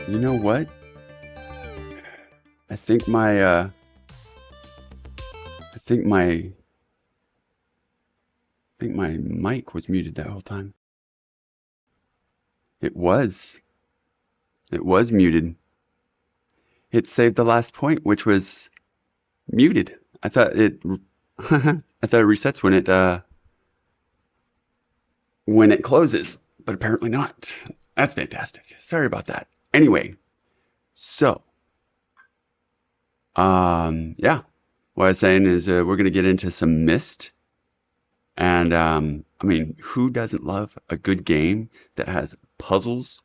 You know what? I think my I think my I think my mic was muted that whole time. It was. It was muted. It saved the last point, which was muted. I thought it I thought it resets when it closes, but apparently not. That's fantastic. Sorry about that. Anyway, so yeah, what I was saying is we're gonna get into some Myst, and I mean, who doesn't love a good game that has puzzles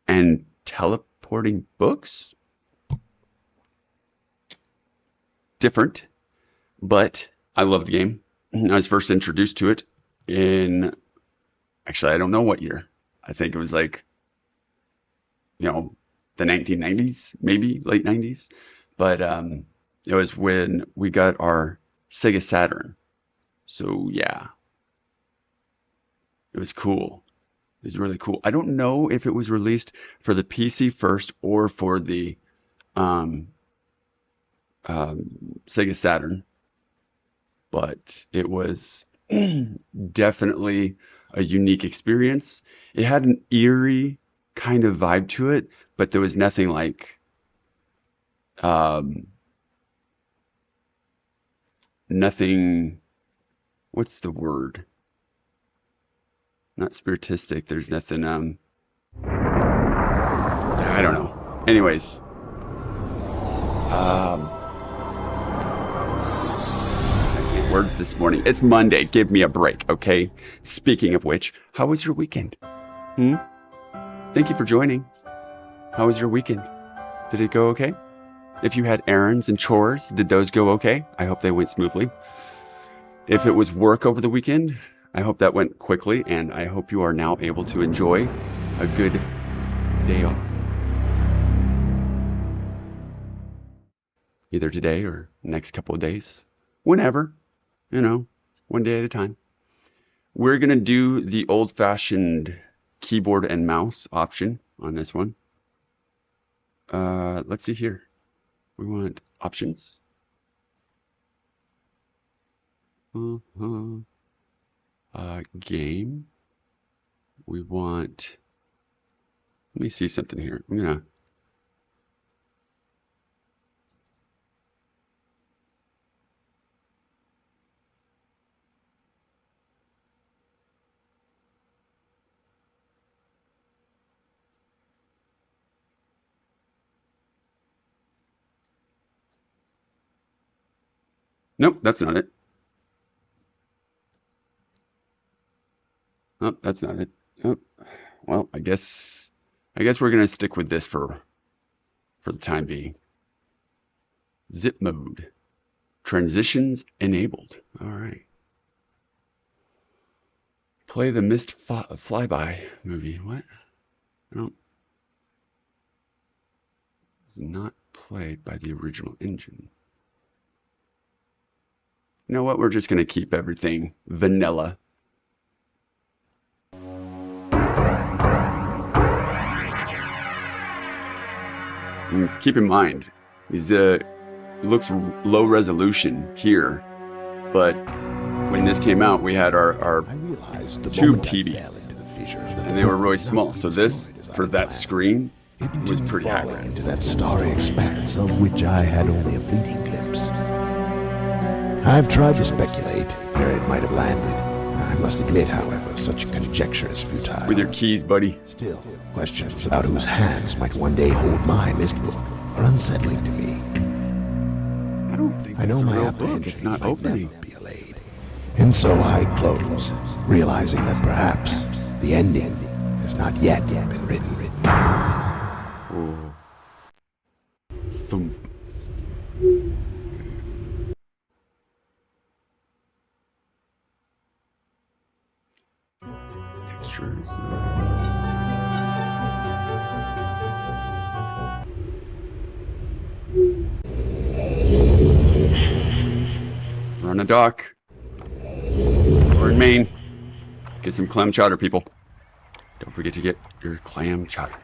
and teleporting books? Different, but I love the game. I was first introduced to it in, actually, I don't know what year. I think it was like, you know, the 1990s, maybe late 90s. But it was when we got our Sega Saturn. So yeah, it was cool. It was really cool. I don't know if it was released for the PC first or for the um, Sega Saturn, but it was definitely a unique experience. It had an eerie kind of vibe to it, but there was nothing like um, nothing. What's the word? Not spiritistic. There's nothing. I don't know. Anyways, um, I can't words this morning. It's Monday. Give me a break, okay? Speaking of which, how was your weekend? Hmm? Thank you for joining. How was your weekend? Did it go okay? If you had errands and chores, did those go okay? I hope they went smoothly. If it was work over the weekend, I hope that went quickly, and I hope you are now able to enjoy a good day off. Either today or next couple of days. Whenever, one day at a time. We're going to do the old-fashioned keyboard and mouse option on this one. Let's see here. We want options. Game. We want, let me see something here. Nope, that's not it. Nope, that's not it. Oh, well, I guess we're gonna stick with this for the time being. Zip mode. Transitions enabled. All right. Play the Myst flyby movie. What? I don't. It's not played by the original engine. You know what? We're just gonna keep everything vanilla. And keep in mind, these looks low resolution here, but when this came out, we had our tube TVs, and they were really small. So this, for that screen, was pretty high res. Into that starry expanse of which I had only a fleeting glimpse. I've tried to speculate where it might have landed. I must admit, however, such conjecture is futile. With your keys, buddy. Still, questions about whose hands might one day hold my Myst book are unsettling to me. I don't think I know it's a my real book. It's apprehensions not might opening. never be allayed. And so I close, realizing that perhaps the ending has not yet been written. Oh. Thump. Textures. We're on a dock. We're in Maine. Get some clam chowder, people. Don't forget to get your clam chowder.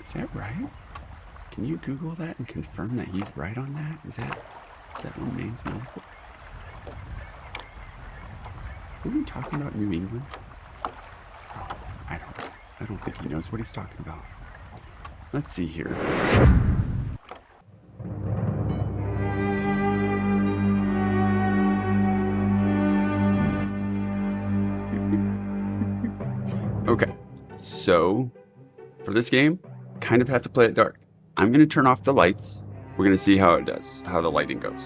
Is that right? Can you Google that and confirm that he's right on that? Is that what Maine's known for? Isn't he talking about New England? I don't think he knows what he's talking about. Let's see here. Okay, so for this game, kind of have to play it dark. I'm going to turn off the lights. We're going to see how it does, how the lighting goes.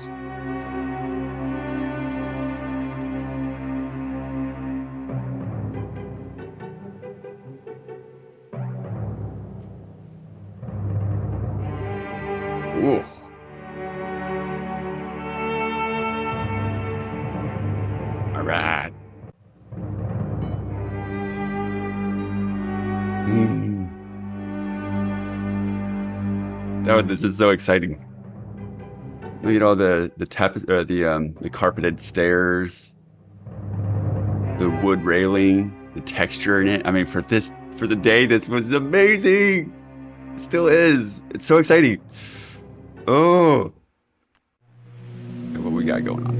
Whoa. All right. Oh, this is so exciting. Look at all the carpeted stairs, the wood railing, the texture in it. I mean, for the day, this was amazing. It still is. It's so exciting. Oh. What we got going on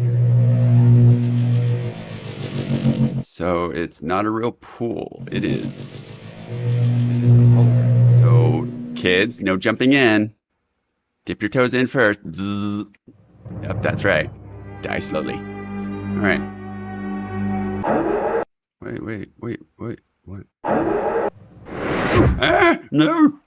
here? So it's not a real pool. It is a hologram. So kids, no jumping in. Dip your toes in first. Yep, that's right. Die slowly. All right. Wait. What? Ah, no.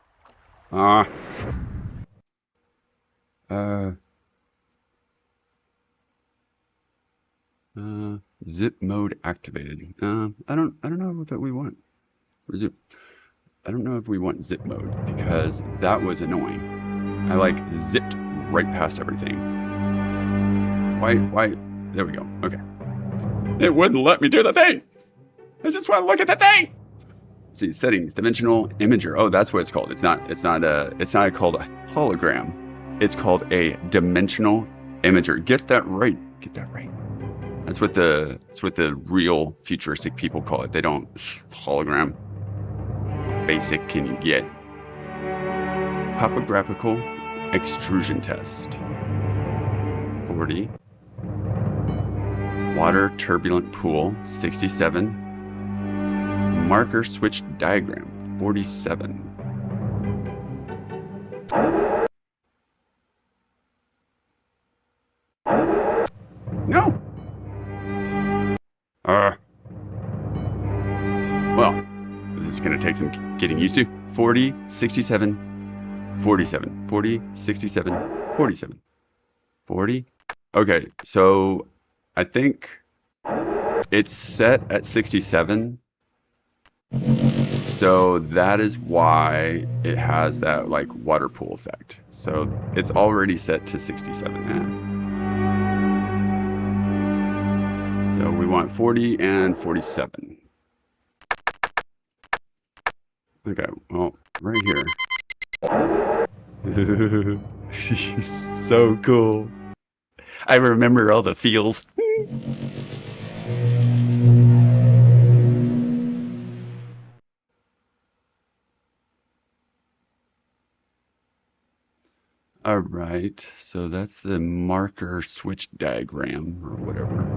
Zip mode activated. I don't know what we want. Zip. I don't know if we want zip mode because that was annoying. I like zipped right past everything. Why? There we go. Okay. It wouldn't let me do the thing. I just want to look at the thing. See, settings, dimensional imager. Oh, that's what it's called. It's not called a hologram. It's called a dimensional imager. Get that right. That's what the real futuristic people call it. They don't hologram. How basic can you get? Topographical extrusion test. 40. Water turbulent pool. 67. Marker switch diagram. 47. No! Well, this is going to take some getting used to. 40, 67, 47. 40, 67, 47. 40. Okay, so I think it's set at 67. So that is why it has that like water pool effect. So it's already set to 67. Yeah. So we want 40 and 47. Okay, well, right here. So cool. I remember all the feels. All right, so that's the marker switch diagram or whatever.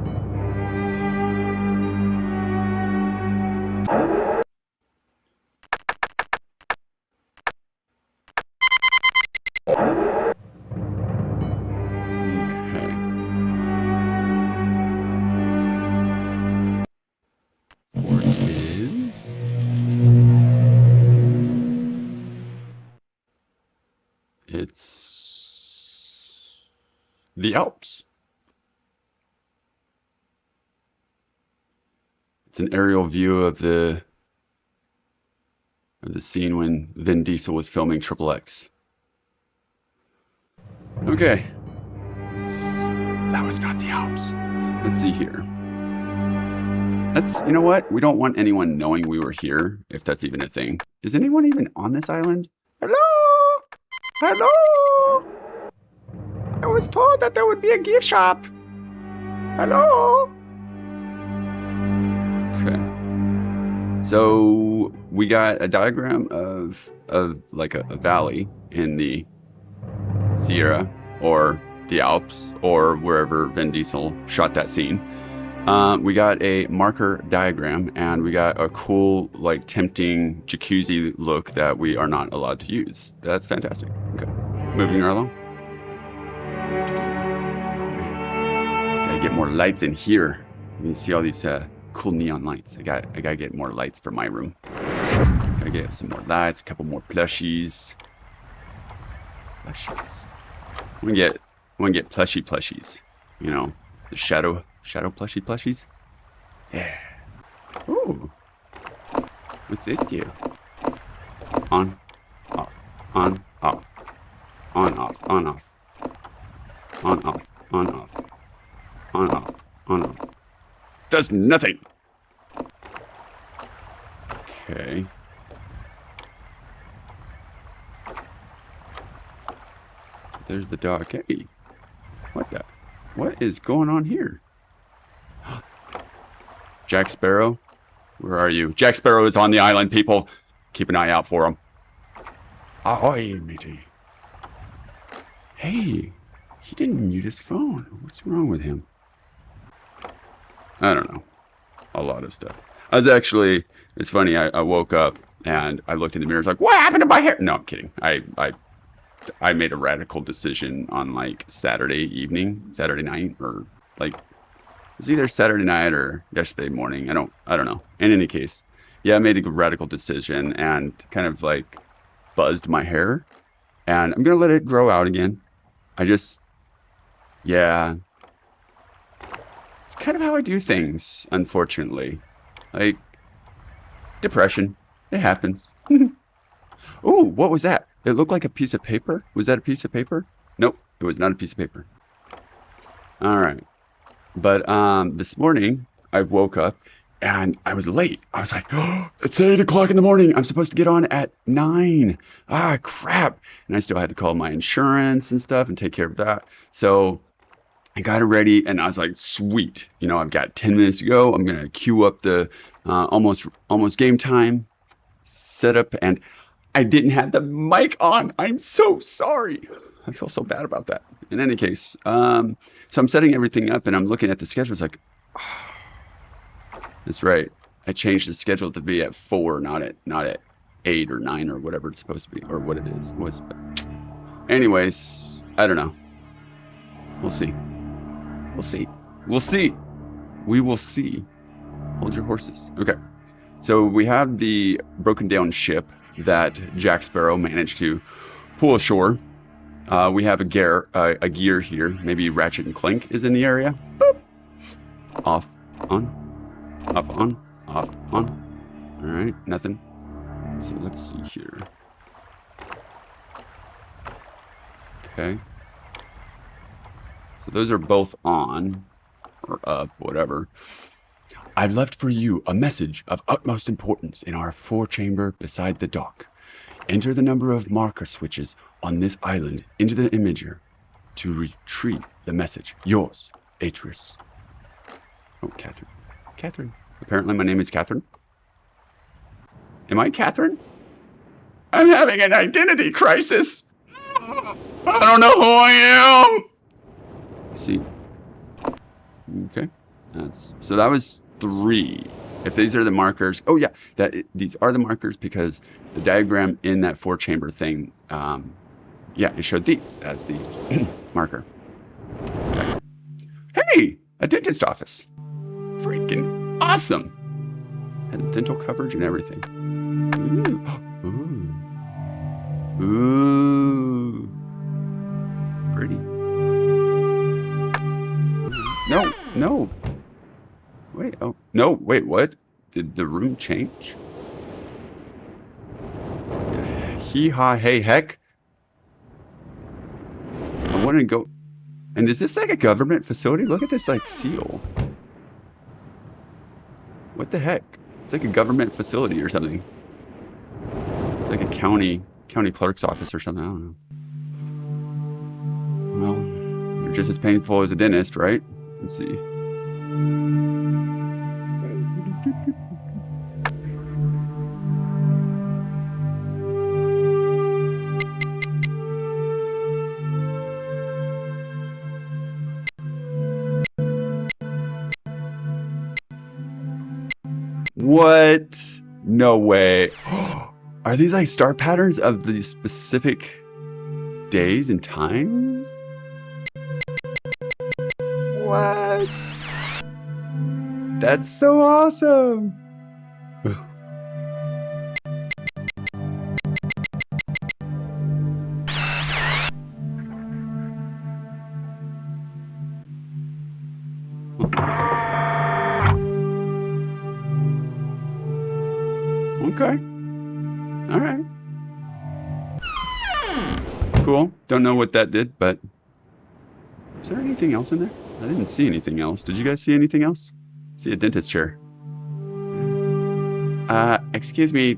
It's the Alps. It's an aerial view of the scene when Vin Diesel was filming Triple X. Okay. That was not the Alps. Let's see here. You know what? We don't want anyone knowing we were here, if that's even a thing. Is anyone even on this island? Hello? Hello? I was told that there would be a gift shop. Hello? Okay. So we got a diagram of like a valley in the Sierra or the Alps or wherever Vin Diesel shot that scene. We got a marker diagram, and we got a cool, like, tempting jacuzzi look that we are not allowed to use. That's fantastic. Okay, moving right along. Gotta get more lights in here. You see all these cool neon lights. I gotta get more lights for my room. Gotta get some more lights, a couple more plushies. Plushies. I wanna get plushies. You know, the shadow plushies. Yeah. Ooh. What's this do? On, off, on, off, on, off, on, off, on, off, on, off, on, off, on, off. Does nothing. Okay. There's the dog. Hey. What is going on here? Jack Sparrow? Where are you? Jack Sparrow is on the island, people. Keep an eye out for him. Ahoy, matey. Hey, he didn't mute his phone. What's wrong with him? I don't know. A lot of stuff. It's funny, I woke up and I looked in the mirror. It's like, what happened to my hair? No, I'm kidding. I made a radical decision on like Saturday night, or like it was either Saturday night or yesterday morning. I don't know. In any case, yeah, I made a radical decision and kind of like buzzed my hair, and I'm gonna let it grow out again. Yeah, it's kind of how I do things, unfortunately. Like depression, it happens. Ooh, what was that? It looked like a piece of paper. Was that a piece of paper? Nope, it was not a piece of paper. All right. But this morning, I woke up and I was late. I was like, oh, it's 8 o'clock in the morning. I'm supposed to get on at 9. Ah, crap. And I still had to call my insurance and stuff and take care of that. So I got it ready, and I was like, sweet. You know, I've got 10 minutes to go. I'm going to queue up the almost game time setup, and I didn't have the mic on. I'm so sorry. I feel so bad about that. In any case, so I'm setting everything up, and I'm looking at the schedule. It's like, oh, that's right. I changed the schedule to be at 4, not at 8 or 9 or whatever it's supposed to be, or what it was. But anyways, I don't know. We'll see. We will see. Hold your horses. Okay. So we have the broken down ship that Jack Sparrow managed to pull ashore. We have a gear here. Maybe Ratchet and Clank is in the area. Boop. Off, on, off, on, off, on. All right, nothing. So let's see here. Okay. So those are both on, or up, whatever. I've left for you a message of utmost importance in our 4-chamber beside the dock. Enter the number of marker switches on this island into the imager to retrieve the message. Yours, Atreus. Oh, Catherine. Catherine. Apparently my name is Catherine. Am I Catherine? I'm having an identity crisis. I don't know who I am. Let's see. Okay. So that was 3. If these are the markers, oh yeah, these are the markers because the diagram in that 4-chamber thing, yeah, it showed these as the marker. Okay. Hey, a dentist office. Freaking awesome. Has dental coverage and everything. Ooh. Ooh. Pretty. No. Wait, oh, no, wait, what? Did the room change? Hee-haw, hey, heck. I want to go... And is this like a government facility? Look at this, like, seal. What the heck? It's like a government facility or something. It's like a county clerk's office or something, I don't know. Well, they're just as painful as a dentist, right? Let's see. What? No way. Are these like star patterns of these specific days and times? What? That's so awesome. Okay. All right. Cool. Don't know what that did, but is there anything else in there? I didn't see anything else. Did you guys see anything else? See a dentist chair. Excuse me,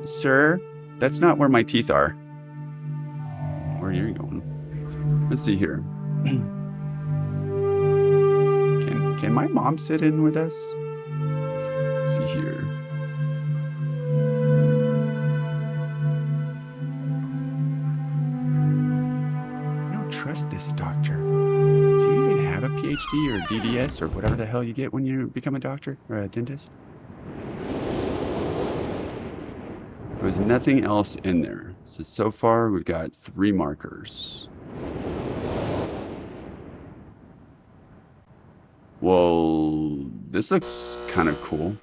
sir, that's not where my teeth are. Where are you going? Let's see here. Can my mom sit in with us? Let's see here. I don't trust this doctor. Do you even have a PhD or DDS or whatever the hell you get when you become a doctor or a dentist? There's nothing else in there. So far we've got 3 markers. Well, this looks kind of cool.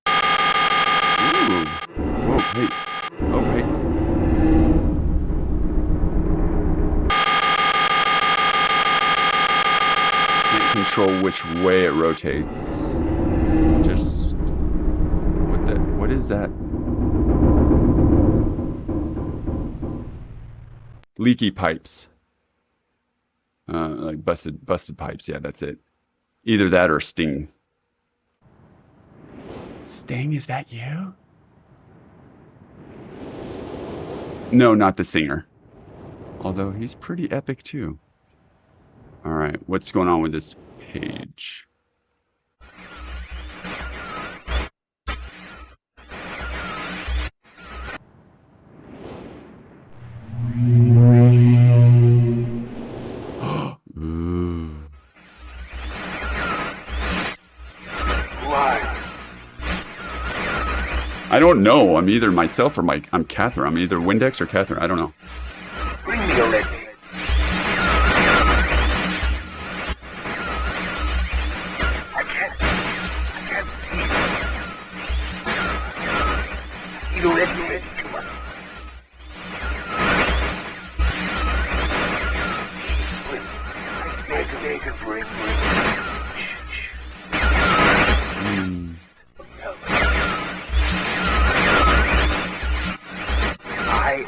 Ooh. Whoa, hey. Oh, hey. Can't control which way it rotates. Just... what is that? Leaky pipes. Like busted pipes. Yeah, that's it. Either that or Sting. Sting, is that you? No, not the singer. Although he's pretty epic too. All right, what's going on with this page? I don't know. I'm either myself or I'm Catherine. I'm either Windex or Catherine. I don't know. Bring me a red. I can't see. You don't let me too much. Make a break.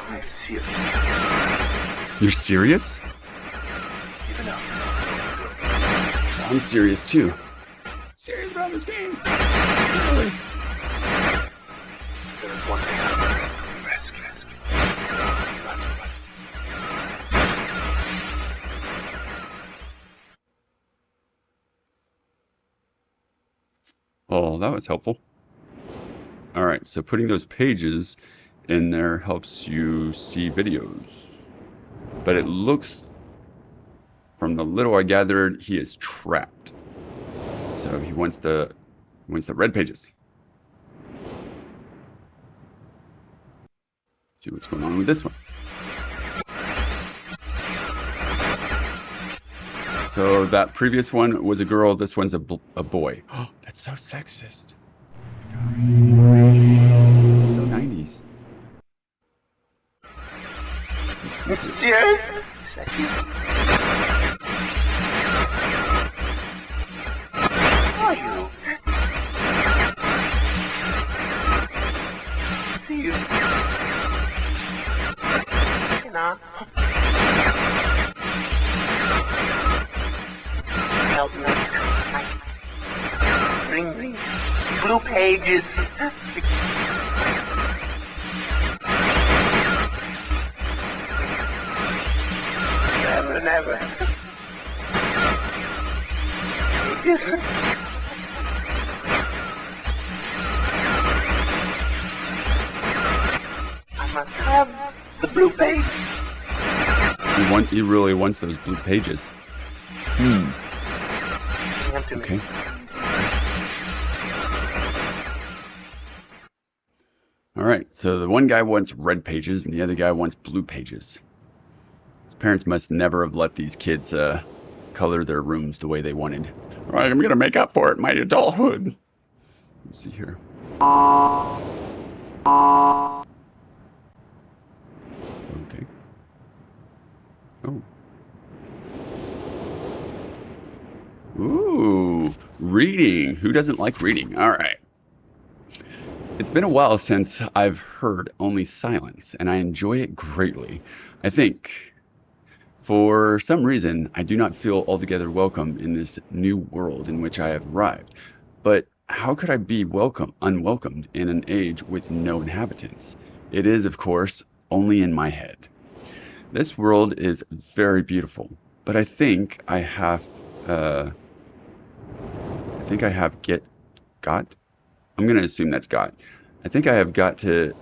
I'm serious. You're serious? I'm serious too. Serious about this game. Really? There's one thing. Rest. Oh, that was helpful. All right, so putting those pages in there helps you see videos. But it looks, from the little I gathered, he is trapped. So he wants the red pages. See what's going on with this one. So that previous one was a girl, this one's a boy. Oh, that's so sexist. So 90s. Serious? Are you? See you. Nah. Help me. Bring blue pages. Never. Just... I must have the blue page. He really wants those blue pages. Okay. Alright, so the one guy wants red pages and the other guy wants blue pages. His parents must never have let these kids color their rooms the way they wanted. Alright, I'm gonna make up for it in my adulthood. Let's see here. Okay. Oh. Ooh, reading. Who doesn't like reading? Alright. It's been a while since I've heard only silence, and I enjoy it greatly. I think, for some reason, I do not feel altogether welcome in this new world in which I have arrived. But how could I be unwelcomed in an age with no inhabitants? It is, of course, only in my head. This world is very beautiful, but I think I have got. I'm going to assume that's got. I think I have got to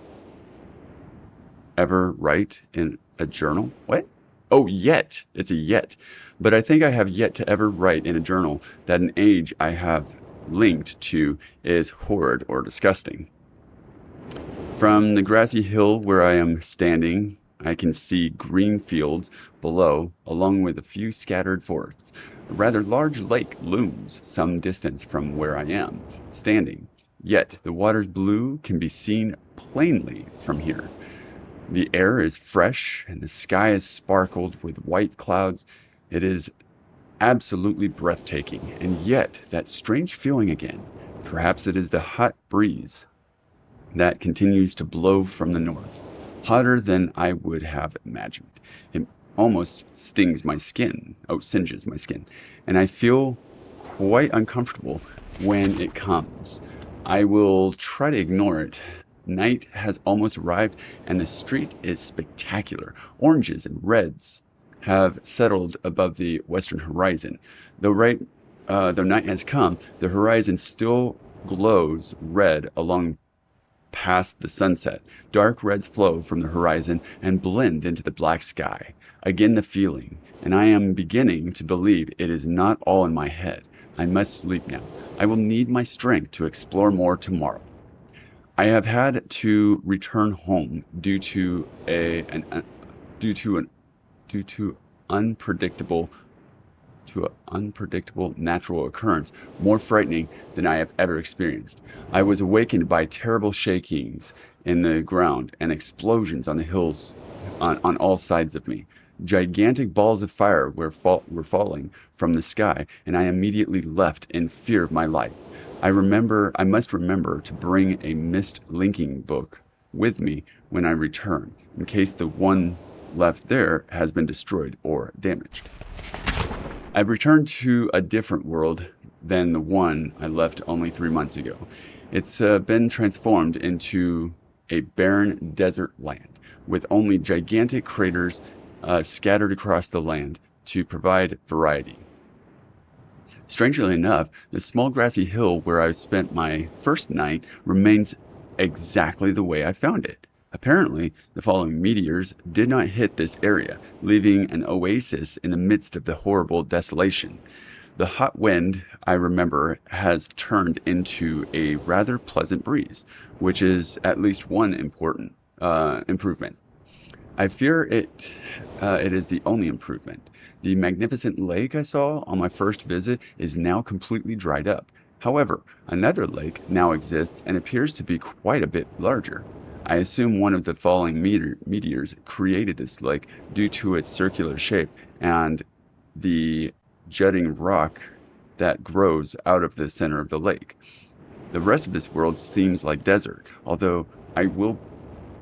ever write in a journal. What? Oh, yet. It's a yet. But I think I have yet to ever write in a journal that an age I have linked to is horrid or disgusting. From the grassy hill where I am standing, I can see green fields below, along with a few scattered forests. A rather large lake looms some distance from where I am standing. Yet the water's blue can be seen plainly from here. The air is fresh and the sky is sparkled with white clouds. It is absolutely breathtaking, and yet that strange feeling again. Perhaps it is the hot breeze that continues to blow from the north, hotter than I would have imagined. It almost singes my skin, and I feel quite uncomfortable when it comes. I will try to ignore it. Night has almost arrived, and the street is spectacular. Oranges and reds have settled above the western horizon. Though night has come, the horizon still glows red along past the sunset. Dark reds flow from the horizon and blend into the black sky. Again the feeling, and I am beginning to believe it is not all in my head. I must sleep now. I will need my strength to explore more tomorrow. I have had to return home due to an unpredictable natural occurrence more frightening than I have ever experienced. I was awakened by terrible shakings in the ground and explosions on the hills on all sides of me. Gigantic balls of fire were falling from the sky, and I immediately left in fear of my life. I must remember to bring a Myst linking book with me when I return, in case the one left there has been destroyed or damaged. I've returned to a different world than the one I left only 3 months ago. It's been transformed into a barren desert land, with only gigantic craters scattered across the land to provide variety. Strangely enough, the small grassy hill where I spent my first night remains exactly the way I found it. Apparently, the falling meteors did not hit this area, leaving an oasis in the midst of the horrible desolation. The hot wind, I remember, has turned into a rather pleasant breeze, which is at least one important improvement. I fear it is the only improvement. The magnificent lake I saw on my first visit is now completely dried up. However, another lake now exists and appears to be quite a bit larger. I assume one of the falling meteors created this lake due to its circular shape and the jutting rock that grows out of the center of the lake. The rest of this world seems like desert, although I will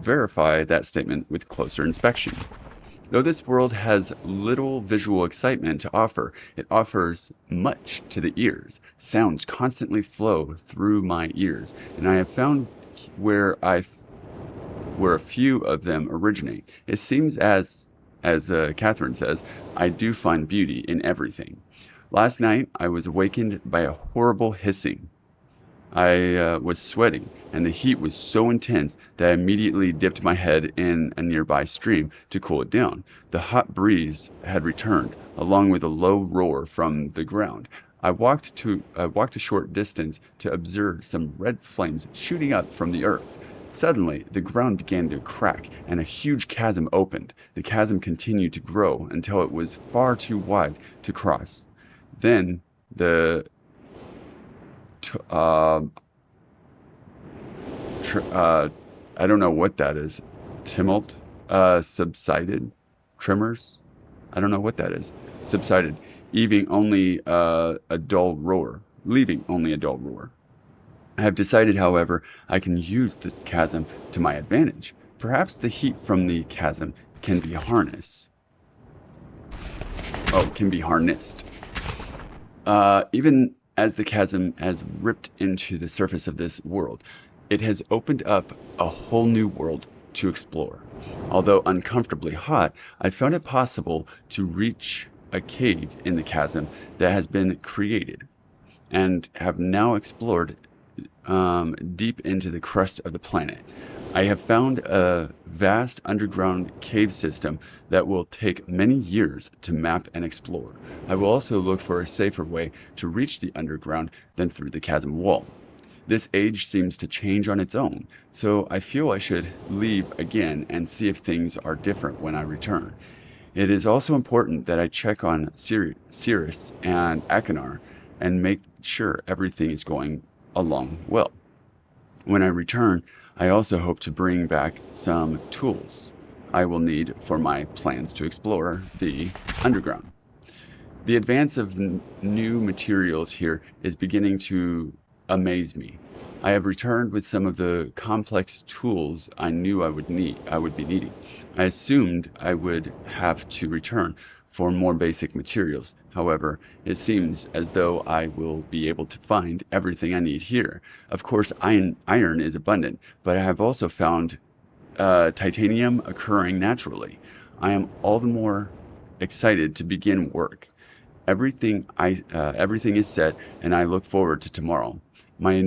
verify that statement with closer inspection. Though this world has little visual excitement to offer, it offers much to the ears. Sounds constantly flow through my ears, and I have found where a few of them originate. It seems as Catherine says, I do find beauty in everything. Last night I was awakened by a horrible hissing. I was sweating, and the heat was so intense that I immediately dipped my head in a nearby stream to cool it down. The hot breeze had returned, along with a low roar from the ground. I walked a short distance to observe some red flames shooting up from the earth. Suddenly, the ground began to crack, and a huge chasm opened. The chasm continued to grow until it was far too wide to cross. Then the I don't know what that is. Tumult subsided. Tremors. I don't know what that is. Subsided, leaving only a dull roar. I have decided, however, I can use the chasm to my advantage. Perhaps the heat from the chasm can be harnessed. Even as the chasm has ripped into the surface of this world, it has opened up a whole new world to explore. Although uncomfortably hot, I found it possible to reach a cave in the chasm that has been created, and have now explored deep into the crust of the planet. I have found a vast underground cave system that will take many years to map and explore. I will also look for a safer way to reach the underground than through the chasm wall. This age seems to change on its own, so I feel I should leave again and see if things are different when I return. It is also important that I check on Cirrus and Achenar and make sure everything is going along well. When I return, I also hope to bring back some tools I will need for my plans to explore the underground. The advance of new materials here is beginning to amaze me. I have returned with some of the complex tools I knew I would be needing. I assumed I would have to return for more basic materials. However, it seems as though I will be able to find everything I need here. Of course, iron is abundant, but I have also found titanium occurring naturally. I am all the more excited to begin work. Everything is set, and I look forward to tomorrow. My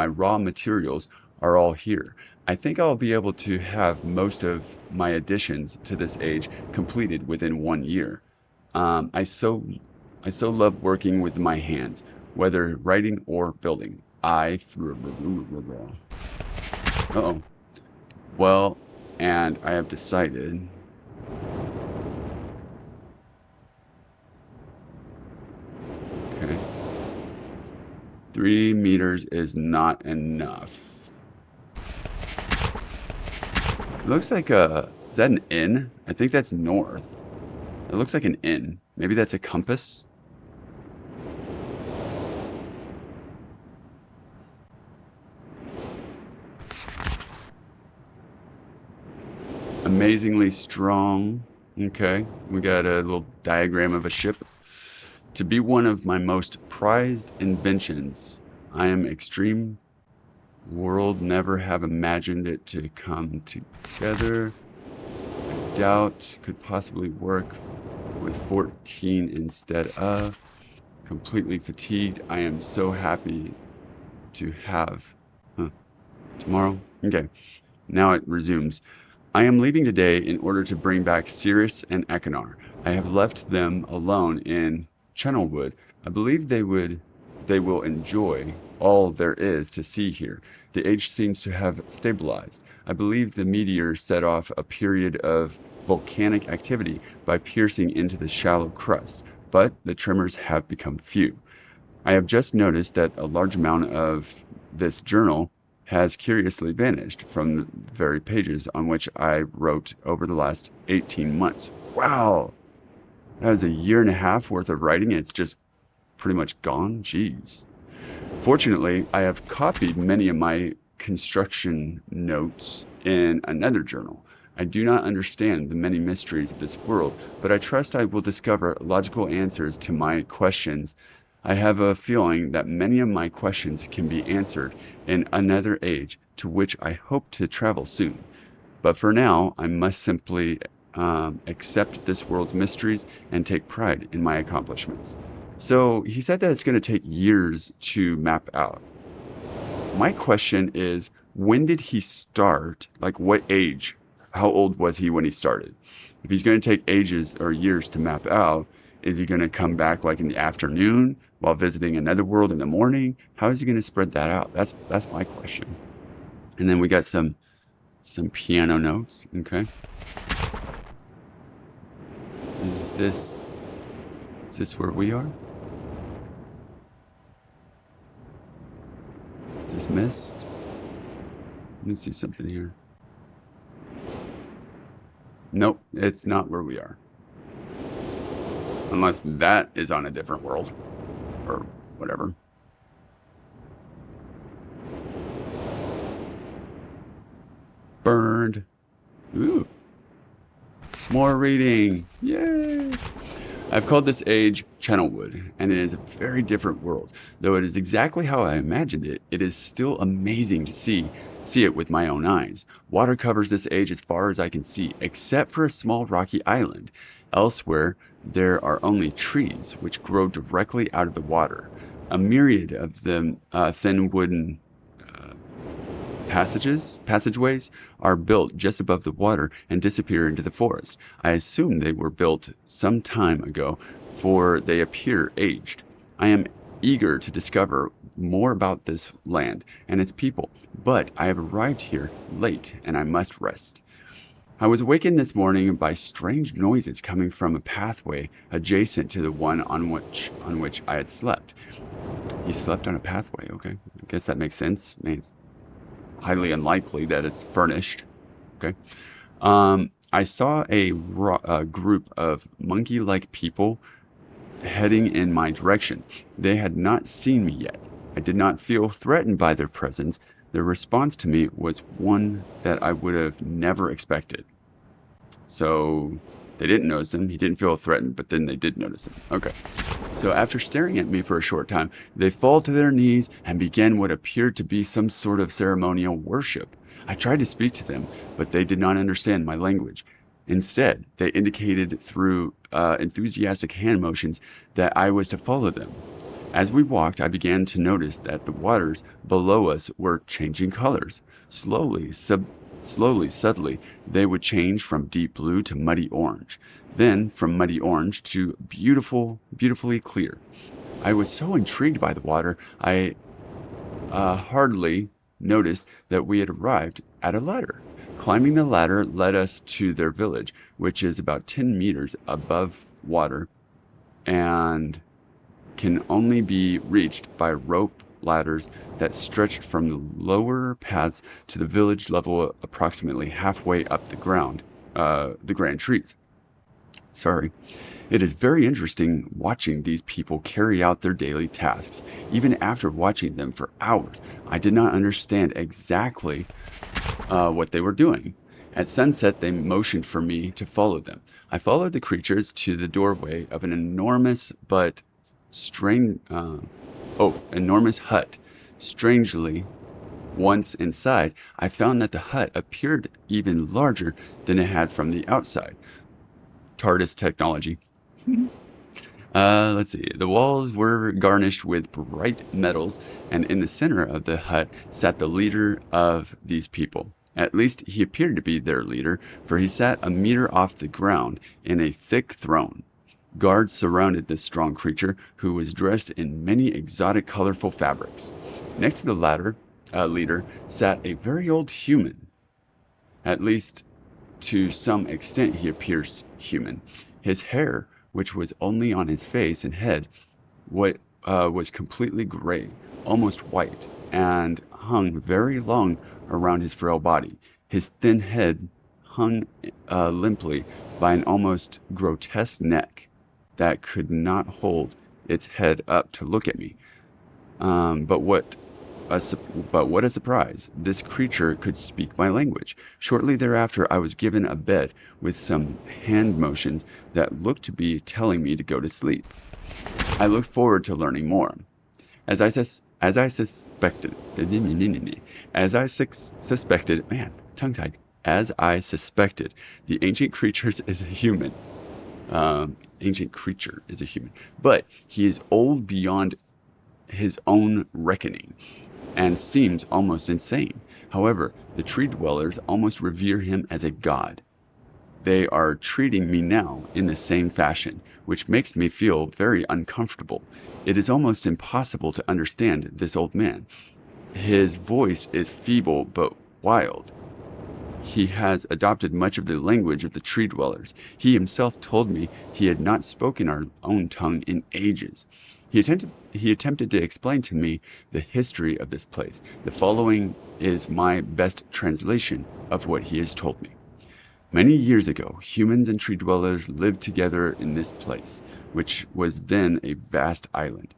raw materials are all here. I think I'll be able to have most of my additions to this age completed within 1 year. I so love working with my hands, whether writing or building. Well, and I have decided. Okay. 3 meters is not enough. Looks like is that an inn? I think that's north. It looks like an inn. Maybe that's a compass? Amazingly strong. Okay, we got a little diagram of a ship. To be one of my most prized inventions, I am extreme. World never have imagined it to come together. I doubt could possibly work with 14 instead of. Completely fatigued. I am so happy to have. Tomorrow? Okay. Now it resumes. I am leaving today in order to bring back Cirrus and Achenar. I have left them alone in Channelwood. I believe they will enjoy all there is to see here. The age seems to have stabilized. I believe the meteor set off a period of volcanic activity by piercing into the shallow crust, but the tremors have become few. I have just noticed that a large amount of this journal has curiously vanished from the very pages on which I wrote over the last 18 months. Wow! That was a year and a half worth of writing. It's just pretty much gone. Jeez. Fortunately, I have copied many of my construction notes in another journal. I do not understand the many mysteries of this world, but I trust I will discover logical answers to my questions. I have a feeling that many of my questions can be answered in another age to which I hope to travel soon. But for now, I must simply accept this world's mysteries and take pride in my accomplishments. So he said that it's going to take years to map out. My question is, when did he start? Like, what age? How old was he when he started? If he's going to take ages or years to map out, is he going to come back like in the afternoon while visiting another world in the morning? How is he going to spread that out? That's my question. And then we got some piano notes. Okay. Is this where we are? Is this Myst? Let me see something here. Nope, it's not where we are. Unless that is on a different world. Or whatever. Burned. Ooh. More reading. Yay! I've called this age Channelwood, and it is a very different world. Though it is exactly how I imagined it, it is still amazing to see it with my own eyes. Water covers this age as far as I can see, except for a small rocky island. Elsewhere, there are only trees, which grow directly out of the water. A myriad of them thin wooden passageways are built just above the water and disappear into the forest. I assume they were built some time ago, for they appear aged. I am eager to discover more about this land and its people, but I have arrived here late and I must rest. I was awakened this morning by strange noises coming from a pathway adjacent to the one on which I had slept. He slept on a pathway, okay. I guess that makes sense. I mean, it's highly unlikely that it's furnished. Okay. I saw a group of monkey-like people heading in my direction. They had not seen me yet. I did not feel threatened by their presence. Their response to me was one that I would have never expected. So they didn't notice him. He didn't feel threatened, but then they did notice him. Okay. So after staring at me for a short time, they fall to their knees and begin what appeared to be some sort of ceremonial worship. I tried to speak to them, but they did not understand my language. Instead, they indicated through enthusiastic hand motions that I was to follow them. As we walked, I began to notice that the waters below us were changing colors. Slowly, subtly, they would change from deep blue to muddy orange, then from muddy orange to beautifully clear. I was so intrigued by the water, I hardly noticed that we had arrived at a ladder. Climbing the ladder led us to their village, which is about 10 meters above water and can only be reached by rope ladders that stretched from the lower paths to the village level approximately halfway up the grand trees. Sorry. It is very interesting watching these people carry out their daily tasks. Even after watching them for hours, I did not understand exactly what they were doing. At sunset, they motioned for me to follow them. I followed the creatures to the doorway of an enormous hut. Strangely, once inside, I found that the hut appeared even larger than it had from the outside. TARDIS technology. Let's see. The walls were garnished with bright metals, and in the center of the hut sat the leader of these people. At least he appeared to be their leader, for he sat a meter off the ground in a thick throne. Guards surrounded this strong creature, who was dressed in many exotic, colorful fabrics. Next to the leader sat a very old human. At least to some extent he appears human. His hair, which was only on his face and head, was completely gray, almost white, and hung very long around his frail body. His thin head hung limply by an almost grotesque neck that could not hold its head up to look at me. But what a surprise! This creature could speak my language. Shortly thereafter, I was given a bed with some hand motions that looked to be telling me to go to sleep. I looked forward to learning more. As I suspected, man, tongue-tied. As I suspected, the ancient creature is a human. But he is old beyond his own reckoning and seems almost insane. However, the tree dwellers almost revere him as a god. They are treating me now in the same fashion, which makes me feel very uncomfortable. It is almost impossible to understand this old man. His voice is feeble, but wild. He has adopted much of the language of the tree dwellers. He himself told me he had not spoken our own tongue in ages. He attempted to explain to me the history of this place. The following is my best translation of what he has told me. Many years ago, humans and tree dwellers lived together in this place, which was then a vast island.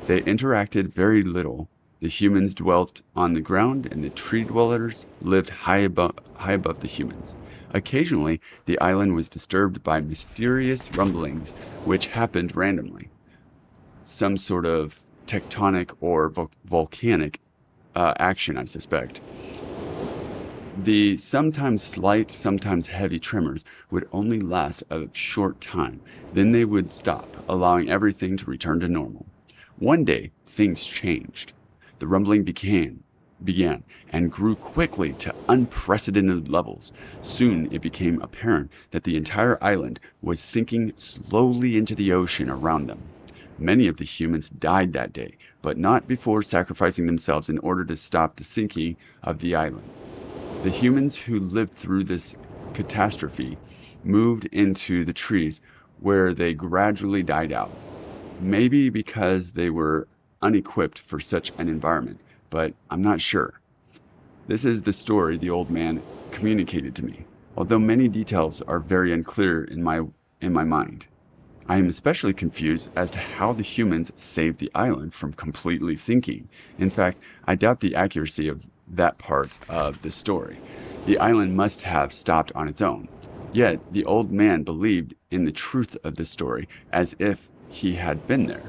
They interacted very little. The humans dwelt on the ground, and the tree dwellers lived high above the humans. Occasionally, the island was disturbed by mysterious rumblings which happened randomly. Some sort of tectonic or volcanic action, I suspect. The sometimes slight, sometimes heavy tremors would only last a short time. Then they would stop, allowing everything to return to normal. One day, things changed. The rumbling began and grew quickly to unprecedented levels. Soon it became apparent that the entire island was sinking slowly into the ocean around them. Many of the humans died that day, but not before sacrificing themselves in order to stop the sinking of the island. The humans who lived through this catastrophe moved into the trees, where they gradually died out. Maybe because they were unequipped for such an environment, but I'm not sure. This is the story the old man communicated to me, although many details are very unclear in my mind. I am especially confused as to how the humans saved the island from completely sinking. In fact, I doubt the accuracy of that part of the story. The island must have stopped on its own. Yet, the old man believed in the truth of the story as if he had been there,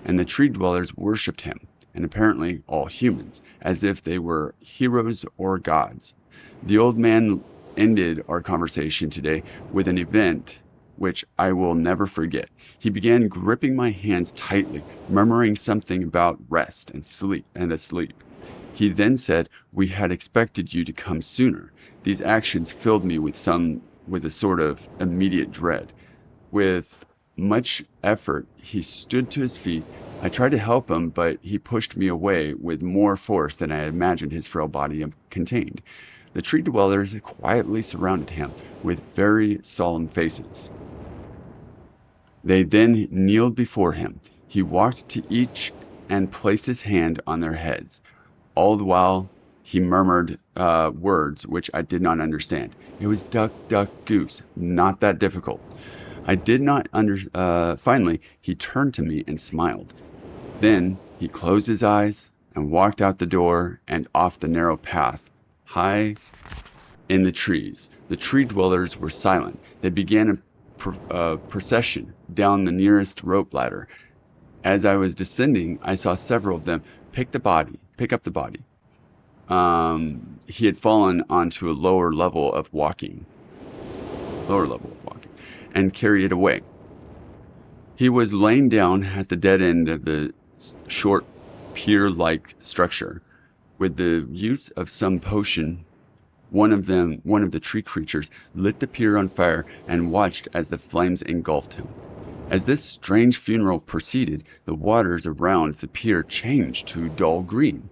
and the tree dwellers worshipped him, and apparently all humans, as if they were heroes or gods. The old man ended our conversation today with an event which I will never forget. He began gripping my hands tightly, murmuring something about rest and asleep. He then said, "We had expected you to come sooner." These actions filled me with a sort of immediate dread. With much effort, he stood to his feet. I tried to help him, but he pushed me away with more force than I imagined his frail body contained. The tree dwellers quietly surrounded him with very solemn faces. They then kneeled before him. He walked to each and placed his hand on their heads. All the while, he murmured words which I did not understand. It was duck, duck, goose. Not that difficult. I did not finally, he turned to me and smiled. Then he closed his eyes and walked out the door and off the narrow path, high in the trees. The tree dwellers were silent. They began a procession down the nearest rope ladder. As I was descending, I saw several of them pick up the body. He had fallen onto a lower level of walking, and carry it away. He was laying down at the dead end of the short pier-like structure. With the use of some potion, one of the tree creatures lit the pier on fire and watched as the flames engulfed him. As this strange funeral proceeded, the waters around the pier changed to dull green.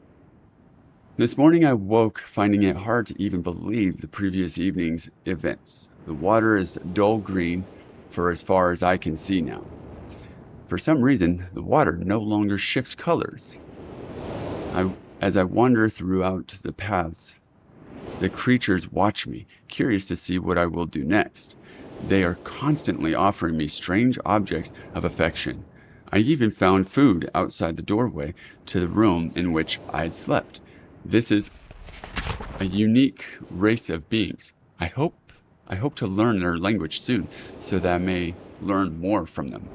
This morning I woke finding it hard to even believe the previous evening's events. The water is dull green for as far as I can see now. For some reason, the water no longer shifts colors. As I wander throughout the paths, the creatures watch me, curious to see what I will do next. They are constantly offering me strange objects of affection. I even found food outside the doorway to the room in which I had slept. This is a unique race of beings. I hope to learn their language soon, so that I may learn more from them.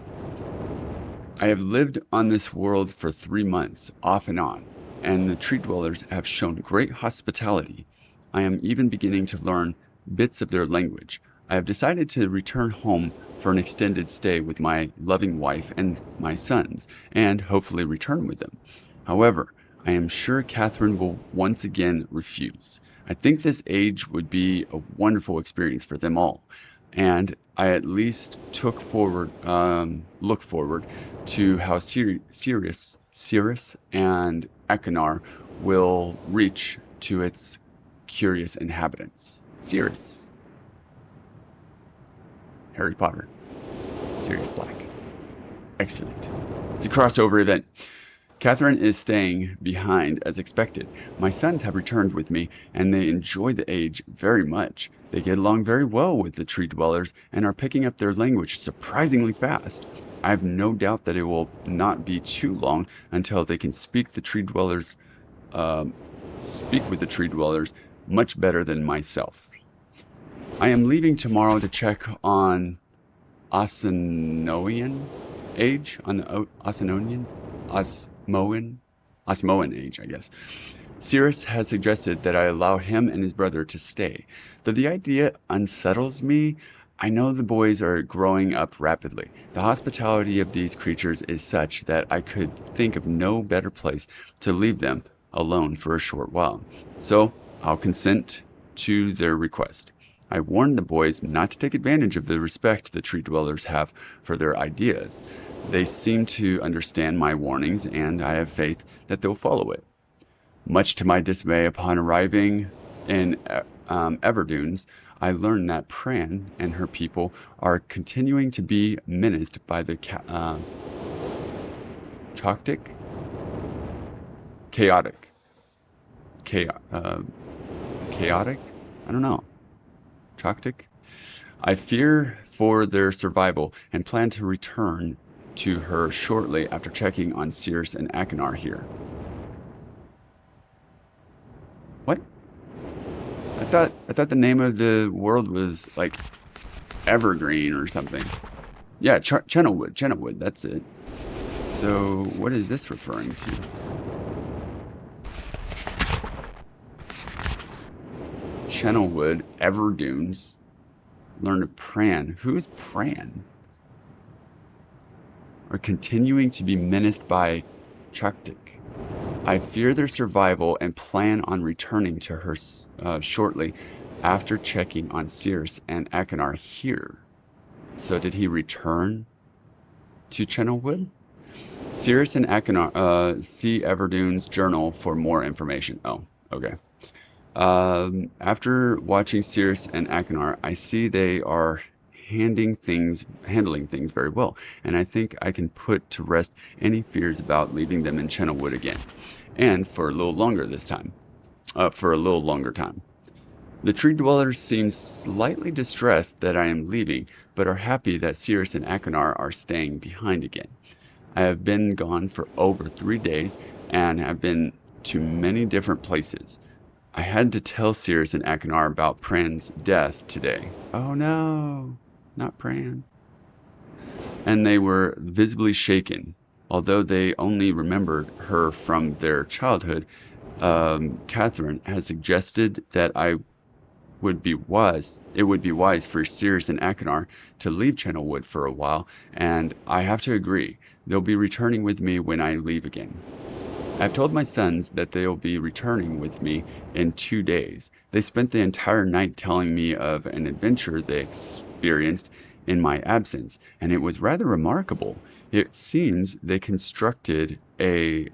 I have lived on this world for 3 months, off and on, and the tree dwellers have shown great hospitality. I am even beginning to learn bits of their language. I have decided to return home for an extended stay with my loving wife and my sons, and hopefully return with them. However, I am sure Catherine will once again refuse. I think this age would be a wonderful experience for them all, and I at least look forward to how Sirius and Ekinar will reach to its curious inhabitants. Sirius. Harry Potter. Sirius Black. Excellent. It's a crossover event. Catherine is staying behind as expected. My sons have returned with me, and they enjoy the age very much. They get along very well with the tree dwellers and are picking up their language surprisingly fast. I have no doubt that it will not be too long until they can speak with the tree dwellers much better than myself. I am leaving tomorrow to check on Osmoan age, Osmoan age, I guess. Sirius has suggested that I allow him and his brother to stay. Though the idea unsettles me, I know the boys are growing up rapidly. The hospitality of these creatures is such that I could think of no better place to leave them alone for a short while. So I'll consent to their request. I warned the boys not to take advantage of the respect the tree dwellers have for their ideas. They seem to understand my warnings, and I have faith that they'll follow it. Much to my dismay, upon arriving in Everdunes, I learned that Pran and her people are continuing to be menaced by the chaotic? I don't know. Chaotic? I fear for their survival and plan to return to her shortly after checking on Sirius and Akinar here. What? I thought the name of the world was like Evergreen or something. Yeah, Channelwood, that's it. So what is this referring to? Channelwood, Everdunes. Learn of Pran. Who's Pran? Are continuing to be menaced by Chaktik. I fear their survival and plan on returning to her shortly after checking on Sirius and Akinar here. So did he return to Channelwood? Sirius and Akinar, see Everdune's journal for more information. Oh, okay. After watching Sirius and Akinar, I see they are handling things very well, and I think I can put to rest any fears about leaving them in Channelwood again, and for a little longer this time. For a little longer time. The tree dwellers seem slightly distressed that I am leaving, but are happy that Sirius and Akinar are staying behind again. I have been gone for over 3 days and have been to many different places. I had to tell Sirius and Akinar about Pran's death today. Oh no, not Pran. And they were visibly shaken. Although they only remembered her from their childhood, Catherine has suggested that it would be wise for Sirius and Akinar to leave Channelwood for a while, and I have to agree. They'll be returning with me when I leave again. I've told my sons that they'll be returning with me in 2 days. They spent the entire night telling me of an adventure they experienced in my absence, and it was rather remarkable. It seems they constructed a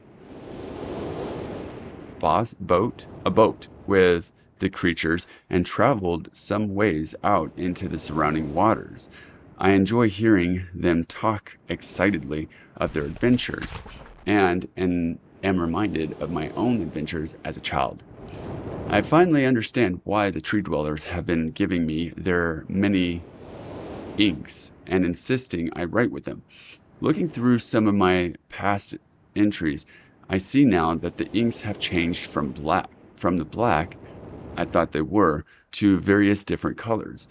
boat with the creatures and traveled some ways out into the surrounding waters. I enjoy hearing them talk excitedly of their adventures, and am reminded of my own adventures as a child. I finally understand why the tree dwellers have been giving me their many inks and insisting I write with them. Looking through some of my past entries, I see now that the inks have changed from the black I thought they were to various different colors.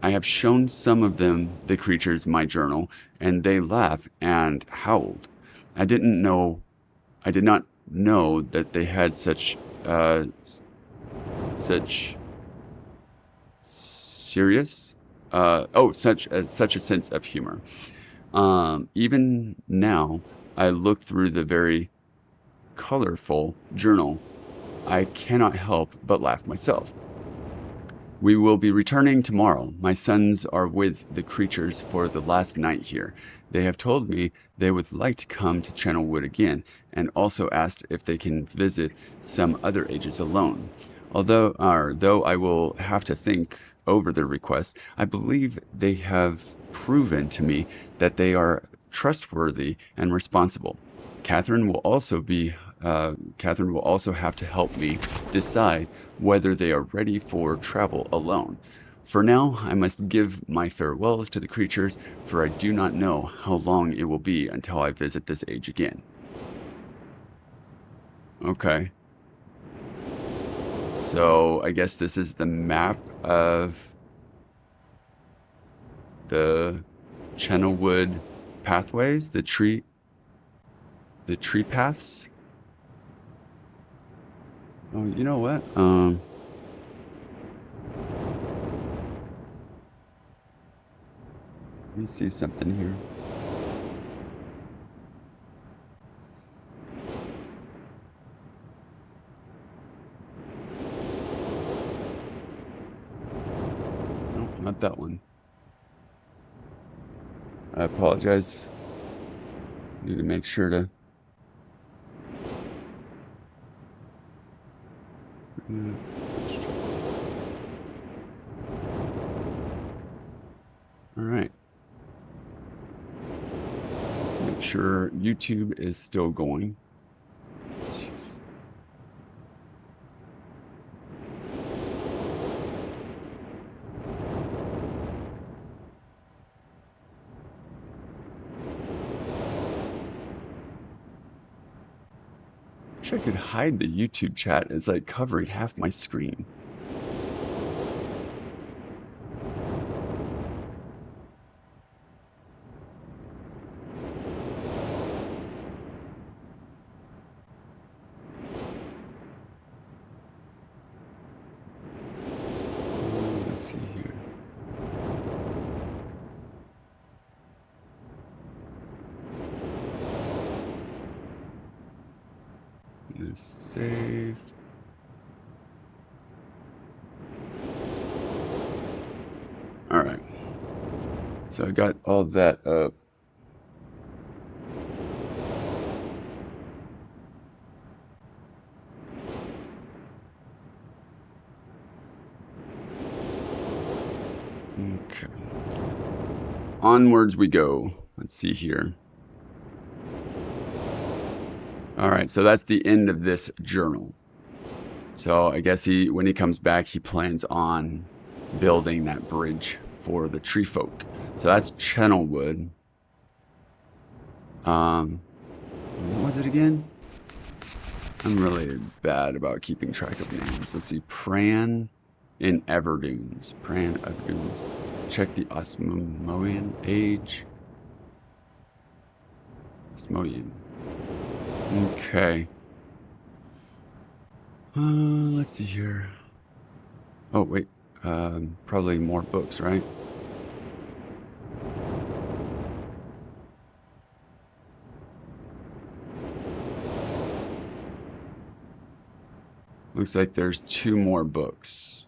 I have shown some of them the creatures my journal, and they laughed and howled. I did not know that they had such a sense of humor. Even now, I look through the very colorful journal. I cannot help but laugh myself. We will be returning tomorrow. My sons are with the creatures for the last night here. They have told me they would like to come to Channelwood again, and also asked if they can visit some other ages alone. Though I will have to think over their request, I believe they have proven to me that they are trustworthy and responsible. Catherine will also have to help me decide whether they are ready for travel alone. For now, I must give my farewells to the creatures, for I do not know how long it will be until I visit this age again. Okay. So I guess this is the map of the Channelwood pathways, the tree paths. Oh, you know what? Let me see something here. Nope, not that one. I apologize. Need to make sure to. All right. Let's make sure YouTube is still going. Jeez. Wish I could hide the YouTube chat. It's like covering half my screen. Let's see here. Save. All right. So I got all that up. Okay. Onwards we go. Let's see here. All right, so that's the end of this journal. So I guess when he comes back, he plans on building that bridge for the tree folk. So that's Channelwood. What was it again? I'm really bad about keeping track of names. Let's see, Pran in Everdunes. Pran Everdunes. Check the Osmoian age. Osmoian. Okay. Let's see here. Oh, wait. Probably more books, right? Looks like there's 2 more books.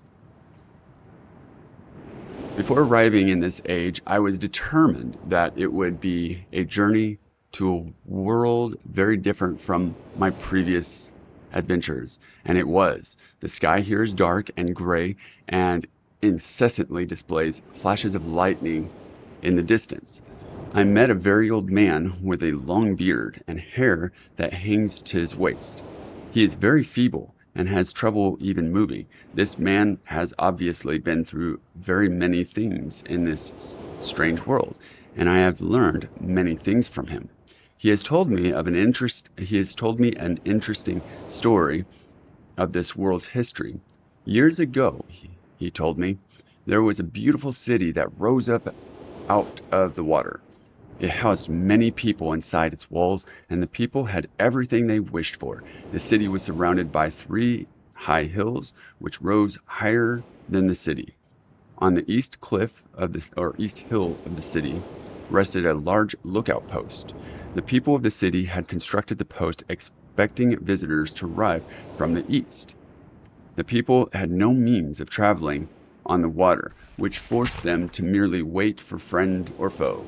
Before arriving in this age, I was determined that it would be a journey to a world very different from my previous adventures. And it was. The sky here is dark and gray and incessantly displays flashes of lightning in the distance. I met a very old man with a long beard and hair that hangs to his waist. He is very feeble and has trouble even moving. This man has obviously been through very many things in this strange world, and I have learned many things from him. He has told me an interesting story of this world's history. Years ago, he told me, there was a beautiful city that rose up out of the water. It housed many people inside its walls, and the people had everything they wished for. The city was surrounded by 3 high hills, which rose higher than the city. On the east hill of the city rested a large lookout post. The people of the city had constructed the post expecting visitors to arrive from the east. The people had no means of traveling on the water, which forced them to merely wait for friend or foe.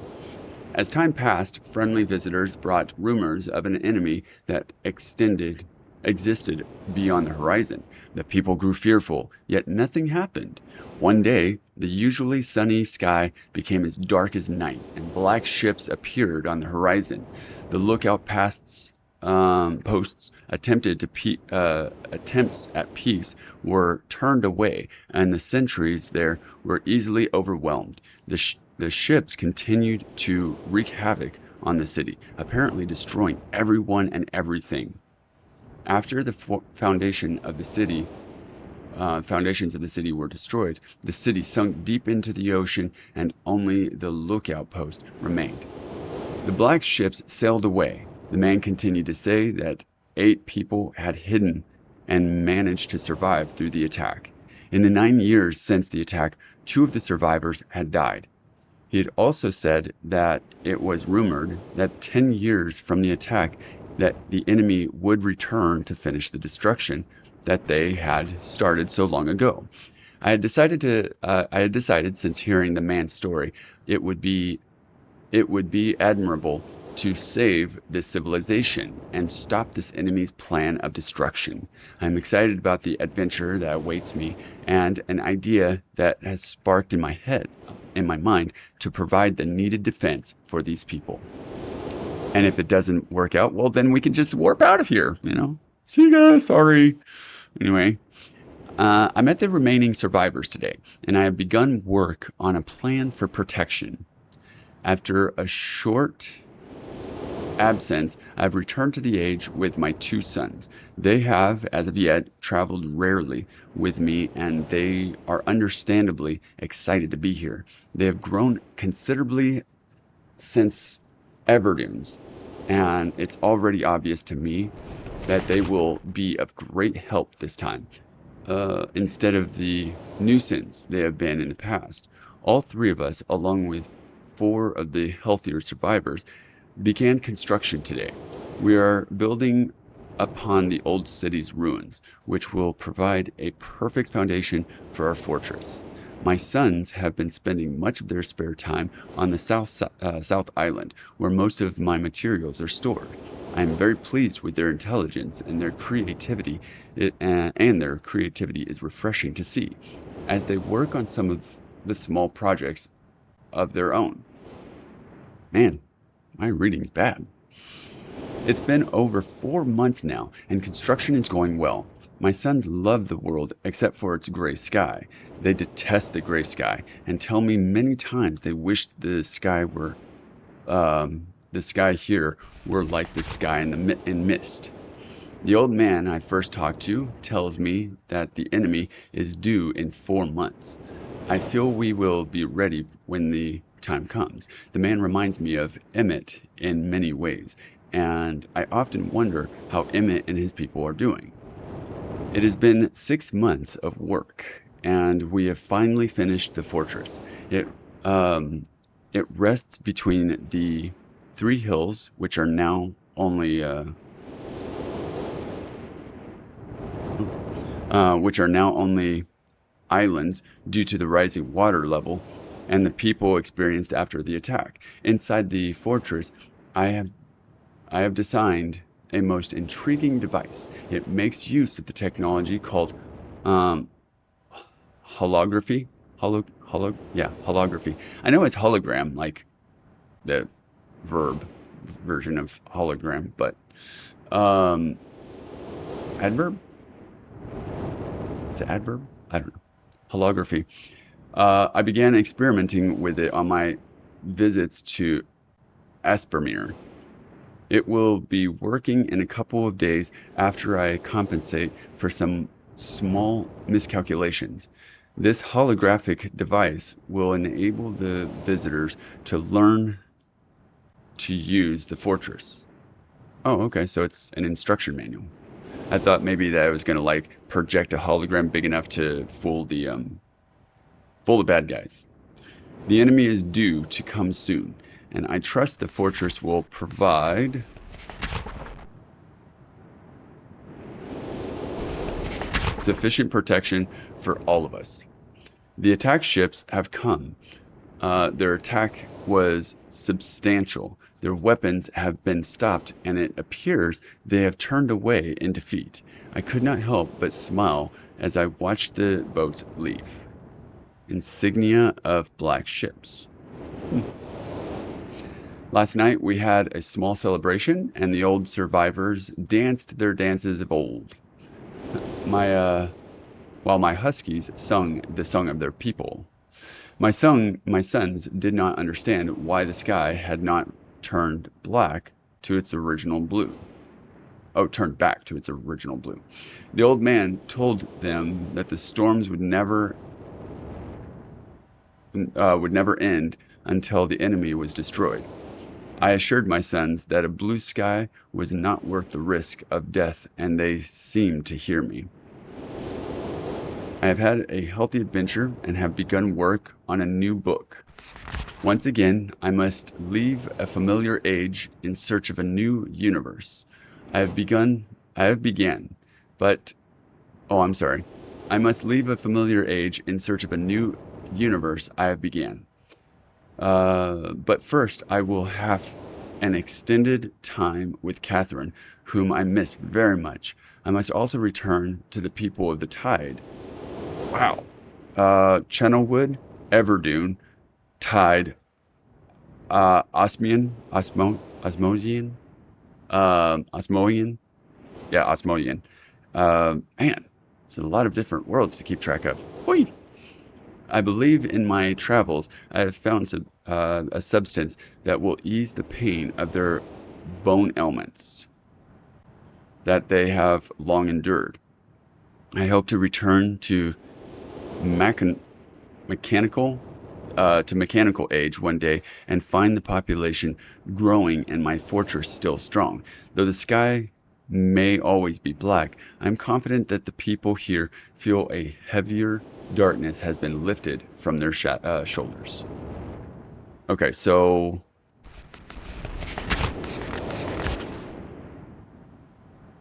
As time passed, friendly visitors brought rumors of an enemy that extended existed beyond the horizon. The people grew fearful, yet nothing happened. One day, the usually sunny sky became as dark as night, and black ships appeared on the horizon. The lookout posts attempts at peace were turned away, and the sentries there were easily overwhelmed. The ships continued to wreak havoc on the city, apparently destroying everyone and everything. After the foundations of the city were destroyed, the city sunk deep into the ocean, and only the lookout post remained. The black ships sailed away. The man continued to say that 8 people had hidden and managed to survive through the attack. In the 9 years since the attack, 2 of the survivors had died. He had also said that it was rumored that 10 years from the attack that the enemy would return to finish the destruction that they had started so long ago. I had decided since hearing the man's story, it would be admirable to save this civilization and stop this enemy's plan of destruction. I'm excited about the adventure that awaits me and an idea that has sparked in my mind to provide the needed defense for these people. And if it doesn't work out, well, then we can just warp out of here, See you guys, sorry. Anyway, I met the remaining survivors today, and I have begun work on a plan for protection. After a short absence, I've returned to the age with my 2 sons. They have, as of yet, traveled rarely with me, and they are understandably excited to be here. They have grown considerably since Everdoom's, and it's already obvious to me that they will be of great help this time, instead of the nuisance they have been in the past. All 3 of us, along with 4 of the healthier survivors, began construction today. We are building upon the old city's ruins, which will provide a perfect foundation for our fortress. My sons have been spending much of their spare time on the South Island, where most of my materials are stored. I am very pleased with their intelligence and their creativity, and their creativity is refreshing to see, as they work on some of the small projects of their own. Man, my reading's bad. It's been over 4 months now, and construction is going well. My sons love the world except for its gray sky. They detest the gray sky and tell me many times they wish the sky here were like the sky in Myst. The old man I first talked to tells me that the enemy is due in 4 months. I feel we will be ready when the time comes. The man reminds me of Emmett in many ways, and I often wonder how Emmett and his people are doing. It has been 6 months of work, and we have finally finished the fortress. It rests between the 3 hills, which are now only islands due to the rising water level and the people experienced after the attack. Inside the fortress, I have designed a most intriguing device. It makes use of the technology called holography. Holography. I know it's hologram, like the version of hologram, but adverb? It's an adverb? I don't know. Holography. I began experimenting with it on my visits to Aspermere. It will be working in a couple of days after I compensate for some small miscalculations. This holographic device will enable the visitors to learn to use the fortress. Oh, okay, so it's an instruction manual. I thought maybe that I was gonna like project a hologram big enough to fool the bad guys. The enemy is due to come soon, and I trust the fortress will provide sufficient protection for all of us. The attack ships have come. Their attack was substantial. Their weapons have been stopped, and it appears they have turned away in defeat. I could not help but smile as I watched the boats leave. Insignia of black ships. Last night we had a small celebration, and the old survivors danced their dances of old. While my huskies sung the song of their people. My sons did not understand why the sky had not turned black to its original blue. Oh, turned back to its original blue. The old man told them that the storms would never end until the enemy was destroyed. I assured my sons that a blue sky was not worth the risk of death, and they seemed to hear me. I have had a healthy adventure and have begun work on a new book. Once again, I must leave a familiar age in search of a new universe. I must leave a familiar age in search of a new universe I have began. But first, I will have an extended time with Catherine, whom I miss very much. I must also return to the people of the tide. Wow. Channelwood, Everdune, Tide, Osmoian. Yeah, Osmoian. Man, it's a lot of different worlds to keep track of. Hoi! I believe in my travels I have found a substance that will ease the pain of their bone ailments that they have long endured. I hope to return to mechanical age one day and find the population growing and my fortress still strong. Though the sky may always be black, I'm confident that the people here feel a heavier darkness has been lifted from their shoulders. Okay, so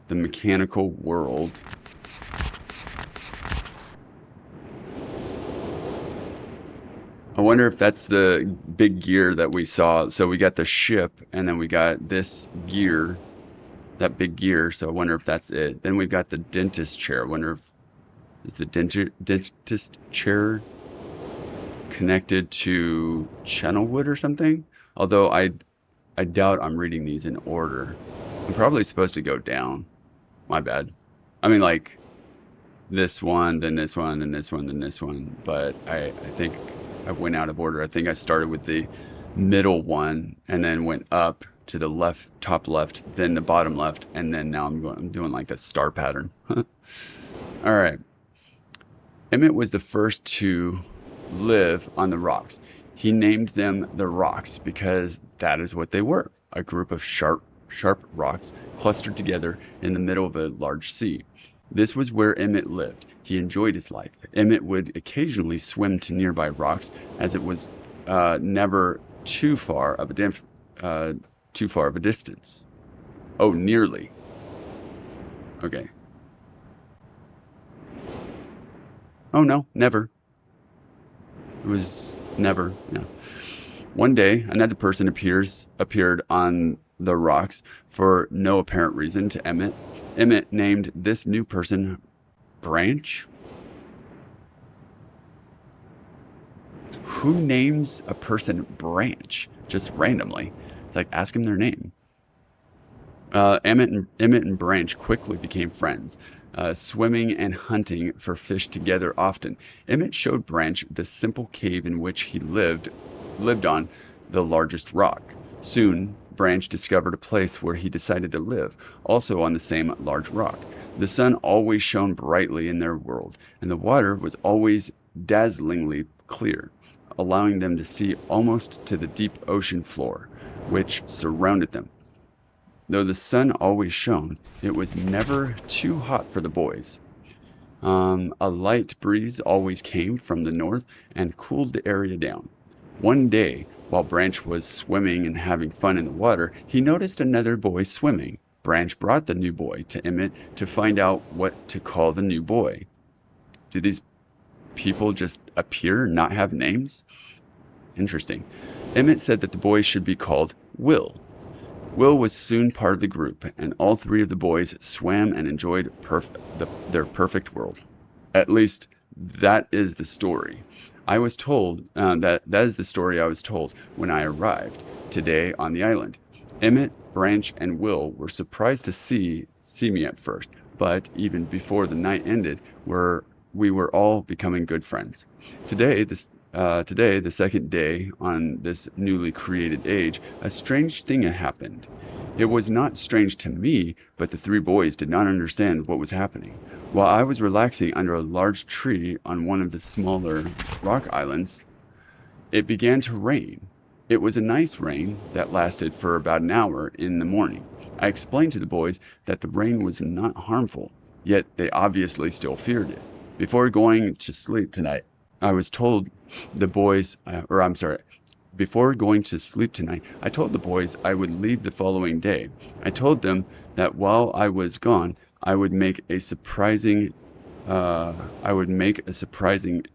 the mechanical world. I wonder if that's the big gear that we saw. So we got the ship, and then we got this gear, that big gear. So I wonder if that's it. Then we've got the dentist chair. I wonder if is the dentist chair connected to Channelwood or something? Although I doubt I'm reading these in order. I'm probably supposed to go down. My bad. I mean, like this one, then this one, then this one, then this one. But I think I went out of order. I think I started with the middle one and then went up to the left, top left, then the bottom left, and then now I'm doing like the star pattern. All right. Emmett was the first to live on the rocks. He named them the rocks because that is what they were, a group of sharp rocks clustered together in the middle of a large sea. This was where Emmett lived. He enjoyed his life. Emmett would occasionally swim to nearby rocks, as it was never too far of a distance. Oh, nearly. Okay. Oh no, never. It was never. Yeah. One day, another person appeared on the rocks for no apparent reason to Emmett. Emmett named this new person Branch. Who names a person Branch just randomly? It's like, ask him their name. Emmett and Branch quickly became friends, swimming and hunting for fish together often. Emmett showed Branch the simple cave in which he lived on the largest rock. Soon, Branch discovered a place where he decided to live, also on the same large rock. The sun always shone brightly in their world, and the water was always dazzlingly clear, allowing them to see almost to the deep ocean floor, which surrounded them. Though the sun always shone, it was never too hot for the boys. A light breeze always came from the north and cooled the area down. One day, while Branch was swimming and having fun in the water, he noticed another boy swimming. Branch brought the new boy to Emmett to find out what to call the new boy. Do these people just appear and not have names? Interesting. Emmett said that the boys should be called Will. Will was soon part of the group, and all three of the boys swam and enjoyed their perfect world. At least, that is the story. I was told that is the story I was told when I arrived today on the island. Emmett, Branch, and Will were surprised to see me at first, but even before the night ended, we were all becoming good friends. Today, the second day on this newly created age, a strange thing had happened. It was not strange to me, but the three boys did not understand what was happening. While I was relaxing under a large tree on one of the smaller rock islands, it began to rain. It was a nice rain that lasted for about an hour in the morning. I explained to the boys that the rain was not harmful, yet they obviously still feared it. Before going to sleep tonight, I told the boys I would leave the following day. I told them that while I was gone, I would make a surprising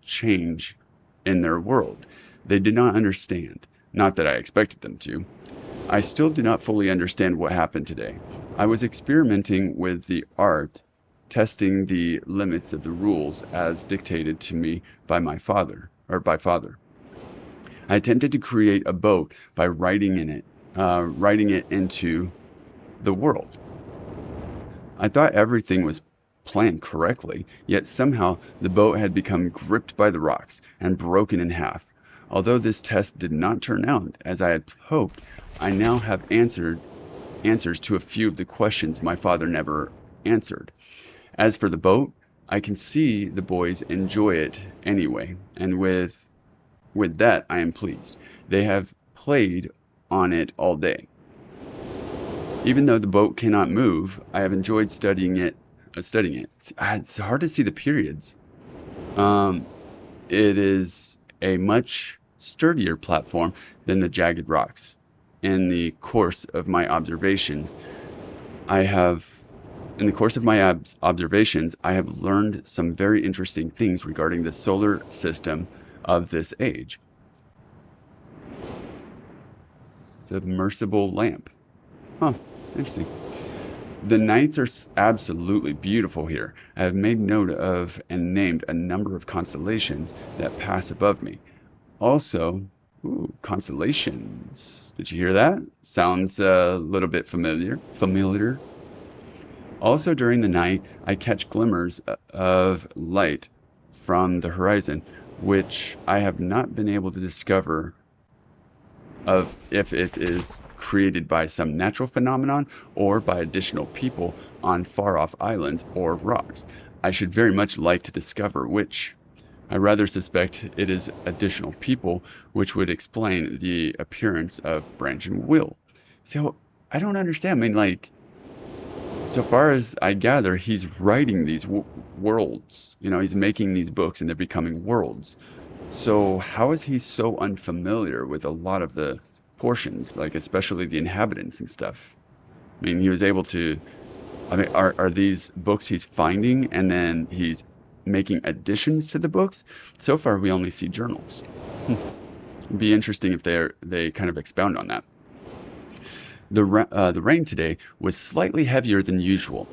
change in their world. They did not understand, not that I expected them to. I still do not fully understand what happened today. I was experimenting with the art, testing the limits of the rules as dictated to me by my father. I attempted to create a boat by writing it into the world. I thought everything was planned correctly, yet somehow the boat had become gripped by the rocks and broken in half. Although this test did not turn out as I had hoped, I now have answers to a few of the questions my father never answered. As for the boat, I can see the boys enjoy it anyway, and with that I am pleased. They have played on it all day. Even though the boat cannot move, I have enjoyed studying it. It's hard to see the periods. It is a much sturdier platform than the jagged rocks. In the course of my observations, I have learned some very interesting things regarding the solar system of this age. Submersible lamp. Huh, interesting. The nights are absolutely beautiful here. I have made note of and named a number of constellations that pass above me. Also, constellations. Did you hear that? Sounds a little bit familiar. Also during the night, I catch glimmers of light from the horizon, which I have not been able to discover of if it is created by some natural phenomenon or by additional people on far-off islands or rocks. I should very much like to discover which. I rather suspect it is additional people, which would explain the appearance of Branch and Will. So, I don't understand. I mean, like, so far as I gather, he's writing these worlds. You know, he's making these books and they're becoming worlds. So how is he so unfamiliar with a lot of the portions, like especially the inhabitants and stuff? I mean, he was able to, I mean, are these books he's finding and then he's making additions to the books? So far, we only see journals. It'd be interesting if they kind of expound on that. The rain today was slightly heavier than usual.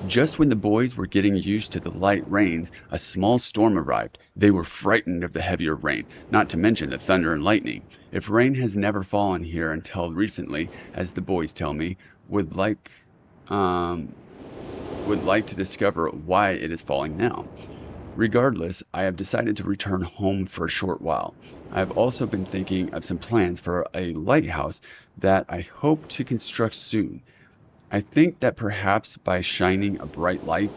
Just when the boys were getting used to the light rains, a small storm arrived. They were frightened of the heavier rain, not to mention the thunder and lightning. If rain has never fallen here until recently, as the boys tell me, would like to discover why it is falling now. Regardless, I have decided to return home for a short while. I have also been thinking of some plans for a lighthouse that I hope to construct soon. I think that perhaps by shining a bright light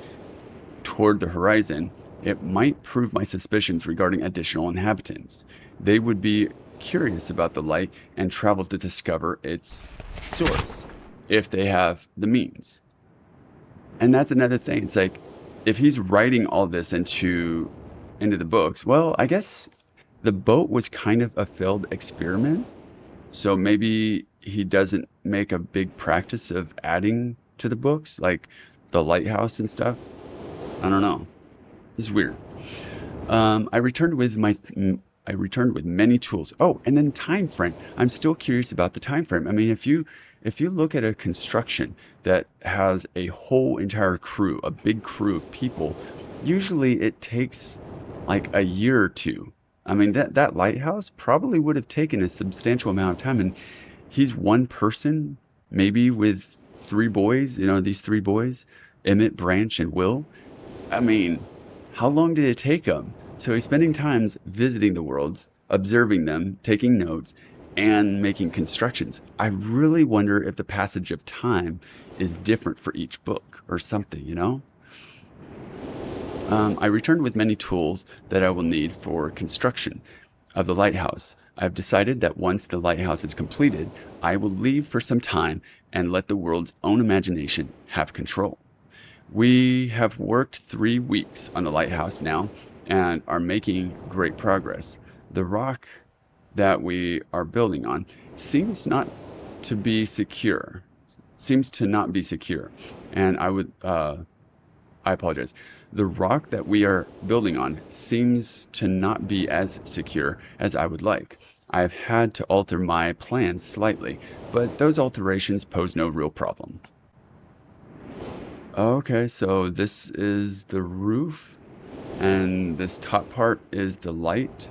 toward the horizon, it might prove my suspicions regarding additional inhabitants. They would be curious about the light and travel to discover its source, if they have the means. And that's another thing. It's like, if he's writing all this into the books, well, I guess the boat was kind of a failed experiment. So maybe he doesn't make a big practice of adding to the books, like the lighthouse and stuff. I don't know. It's weird. I returned with I returned with many tools. Oh, and then time frame. I'm still curious about the time frame. I mean, if you look at a construction that has a whole entire crew, a big crew of people, usually it takes like a year or two. I mean, that lighthouse probably would have taken a substantial amount of time, and he's one person, maybe with three boys, these three boys, Emmett, Branch, and Will. I mean, how long did it take him? So he's spending times visiting the worlds, observing them, taking notes, and making constructions. I really wonder if the passage of time is different for each book or something. I returned with many tools that I will need for construction of the lighthouse. I've decided that once the lighthouse is completed, I will leave for some time and let the world's own imagination have control. We have worked 3 weeks on the lighthouse now and are making great progress. The rock that we are building on seems to not be secure. And I apologize. The rock that we are building on seems to not be as secure as I would like. I've had to alter my plans slightly, but those alterations pose no real problem. Okay, so this is the roof, and this top part is the light,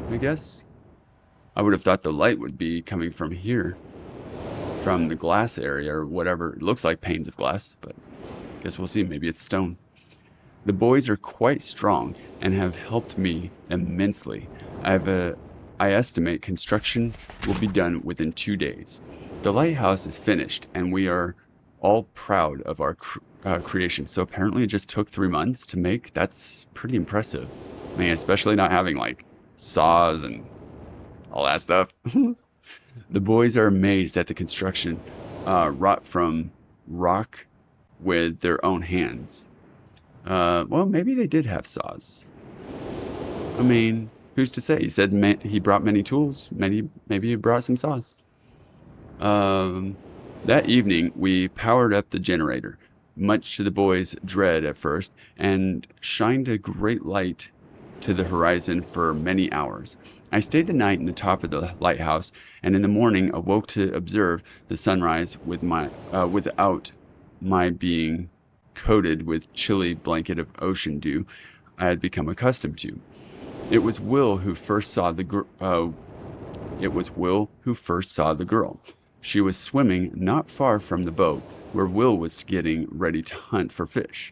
I guess. I would have thought the light would be coming from here, from the glass area or whatever. It looks like panes of glass, but I guess we'll see. Maybe it's stone. The boys are quite strong and have helped me immensely. I estimate construction will be done within 2 days. The lighthouse is finished, and we are all proud of our creation. So apparently it just took 3 months to make. That's pretty impressive. I mean, especially not having like saws and all that stuff. The boys are amazed at the construction wrought from rock with their own hands. Well, maybe they did have saws. I mean, who's to say? He said he brought many tools. Maybe he brought some saws. That evening, we powered up the generator, much to the boys' dread at first, and shined a great light to the horizon for many hours. I stayed the night in the top of the lighthouse, and in the morning awoke to observe the sunrise without my being coated with chilly blanket of ocean dew I had become accustomed to. It was Will who first saw the girl. She was swimming not far from the boat, where Will was getting ready to hunt for fish.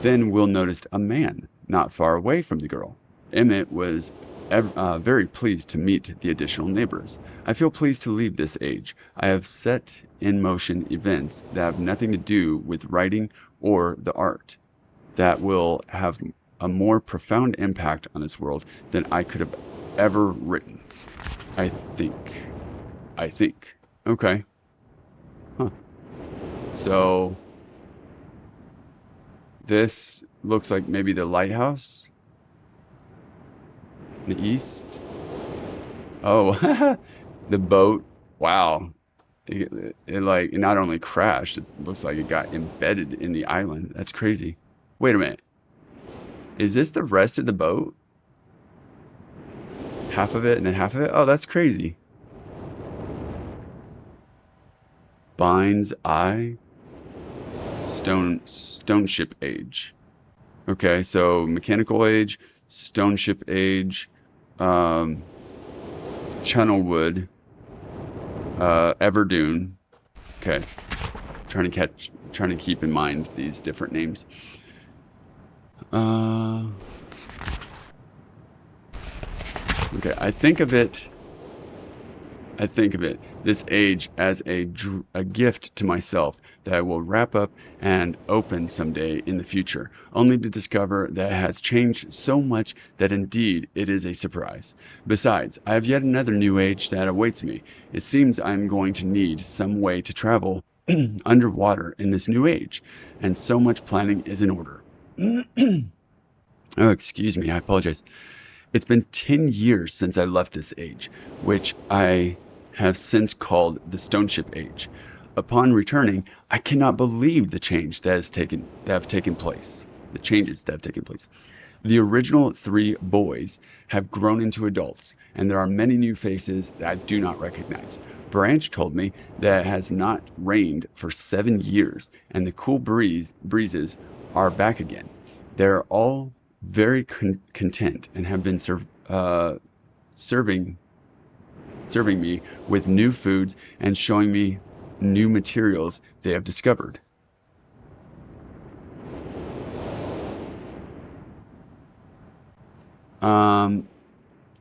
Then Will noticed a man not far away from the girl. Emmett was very pleased to meet the additional neighbors. I feel pleased to leave this age. I have set in motion events that have nothing to do with writing or the art that will have a more profound impact on this world than I could have ever written. I think. Okay. Huh. So this looks like maybe the lighthouse in the east. Oh, the boat. Wow. It like it not only crashed, it looks like it got embedded in the island. That's crazy. Wait a minute. Is this the rest of the boat? Half of it and then half of it? Oh, that's crazy. Bind's Eye. Stone ship age. Okay, so mechanical age, stone ship age, Channelwood, Everdune. Okay, trying to keep in mind these different names. Okay, I think of it, this age as a gift to myself that I will wrap up and open someday in the future, only to discover that it has changed so much that indeed it is a surprise. Besides, I have yet another new age that awaits me. It seems I'm going to need some way to travel underwater in this new age, and so much planning is in order. Oh, excuse me, I apologize. It's been 10 years since I left this age, which I have since called the Stone Ship Age. Upon returning, I cannot believe the change that have taken place. the changes that have taken place. The original 3 boys have grown into adults, and there are many new faces that I do not recognize. Branch told me that it has not rained for 7 years, and the cool breezes are back again. They're all very content and have been serving me with new foods and showing me new materials they have discovered.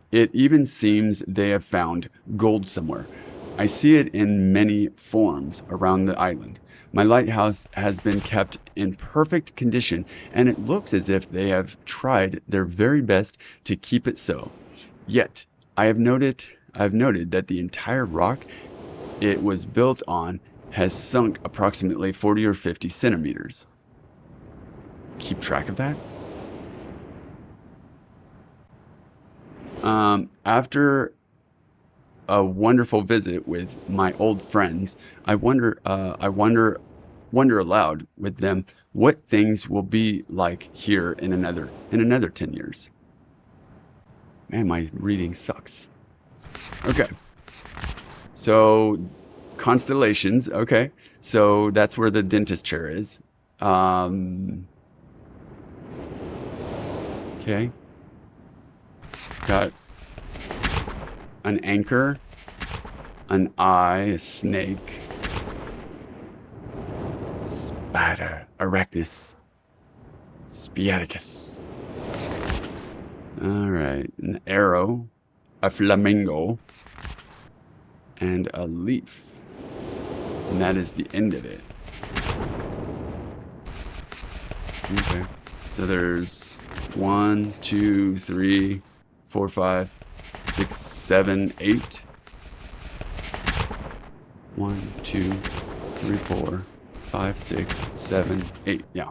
It even seems they have found gold somewhere. I see it in many forms around the island. My lighthouse has been kept in perfect condition, and it looks as if they have tried their very best to keep it so. Yet, I have noted that the entire rock it was built on has sunk approximately 40 or 50 centimeters. Keep track of that? After a wonderful visit with my old friends, I wonder aloud with them what things will be like here in another 10 years. Man, my reading sucks. Okay. So, constellations, okay. So that's where the dentist chair is. Okay. Got an anchor, an eye, a snake, spider, arachnus, spiaticus. Alright, an arrow, a flamingo, and a leaf. And that is the end of it. Okay, so there's 1, 2, 3, 4, 5, 6, 7, 8. 1, 2, 3, 4, 5, 6, 7, 8. Yeah.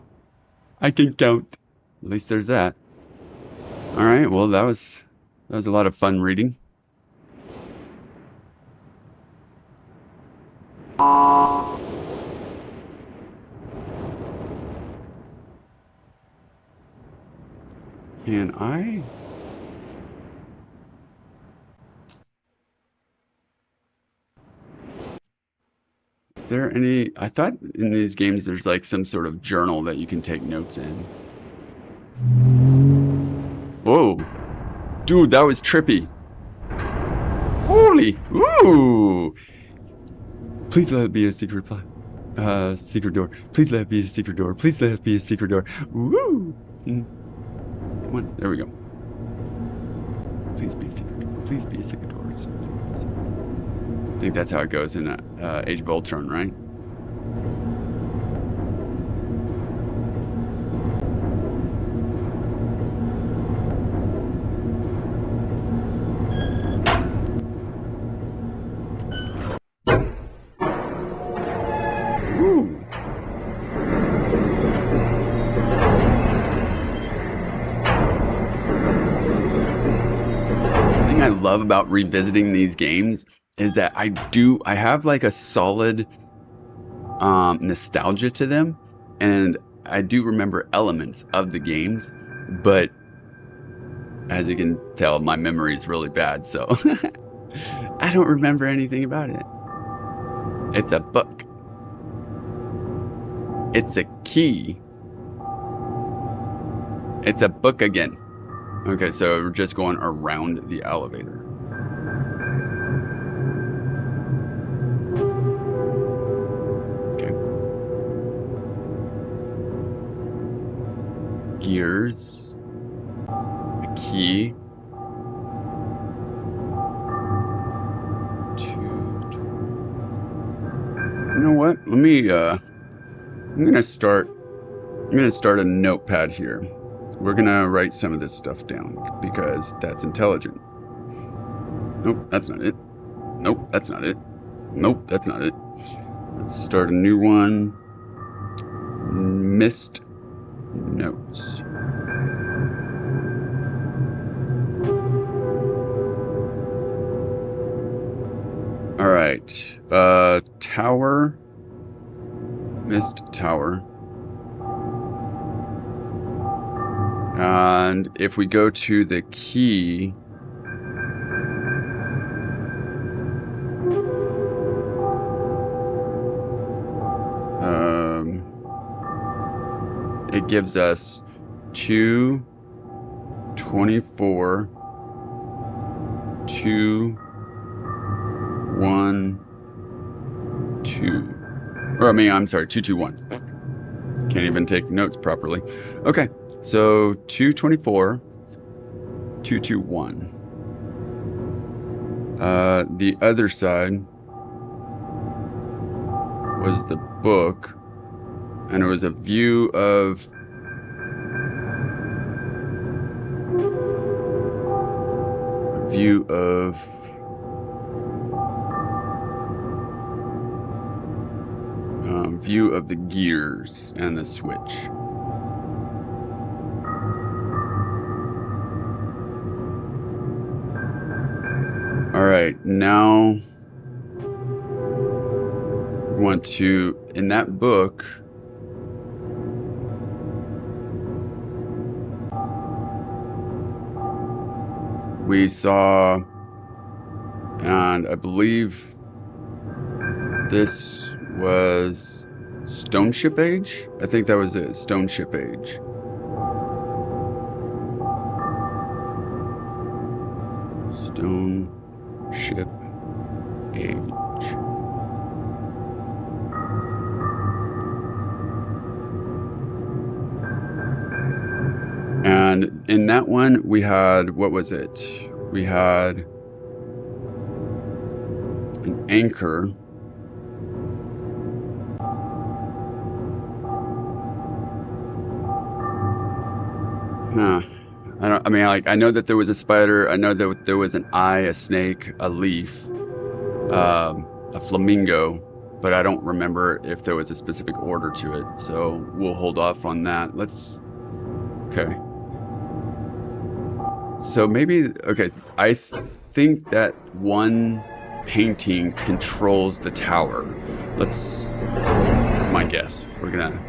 I can count. At least there's that. Alright, well that was a lot of fun reading. Can I? Is there any? I thought in these games there's like some sort of journal that you can take notes in. Whoa. Dude, that was trippy. Holy. Ooh. Please let it be a secret secret door. Please let it be a secret door. Please let it be a secret door. Woo. Come on, there we go. Please be a secret door. Please be a secret door. Please be a secret door. I think that's how it goes in Age of Ultron, right? Ooh. The thing I love about revisiting these games is that I have like a solid nostalgia to them, and I do remember elements of the games, but as you can tell, my memory is really bad, so I don't remember anything about it. It's a book. It's a key. It's a book again. Okay, so we're just going around the elevator. Gears, a key, you know what? Let me I'm gonna start a notepad here. We're gonna write some of this stuff down because that's intelligent. Nope, that's not it. Nope, that's not it. Nope, that's not it. Let's start a new one. Myst notes. All right, tower, Myst tower. And if we go to the key, it gives us 2, 24, 2, 1, 2. Or I mean, I'm sorry, 2, 2, 1. Can't even take notes properly. Okay, so 224, 2, 2, 1. The other side was the book, and it was a view of view of the gears and the switch. All right, now we want to, in that book, we saw, and I believe this was Stone Ship Age? I think that was it, Stone Ship Age. Stone Ship Age. And in that one, we had, what was it? We had an anchor. I know that there was a spider. I know that there was an eye, a snake, a leaf, a flamingo, but I don't remember if there was a specific order to it. So we'll hold off on that. Okay. So maybe, okay, I think that one painting controls the tower. That's my guess. We're gonna...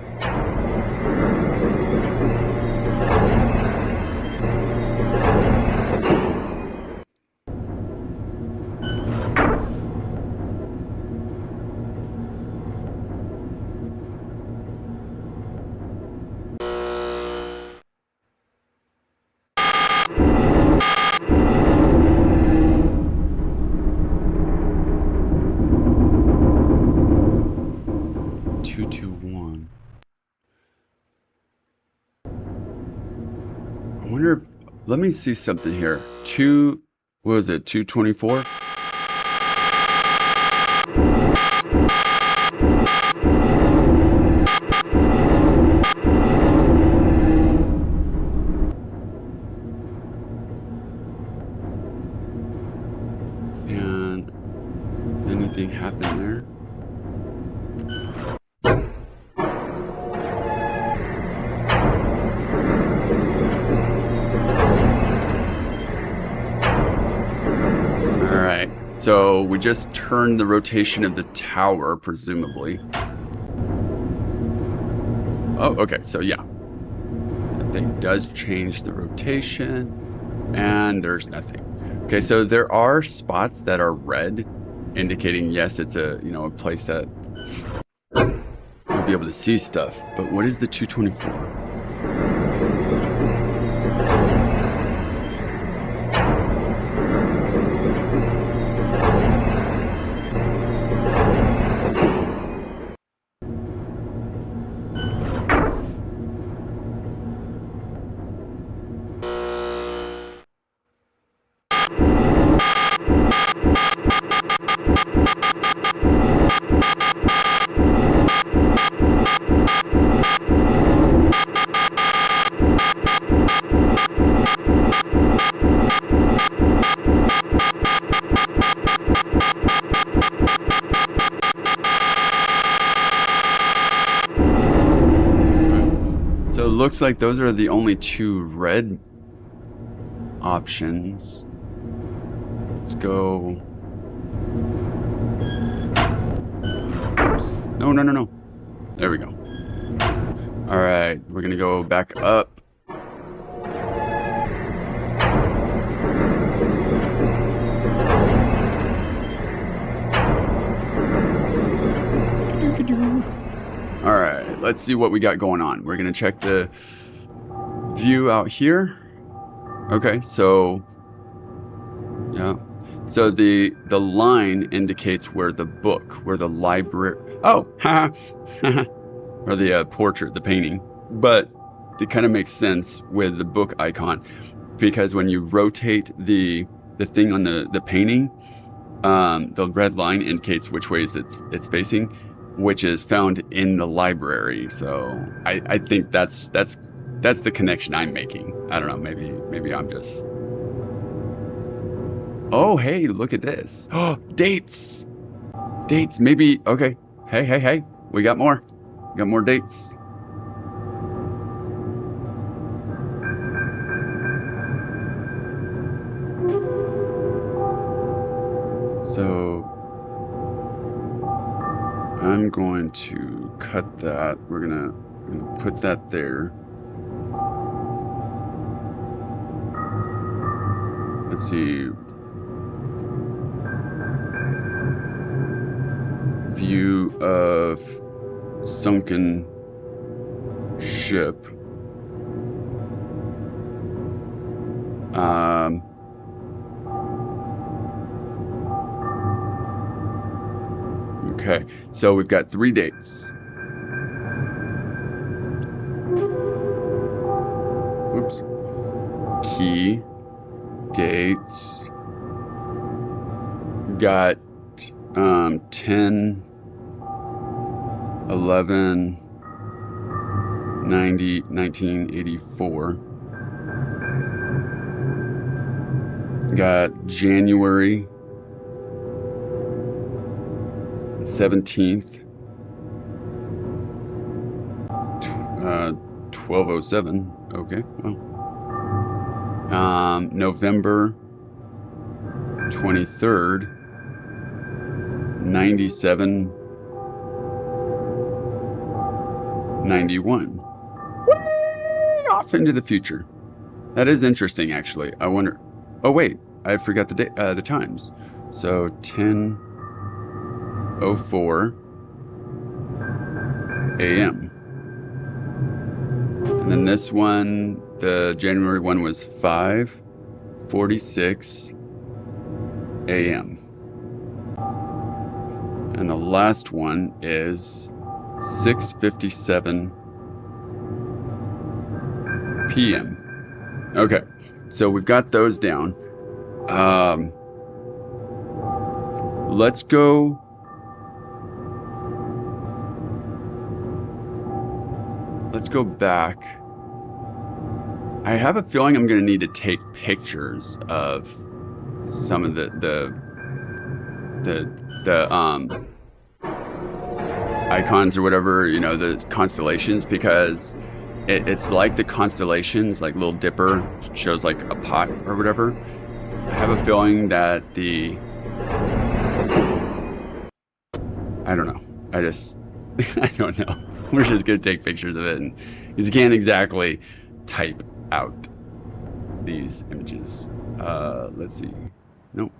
Let me see something here. What was it? 224? And anything happened there? So we just turned the rotation of the tower, presumably. Oh, okay, so yeah. That thing does change the rotation, and there's nothing. Okay, so there are spots that are red, indicating yes, it's a place that you'll be able to see stuff. But what is the 224? Looks like those are the only two red options. Let's go. No. There we go. All right, we're gonna go back up. let's see what we got going on. We're gonna check the view out here. Okay, so yeah. So the line indicates where the book, where the library, oh, or the portrait, the painting. But it kind of makes sense with the book icon, because when you rotate the thing on the painting, the red line indicates which ways it's facing, which is found in the library. So I think that's the connection I'm making. I don't know, maybe I'm just. Oh, hey, look at this. Oh, dates. Dates, maybe. Okay. Hey. We got more. We got more dates. So I'm going to cut that. We're gonna put that there. Let's see. View of sunken ship. Okay, so we've got 3 dates. Oops. Key dates. Got 10, 11, 90, 1984. Got January 17th, 1207. Okay, well. November 23rd, 97, 91. Way off into the future. That is interesting, actually. I wonder. Oh wait, I forgot the times. So 10:04 a.m. And then this one, the January one, was 5:46 a.m. And the last one is 6:57 p.m. Okay, so we've got those down. Let's go. Let's go back. I have a feeling I'm going to need to take pictures of some of the icons or whatever, you know, the constellations, because it's like the constellations, like Little Dipper shows like a pot or whatever. I have a feeling that I don't know. I don't know. We're just gonna take pictures of it, and you can't exactly type out these images. Let's see. Nope.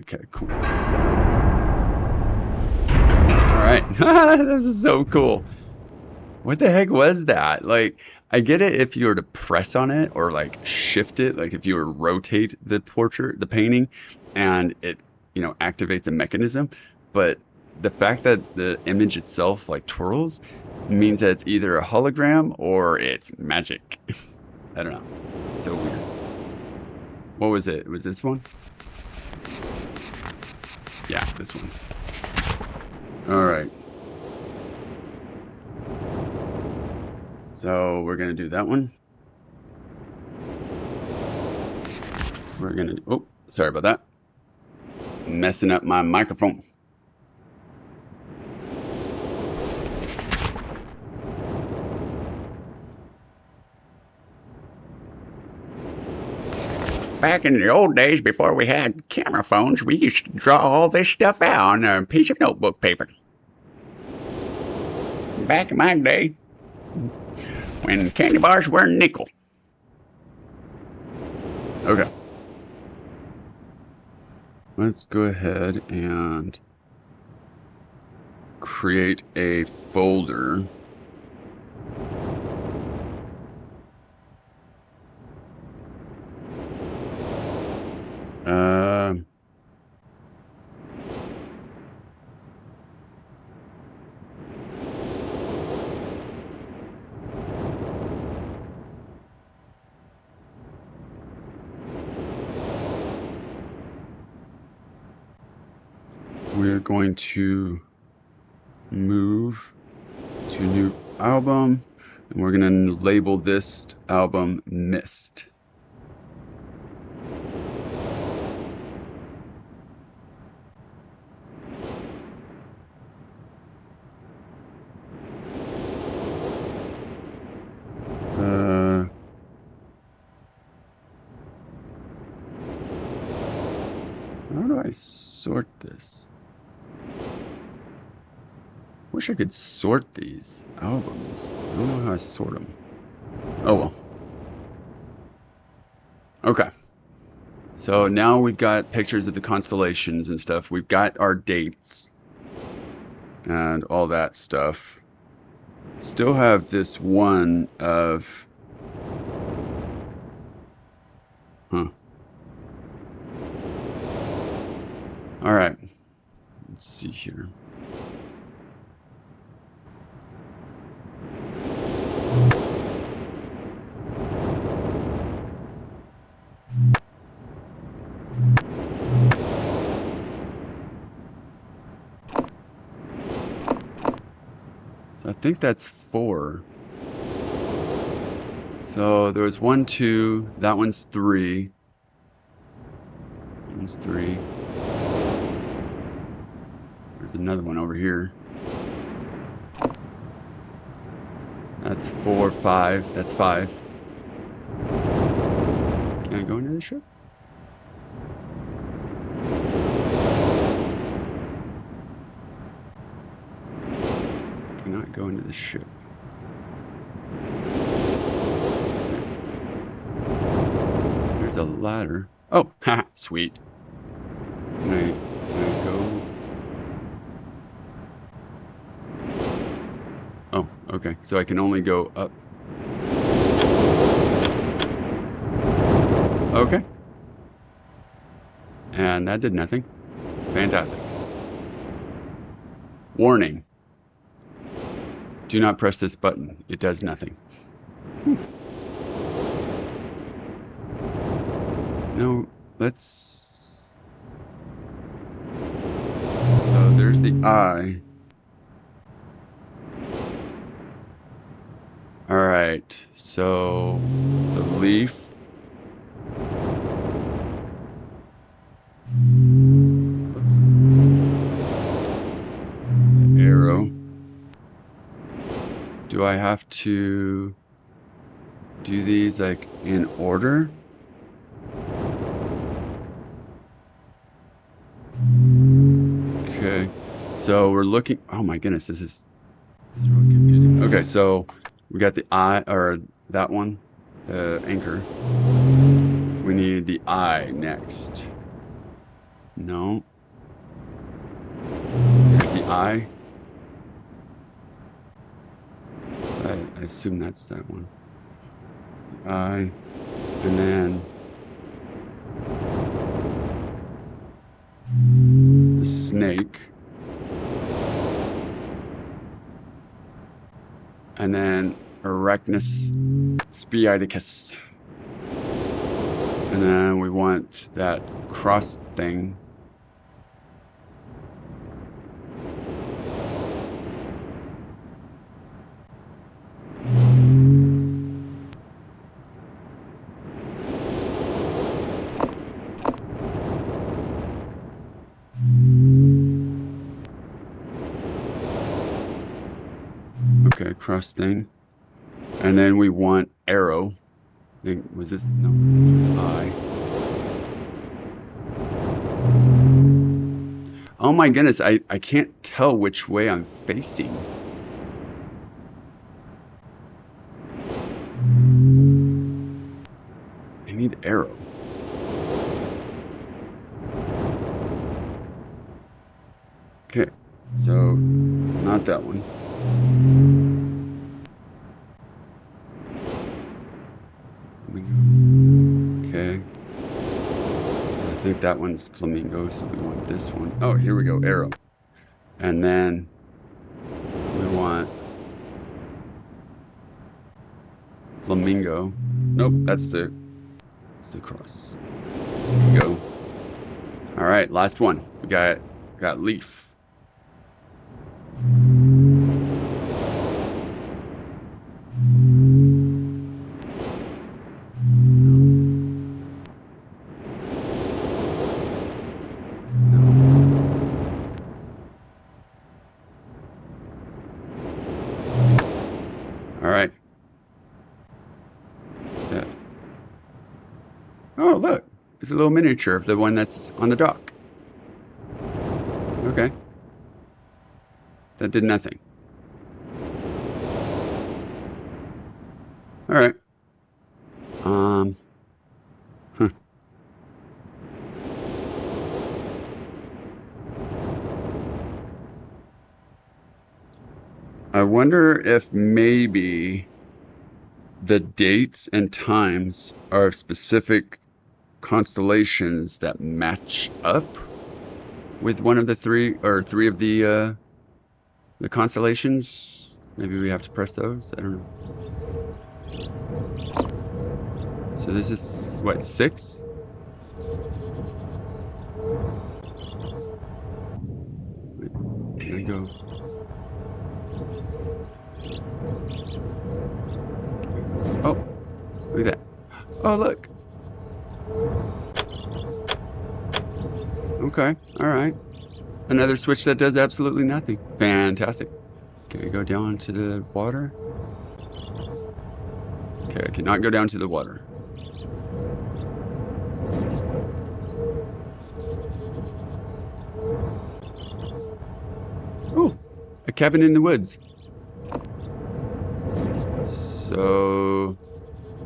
Okay, cool. Alright. This is so cool. What the heck was that? Like, I get it if you were to press on it or like shift it, like if you were to rotate the portrait, the painting, and it, you know, activates a mechanism. But the fact that the image itself like twirls means that it's either a hologram or it's magic. I don't know. It's so weird. What was it? Was this one? Yeah, this one. Alright. So we're gonna do that one. We're gonna, oh, sorry about that. Messing up my microphone. Back in the old days, before we had camera phones, we used to draw all this stuff out on a piece of notebook paper. Back in my day, when candy bars were a nickel. Okay. Let's go ahead and create a folder. We're going to move to new album, and we're going to label this album Myst. How do I sort this? Wish I could sort these albums. I don't know how I sort them. Oh well. Okay. So now we've got pictures of the constellations and stuff. We've got our dates and all that stuff. Still have this one of... Alright. Let's see here. I think that's 4. So there was 1, 2, that one's 3. That one's 3. There's another one over here. That's 4, 5. That's 5. Can I go into the ship? Cannot go into the ship. There's a ladder. Oh, haha, sweet. Can I go? Oh, okay. So I can only go up. Okay. And that did nothing. Fantastic. Warning. Do not press this button. It does nothing. No, let's... So there's the eye. Alright, so the leaf. The arrow. Do I have to do these like in order? Okay, so we're looking. Oh my goodness, this is really confusing. Okay, so we got the eye, or that one, the anchor. We need the eye next. No. Here's the eye. So I assume that's that one. The eye, and then the snake, and then Arachnus Spiidicus, and then we want that cross thing. Okay, cross thing. And then we want arrow. I think, was this? No, this was eye. Oh my goodness, I can't tell which way I'm facing. need arrow. Okay, so not that one. Okay. So I think that one's flamingo, so we want this one. Oh, here we go, arrow. And then we want flamingo. Nope, that's the cross. There we go. All right, last one. We got leaf. All right. Yeah. Oh, look. It's a little miniature of the one that's on the dock. Okay. That did nothing. All right. Huh. I wonder if maybe the dates and times are of specific constellations that match up with one of the three of the constellations. Maybe we have to press those. I don't know. So this is what, 6? Here we go. Oh, look at that. Oh, look. Okay, all right. Another switch that does absolutely nothing. Fantastic. Can we go down to the water? Okay, I cannot go down to the water. Oh, a cabin in the woods. So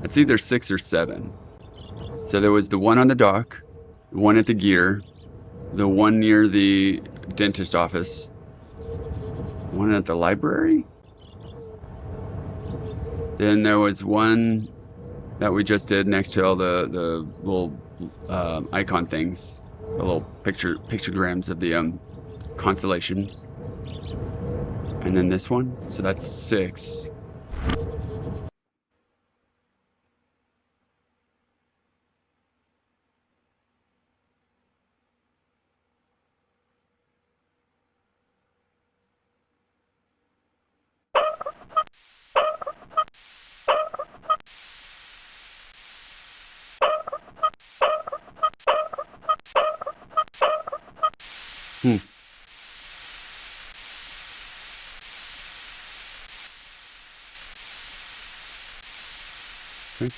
it's either 6 or 7. So there was the one on the dock, the one at the gear, the one near the dentist office, one at the library. Then there was one that we just did next to all the little icon things, the little pictograms of the constellations. And then this one, so that's 6. Hmm. Okay.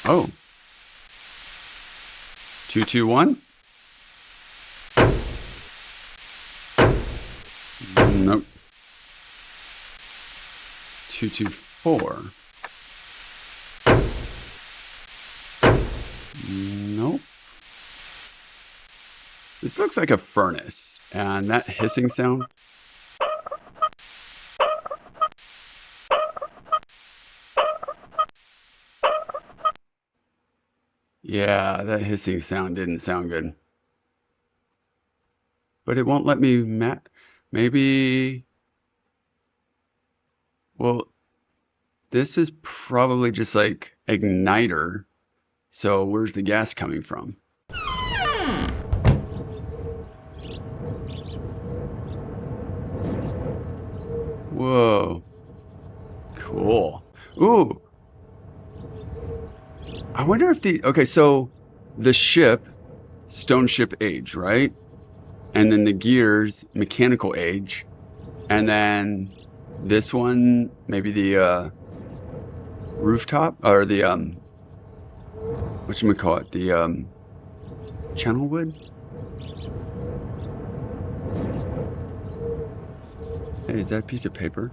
Oh. 221? Nope. 224. Nope. This looks like a furnace, and that hissing sound. Yeah, that hissing sound didn't sound good. But it won't let me maybe. Well, this is probably just like igniter. So where's the gas coming from? Whoa. Cool. Ooh. I wonder if okay, so the ship, stone ship age, right? And then the gears, mechanical age. And then this one, maybe the rooftop, or the, whatchamacallit, the channel wood? Hey, is that a piece of paper?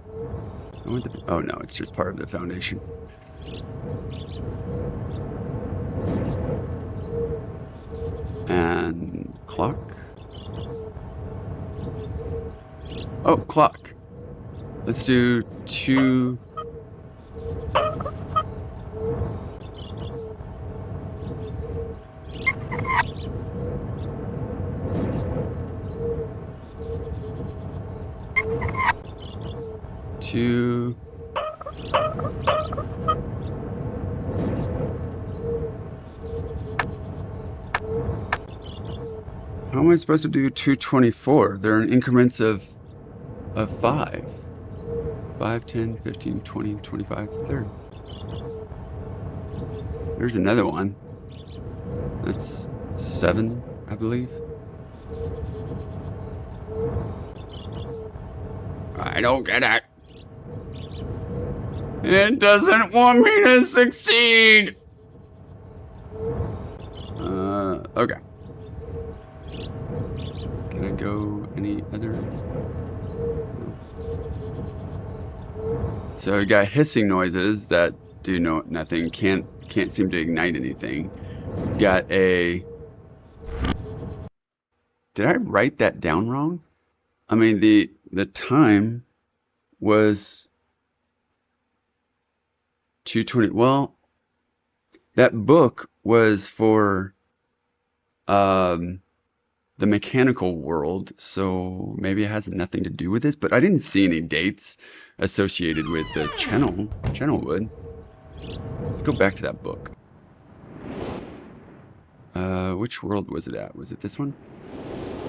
Oh no, it's just part of the foundation. And clock. Oh, clock. Let's do 2. How am I supposed to do 224? They're in increments of 5. 5, 10, 15, 20, 25, 30. There's another one. That's 7, I believe. I don't get it. It doesn't want me to succeed. Okay. Can I go any other? No. So we got hissing noises that do nothing. Can't seem to ignite anything. Got a. Did I write that down wrong? I mean the time was 2:20. Well, that book was for the mechanical world, so maybe it has nothing to do with this, but I didn't see any dates associated with the channel wood. Let's go back to that book. Which world was it at? Was it this one?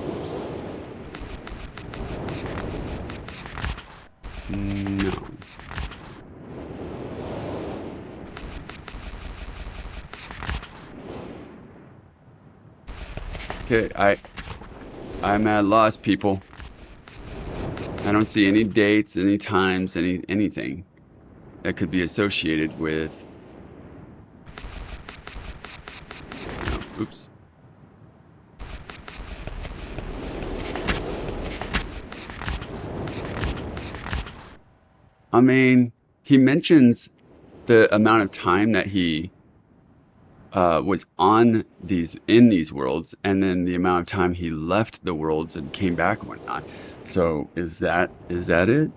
Oops. No. Okay, I'm at loss, people. I don't see any dates, any times, anything that could be associated with. No, oops. I mean, he mentions the amount of time that he was in these worlds, and then the amount of time he left the worlds and came back and whatnot. So is that it?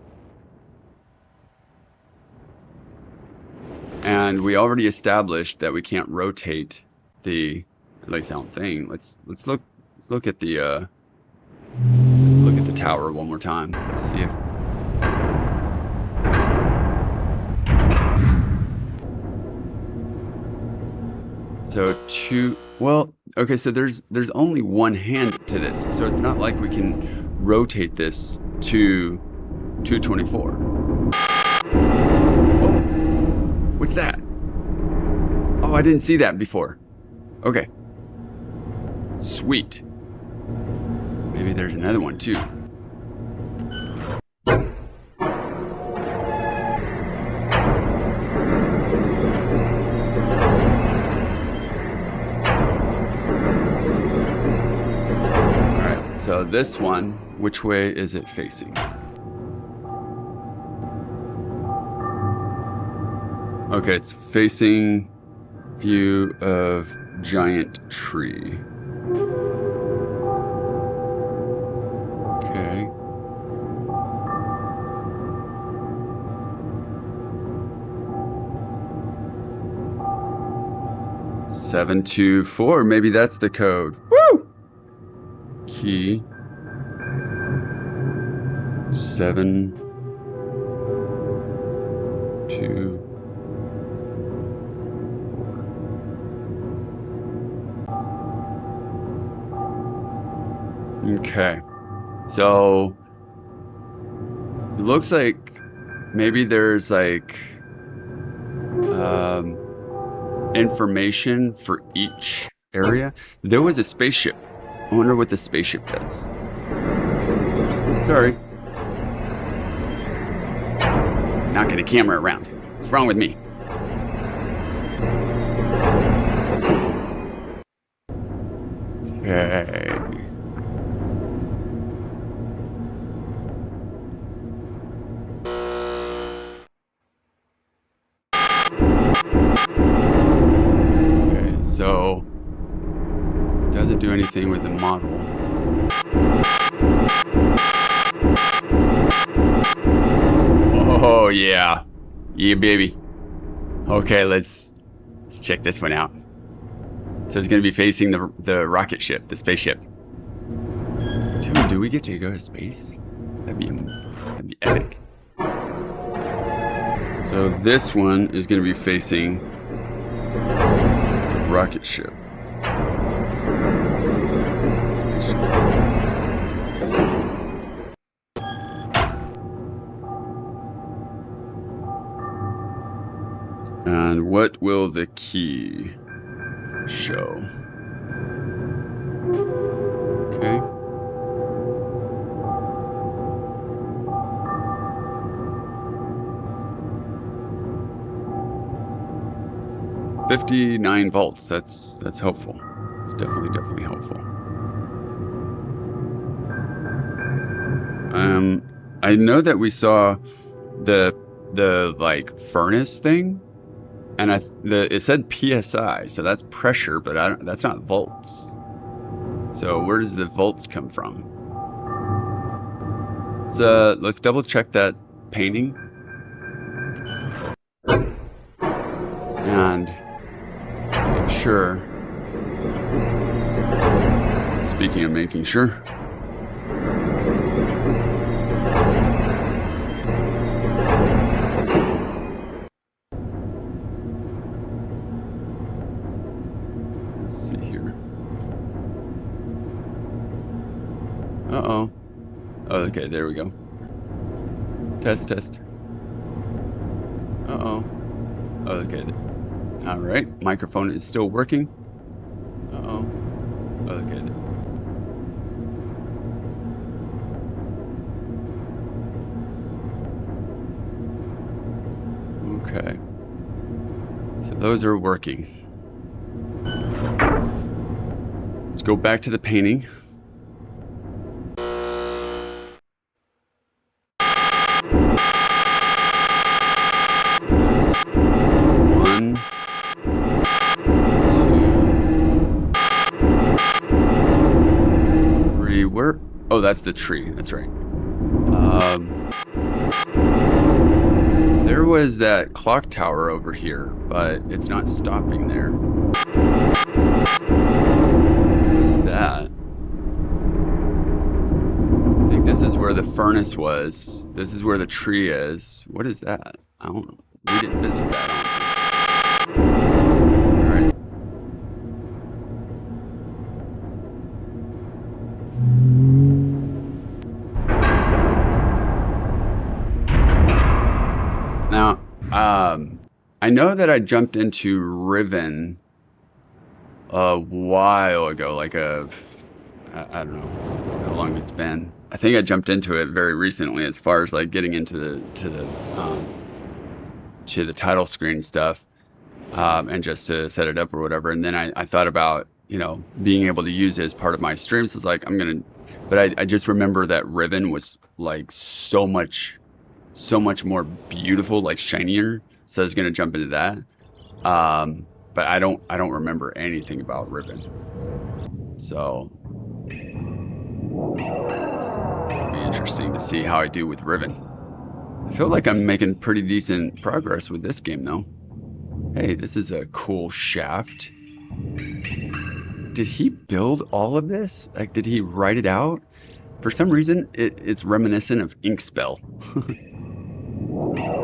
And we already established that we can't rotate the, at least I don't think. Let's look at the tower one more time. See if. So well, okay, so there's only one hand to this, so it's not like we can rotate this to 224. Oh, what's that? Oh, I didn't see that before. Okay. Sweet. Maybe there's another one too. So this one, which way is it facing? Okay, it's facing view of giant tree. Okay. Seven, 2, 4. Maybe that's the code. Woo! Key 7, 2, 4. Okay, so it looks like maybe there's like information for each area. There was a spaceship. I wonder what the spaceship does. Sorry. Knocking the camera around. What's wrong with me? Okay. do anything with the model. Oh yeah. Yeah, baby. Okay, let's check this one out. So it's gonna be facing the rocket ship, the spaceship. Dude, do we get to go to space? That'd be epic. So this one is gonna be facing the rocket ship. And what will the key show? Okay. $59 volts. That's helpful. It's definitely helpful. I know that we saw the like furnace thing, and it said PSI, so that's pressure, but that's not volts. So where does the volts come from? So let's double check that painting and make sure. Speaking of making sure. Let's see here. Uh-oh. Oh, okay, there we go. Test. Uh-oh. Oh, okay. All right, microphone is still working. Uh-oh. Okay. Okay. So those are working. Let's go back to the painting. Oh, that's the tree. That's right. There was that clock tower over here, but it's not stopping there. What is that? I think this is where the furnace was. This is where the tree is. What is that? I don't know. We didn't visit that, I don't think. I know that I jumped into Riven a while ago, like I don't know how long it's been. I think I jumped into it very recently, as far as like getting into the title screen stuff, and just to set it up or whatever. And then I thought about, you know, being able to use it as part of my streams. So it's like but I just remember that Riven was like so much more beautiful, like shinier. So I was gonna jump into that, but I don't remember anything about Riven. So it'll be interesting to see how I do with Riven. I feel like I'm making pretty decent progress with this game, though. Hey, this is a cool shaft. Did he build all of this? Like, did he write it out? For some reason, it's reminiscent of Inkspell.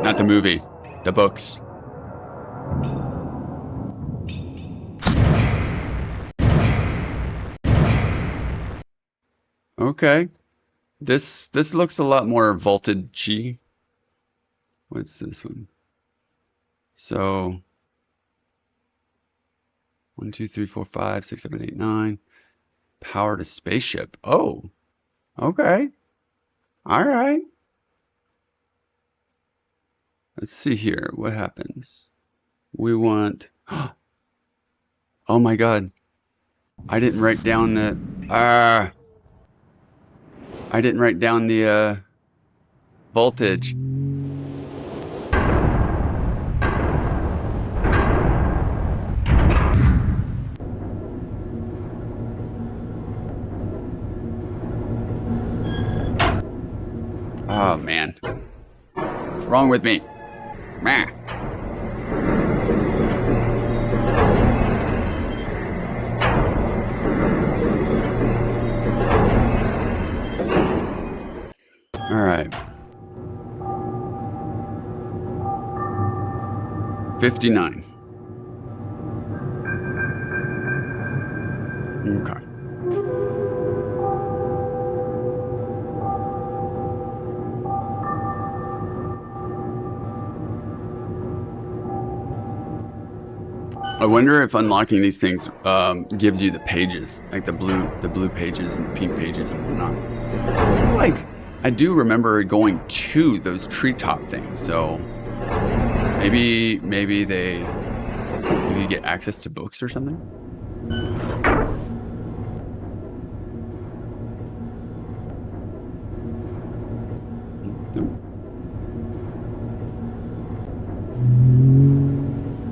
Not the movie. The books. Okay. This looks a lot more voltage-y. What's this one? So 1, 2, 3, 4, 5, 6, 7, 8, 9. Power to spaceship. Oh. Okay. All right. Let's see here. What happens? We want... Oh my god. I didn't write down the... I didn't write down the voltage. wrong with me? Meh. All right. 59. Okay. I wonder if unlocking these things gives you the pages, like the blue pages and the pink pages and whatnot. Like, I do remember going to those treetop things, so maybe you get access to books or something.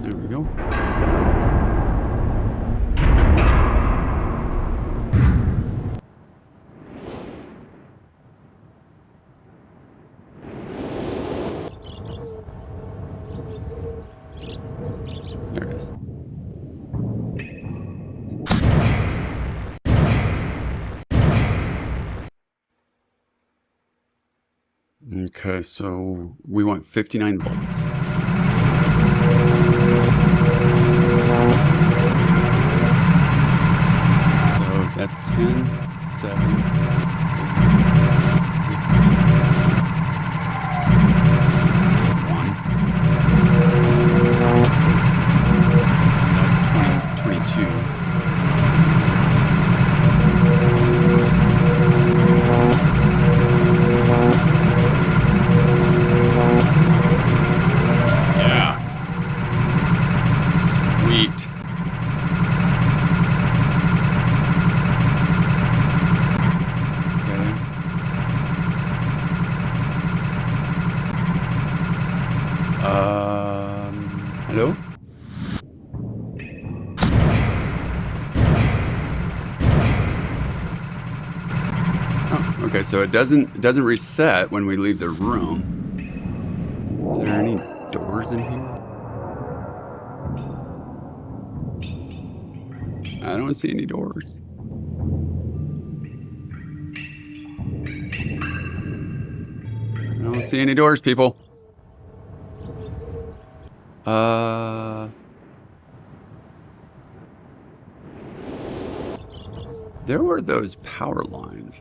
There we go. There it is. Okay, so we want 59 volts. So that's 10, 7, 6, 1. That's 20, 22. Hello? Oh, okay, so it doesn't reset when we leave the room. Are there any doors in here? I don't see any doors. I don't see any doors, people. There were those power lines.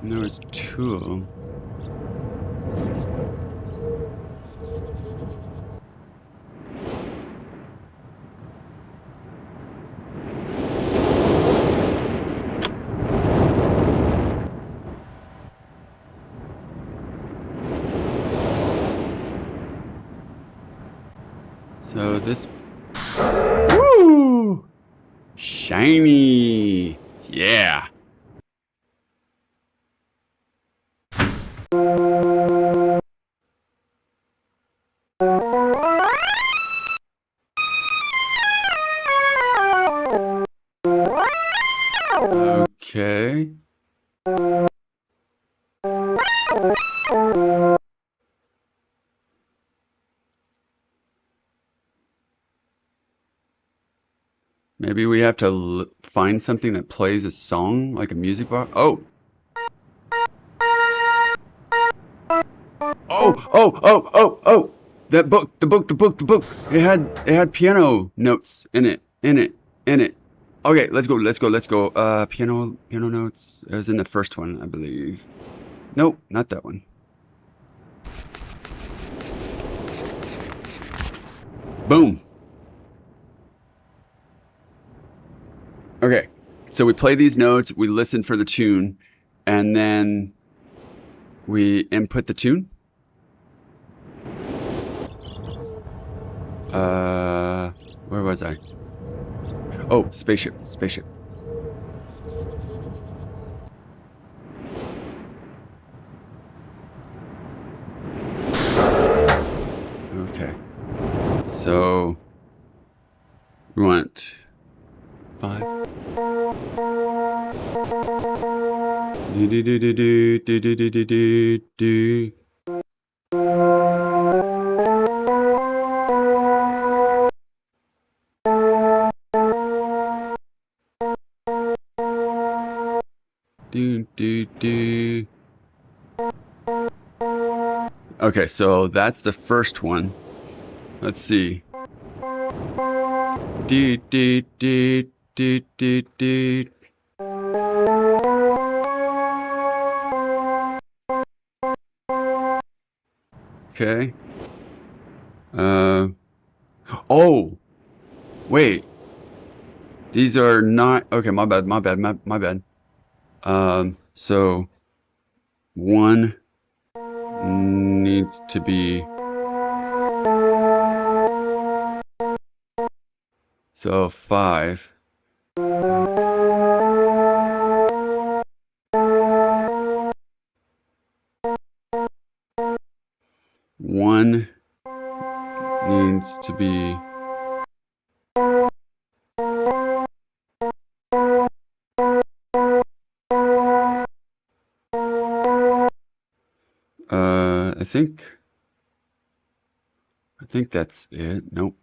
And there was 2 of them. So this, woo, shiny, yeah. Okay. Maybe we have to find something that plays a song, like a music box. Oh! Oh! That book, the book. It had piano notes in it. Okay, let's go. Piano notes. It was in the first one, I believe. Nope, not that one. Boom. Okay, so we play these notes, we listen for the tune, and then we input the tune. Where was I? Oh, spaceship. Spaceship. So we want 5. Do do do do do do do do do do. Do do do. Okay, so that's the first one. Let's see. Do do do do do do. Okay. Oh, wait. These are not. Okay, my bad. My bad. My bad. So 1 needs to be. So 5. One needs to be. I think that's it. Nope.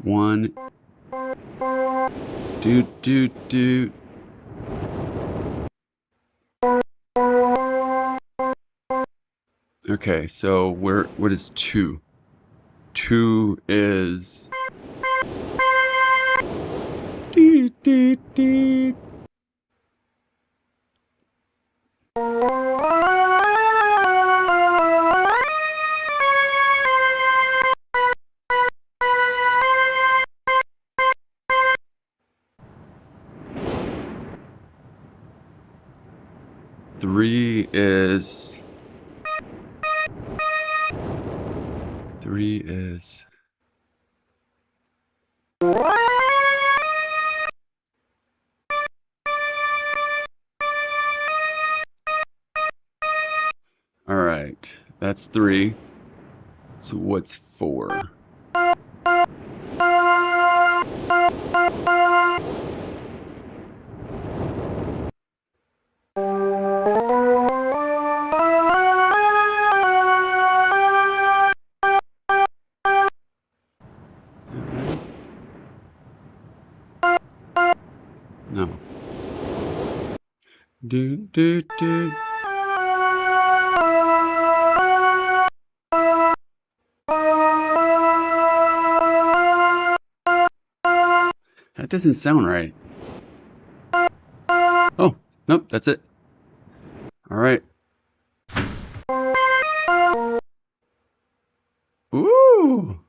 1. Do do do. Okay, so what is 2? 2 is. Do do do. Three is. All right, that's 3. So what's 4? No. Do do do. That doesn't sound right. Oh, nope, that's it. All right. Ooh.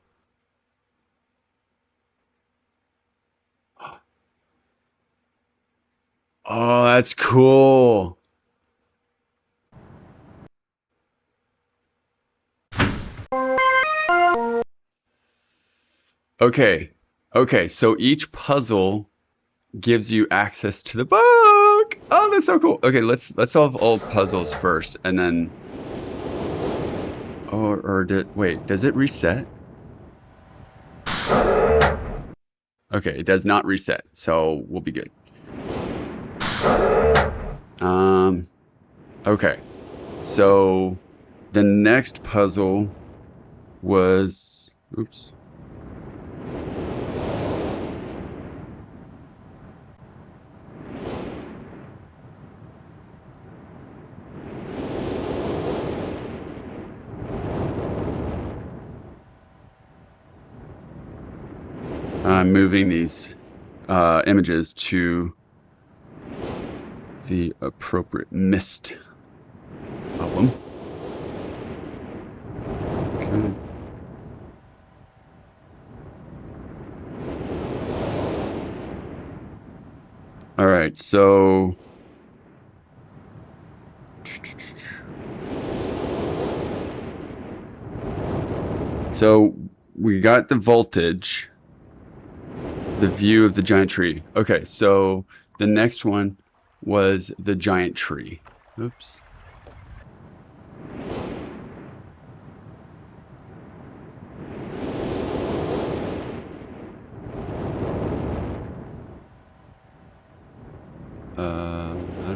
Oh, that's cool. Okay, so each puzzle gives you access to the book. Oh, that's so cool. Okay, let's solve all puzzles first, and then. Wait, does it reset? Okay, it does not reset, so we'll be good. Okay, so the next puzzle was. Oops. I'm moving these images to the appropriate Myst album. Okay. All right, so we got the voltage, the view of the giant tree. Okay, so the next one was the giant tree. Oops.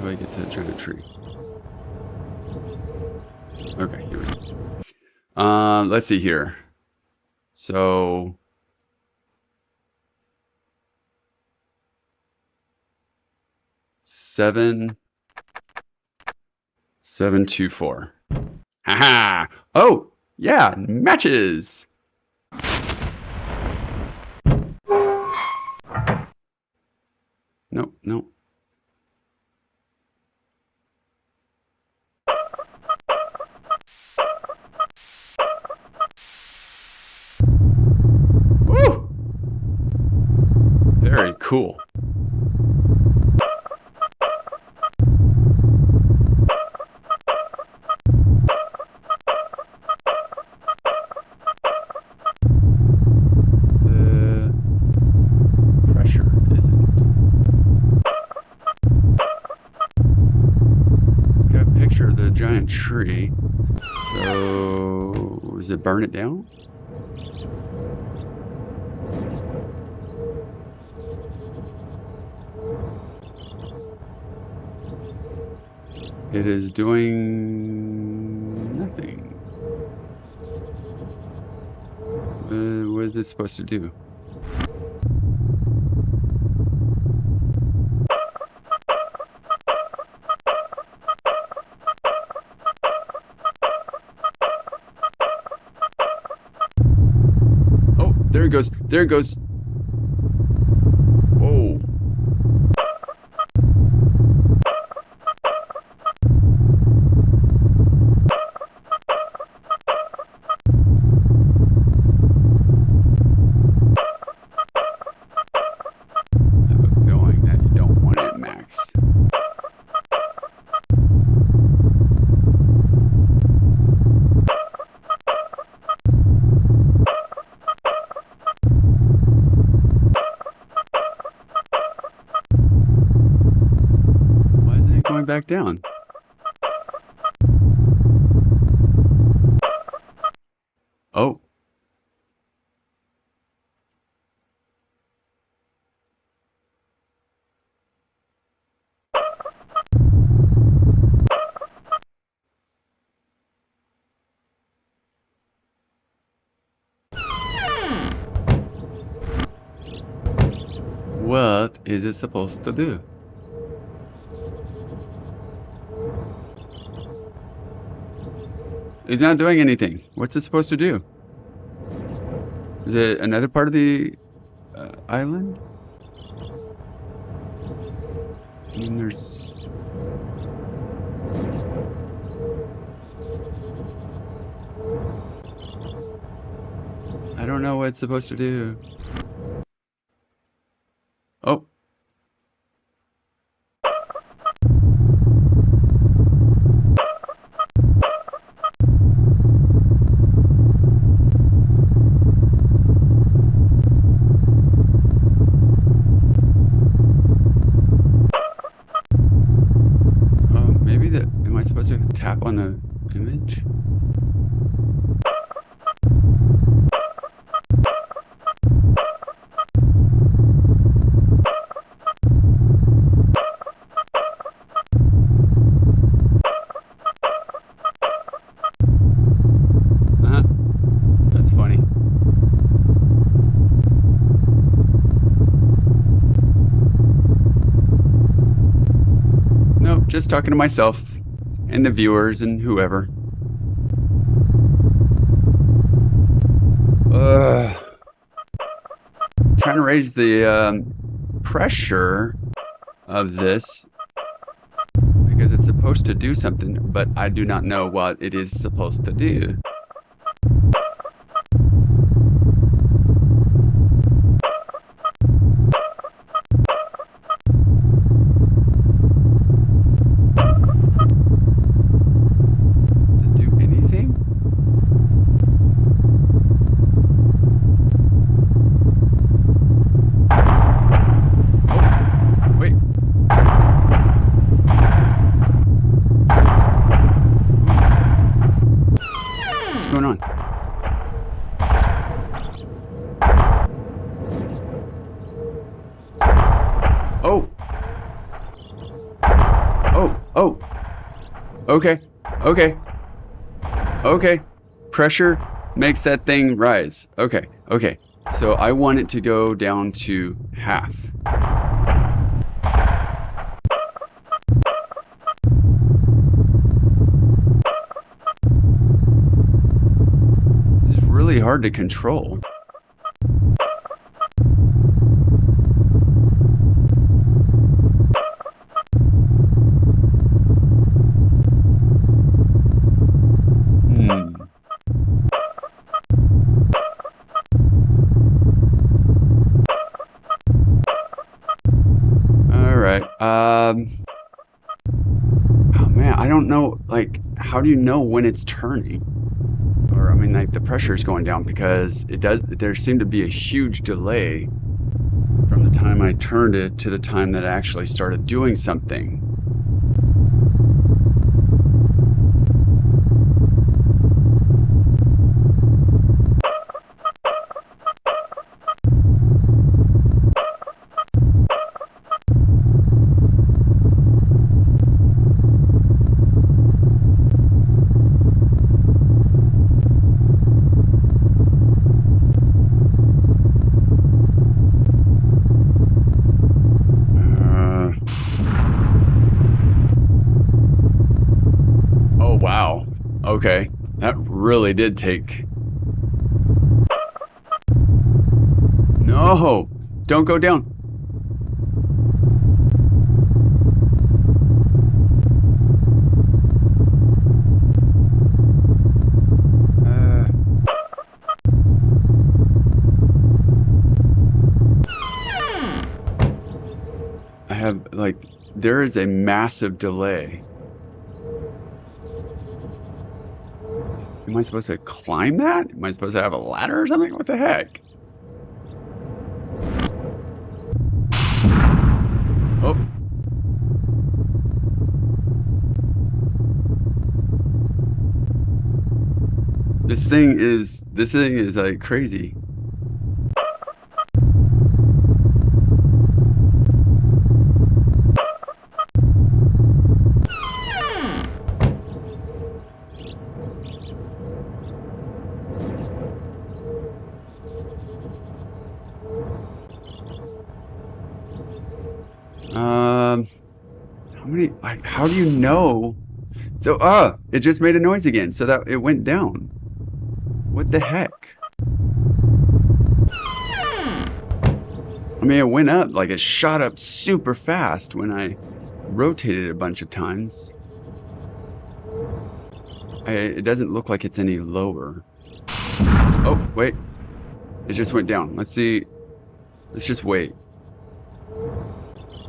do I get to the giant tree? Okay, here we go. Let's see here. So seven, 724. Haha! Oh, yeah, matches. Nope, nope. Woo! Very cool. Giant tree. So does it burn it down? It is doing nothing. What is it supposed to do? There it goes. There it goes. Whoa. I have a feeling that you don't want it max. Going back down. Oh. What is it supposed to do? It's not doing anything. What's it supposed to do? Is it another part of the island? I mean, there's... I don't know what it's supposed to do. Oh. Am I supposed to tap on the image? That's funny. Nope, just talking to myself. And the viewers and whoever. Trying to raise the pressure of this because it's supposed to do something, but I do not know what it is supposed to do. Oh. Okay. Okay. Okay. Pressure makes that thing rise. Okay. Okay. So I want it to go down to half. This is really hard to control. Oh man, I don't know, like, how do you know when it's turning? Or, I mean, like, the pressure is going down because there seemed to be a huge delay from the time I turned it to the time that I actually started doing something. Oh wow. Okay. That really did take... No! Don't go down. I have, like, there is a massive delay. Am I supposed to climb that? Am I supposed to have a ladder or something? What the heck? Oh. This thing is like crazy. How many, like, how do you know? So, it just made a noise again, so that it went down. What the heck? I mean, it went up, like it shot up super fast when I rotated it a bunch of times. It doesn't look like it's any lower. Oh, wait. It just went down. Let's see. Let's just wait.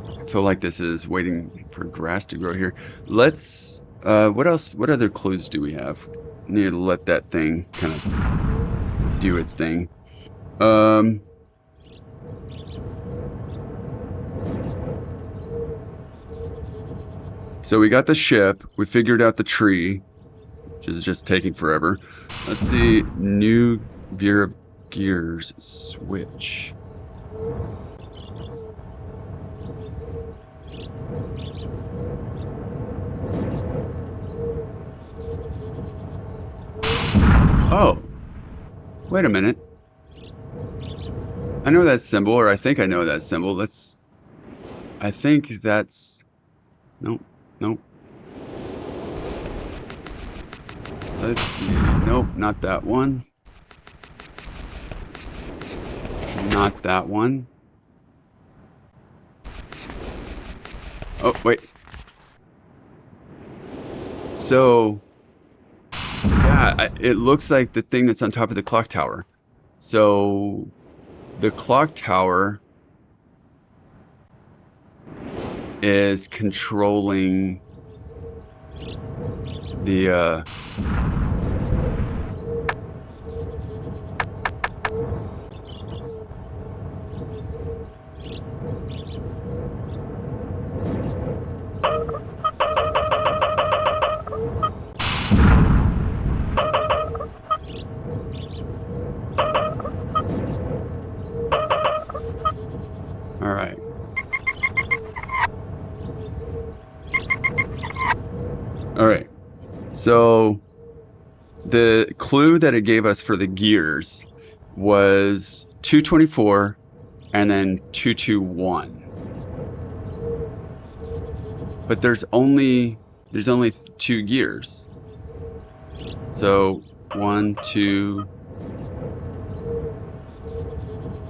I feel like this is waiting for grass to grow here. Let's, what else, what other clues do we have? Need to let that thing kind of do its thing. So we got the ship, we figured out the tree, which is just taking forever. Let's see, new gears switch. Oh, wait a minute. I know that symbol, or I think I know that symbol. I think that's, nope. Let's see, nope, not that one. Not that one. Oh, wait. So, yeah, it looks like the thing that's on top of the clock tower. So, the clock tower is controlling the, all right. All right. So the clue that it gave us for the gears was 224 and then 221. But there's only 2 gears. So 1, 2,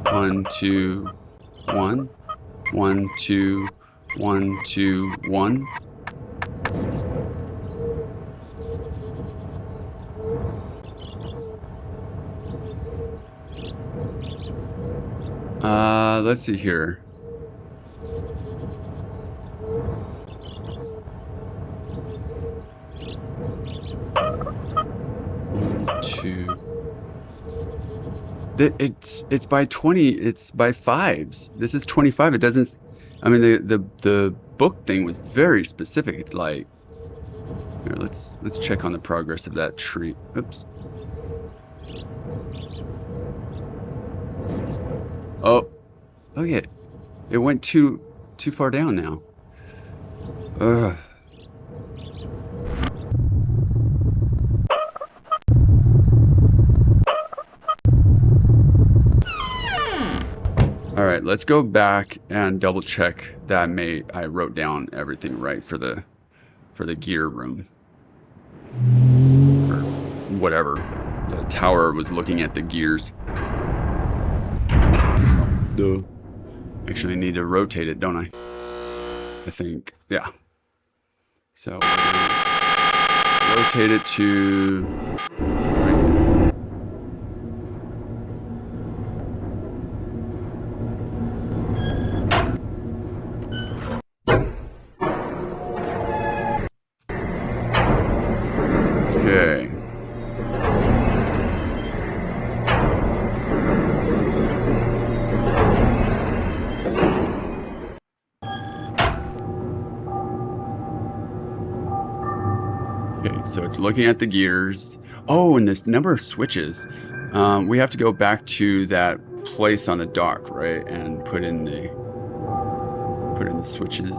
1, 2, 1, 1, 2, 1, 2, 1. Let's see here. One, two. It's by 20. It's by 5s. This is 25. It doesn't. I mean, the book thing was very specific. It's like, here, let's check on the progress of that tree. Oops. Oh, look at it. It went too far down now. Ugh. All right, let's go back and double check that I wrote down everything right for the gear room. Or whatever. The tower was looking at the gears. Duh. Actually need to rotate it, don't I? I think, yeah. So rotate it to right there. Okay. So it's looking at the gears. Oh, and this number of switches. We have to go back to that place on the dock, right? And put in the switches.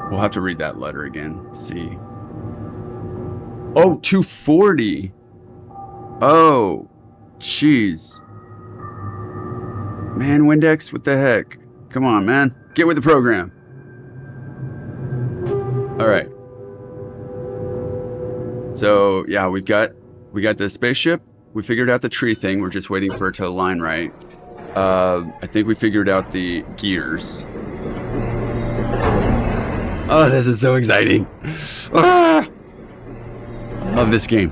We'll have to read that letter again. See. Oh, 240. Oh, jeez. Man, Windex, what the heck? Come on, man. Get with the program. All right. So yeah, we got the spaceship. We figured out the tree thing. We're just waiting for it to align right. I think we figured out the gears. Oh, this is so exciting! Ah! I love this game.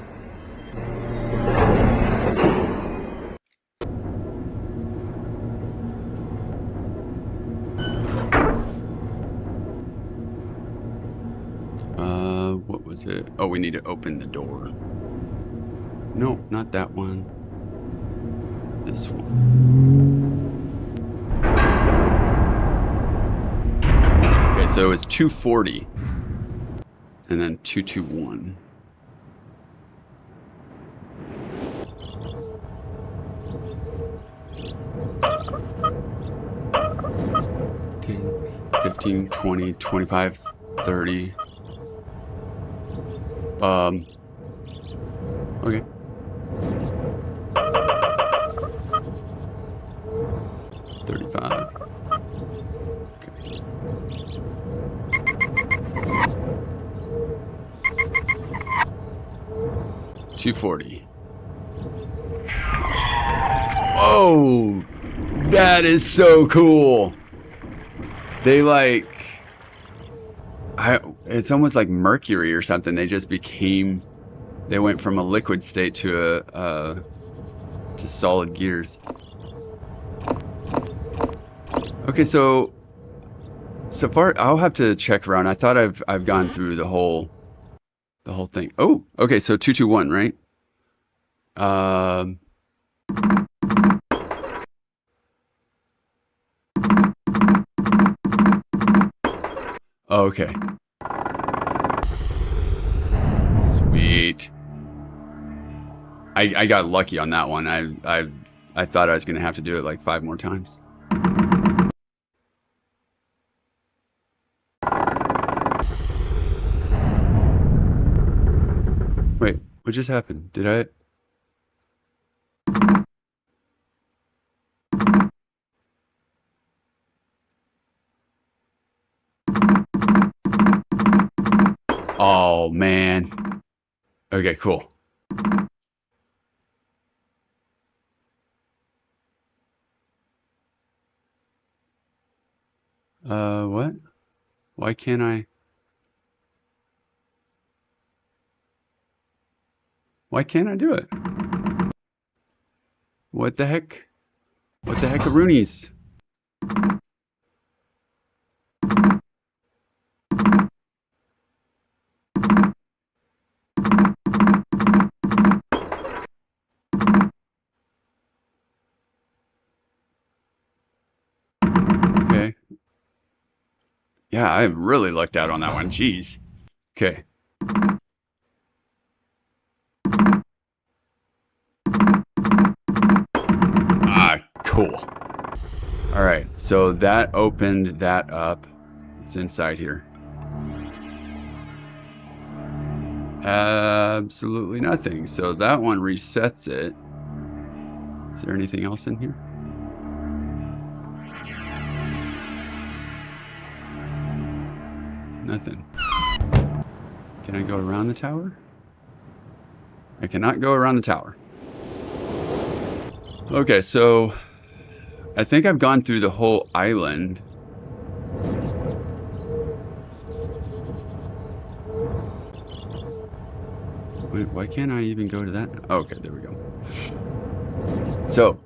What was it? Oh, we need to open the door. No, not that one. This one. Okay, so it's 240. And then 221. $10, $15, $20, $25, $30. Okay. $35. Okay. $240. Whoa! That is so cool. They like, it's almost like mercury or something. They just became, they went from a liquid state to to solid gears. Okay, so far I'll have to check around. I thought I've gone through the whole thing. Oh, okay, so 221, right? Okay. Sweet. I got lucky on that one. I thought I was gonna have to do it like 5 more times. What just happened? Did I? Oh, man. Okay, cool. What? Why can't I? Why can't I do it? What the heck? What the heck-a-roonies? Okay. Yeah, I really lucked out on that one. Jeez. Okay. Ah, cool. All right, so that opened that up. It's inside here. Absolutely nothing. So that one resets it. Is there anything else in here? Nothing. Can I go around the tower? I cannot go around the tower. Okay, so I think I've gone through the whole island. Wait, why can't I even go to that? Oh, okay, there we go. So,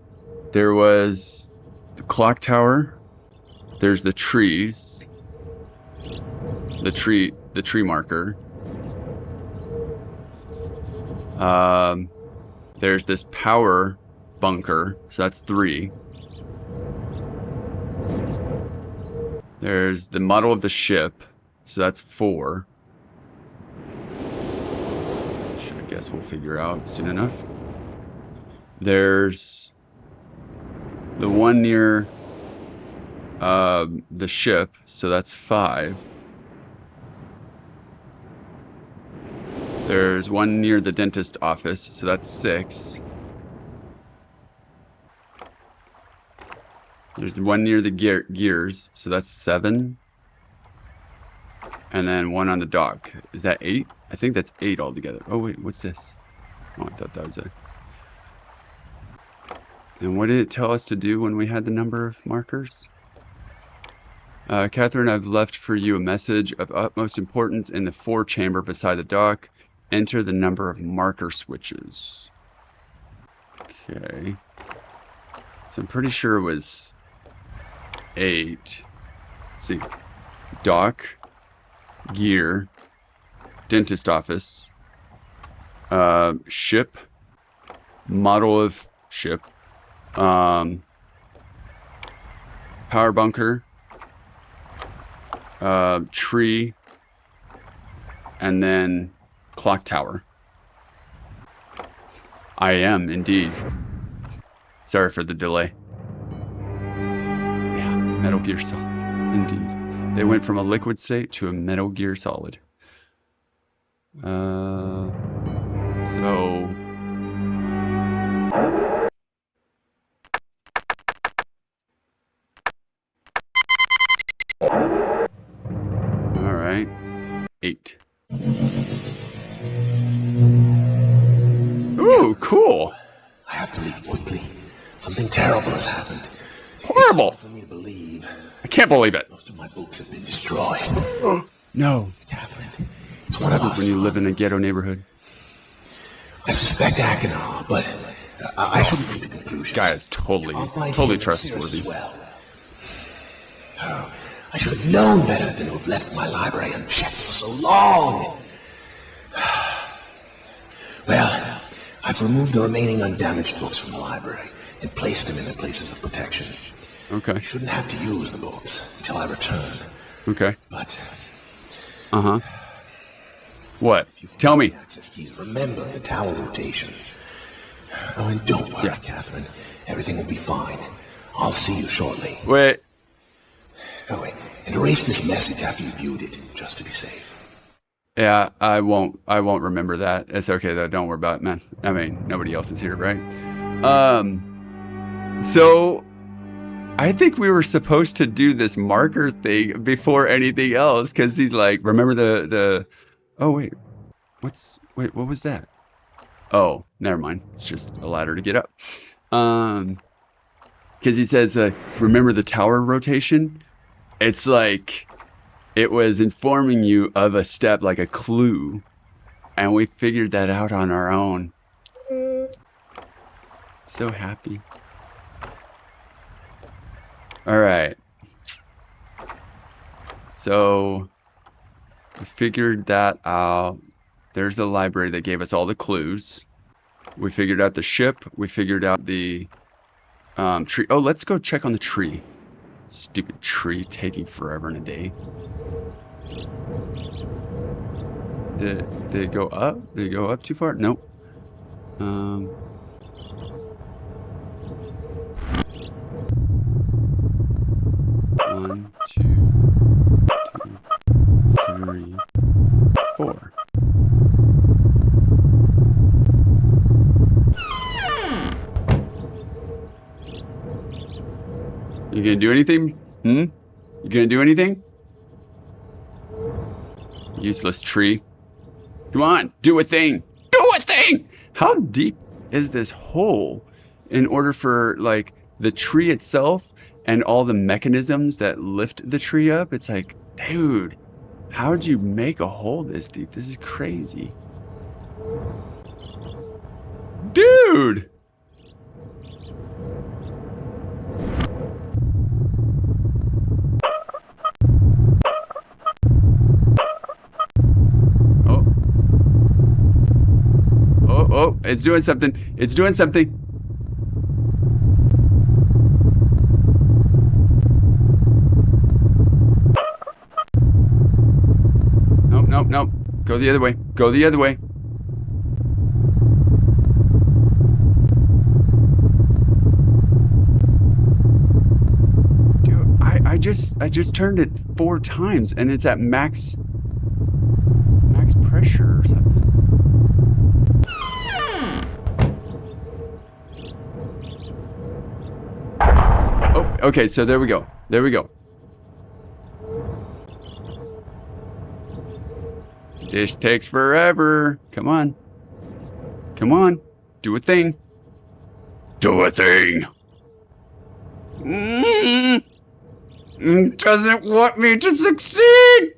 there was the clock tower. There's the trees. The tree marker. There's this power bunker, so that's 3. There's the model of the ship, so that's 4. Which I guess we'll figure out soon enough. There's the one near the ship, so that's 5. There's one near the dentist office, so that's 6. There's one near the gears, so that's 7. And then one on the dock. Is that 8? I think that's 8 altogether. Oh wait, what's this? Oh, I thought that was a... And what did it tell us to do when we had the number of markers? Catherine, I've left for you a message of utmost importance in the 4 chamber beside the dock. Enter the number of marker switches. Okay. So I'm pretty sure it was 8. Let's see. Dock, gear, dentist office, ship, model of ship, power bunker, tree, and then clock tower. I am indeed. Sorry for the delay. Yeah, Metal Gear Solid. Indeed. They went from a liquid state to a Metal Gear Solid. So... Alright. 8. Ooh, cool! I have to leave quickly. Something terrible has happened. Horrible! For me to believe. I can't believe it. Most of my books have been destroyed. No. Catherine, it's one of us. When you live in a ghetto neighborhood. I suspect Achenar, but I shouldn't come to conclusions. Guy is totally trustworthy. Well. Oh, I should have known better than to have left my library unchecked for so long. Well, I've removed the remaining undamaged books from the library and placed them in their places of protection. Okay. You shouldn't have to use the books until I return. Okay. But... Uh-huh. What? Tell me. Access keys. Remember the tower rotation. Oh, and don't worry, Catherine. Everything will be fine. I'll see you shortly. Wait. Oh, wait. And erase this message after you viewed it, just to be safe. Yeah, I won't remember that. It's okay though. Don't worry about it, man. I mean, nobody else is here, right? So I think we were supposed to do this marker thing before anything else, because he's like, remember the. Oh wait, what was that? Oh, never mind. It's just a ladder to get up. Um, because he says, remember the tower rotation? It's like it was informing you of a step, like a clue, and we figured that out on our own. So happy. All right. So we figured that out. There's the library that gave us all the clues. We figured out the ship. We figured out the tree. Oh, let's go check on the tree. Stupid tree taking forever and a day. Did it go up? Did it go up too far? Nope. One, two, 3, 4. You gonna do anything? You gonna do anything? Useless tree. Come on, do a thing. Do a thing! How deep is this hole in order for, like, the tree itself and all the mechanisms that lift the tree up? It's like, dude, how'd you make a hole this deep? This is crazy. Dude! Oh, it's doing something. It's doing something. Nope. Go the other way. Go the other way. Dude, I just turned it 4 times and it's at max pressure or something. Okay, so there we go. There we go. This takes forever. Come on. Come on. Do a thing. Do a thing. Doesn't want me to succeed.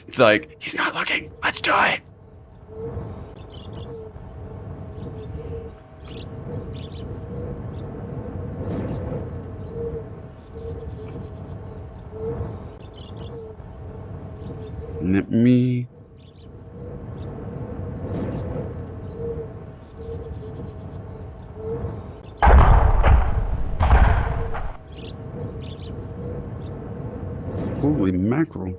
It's like, he's not looking. Let's do it. Let me... Holy mackerel.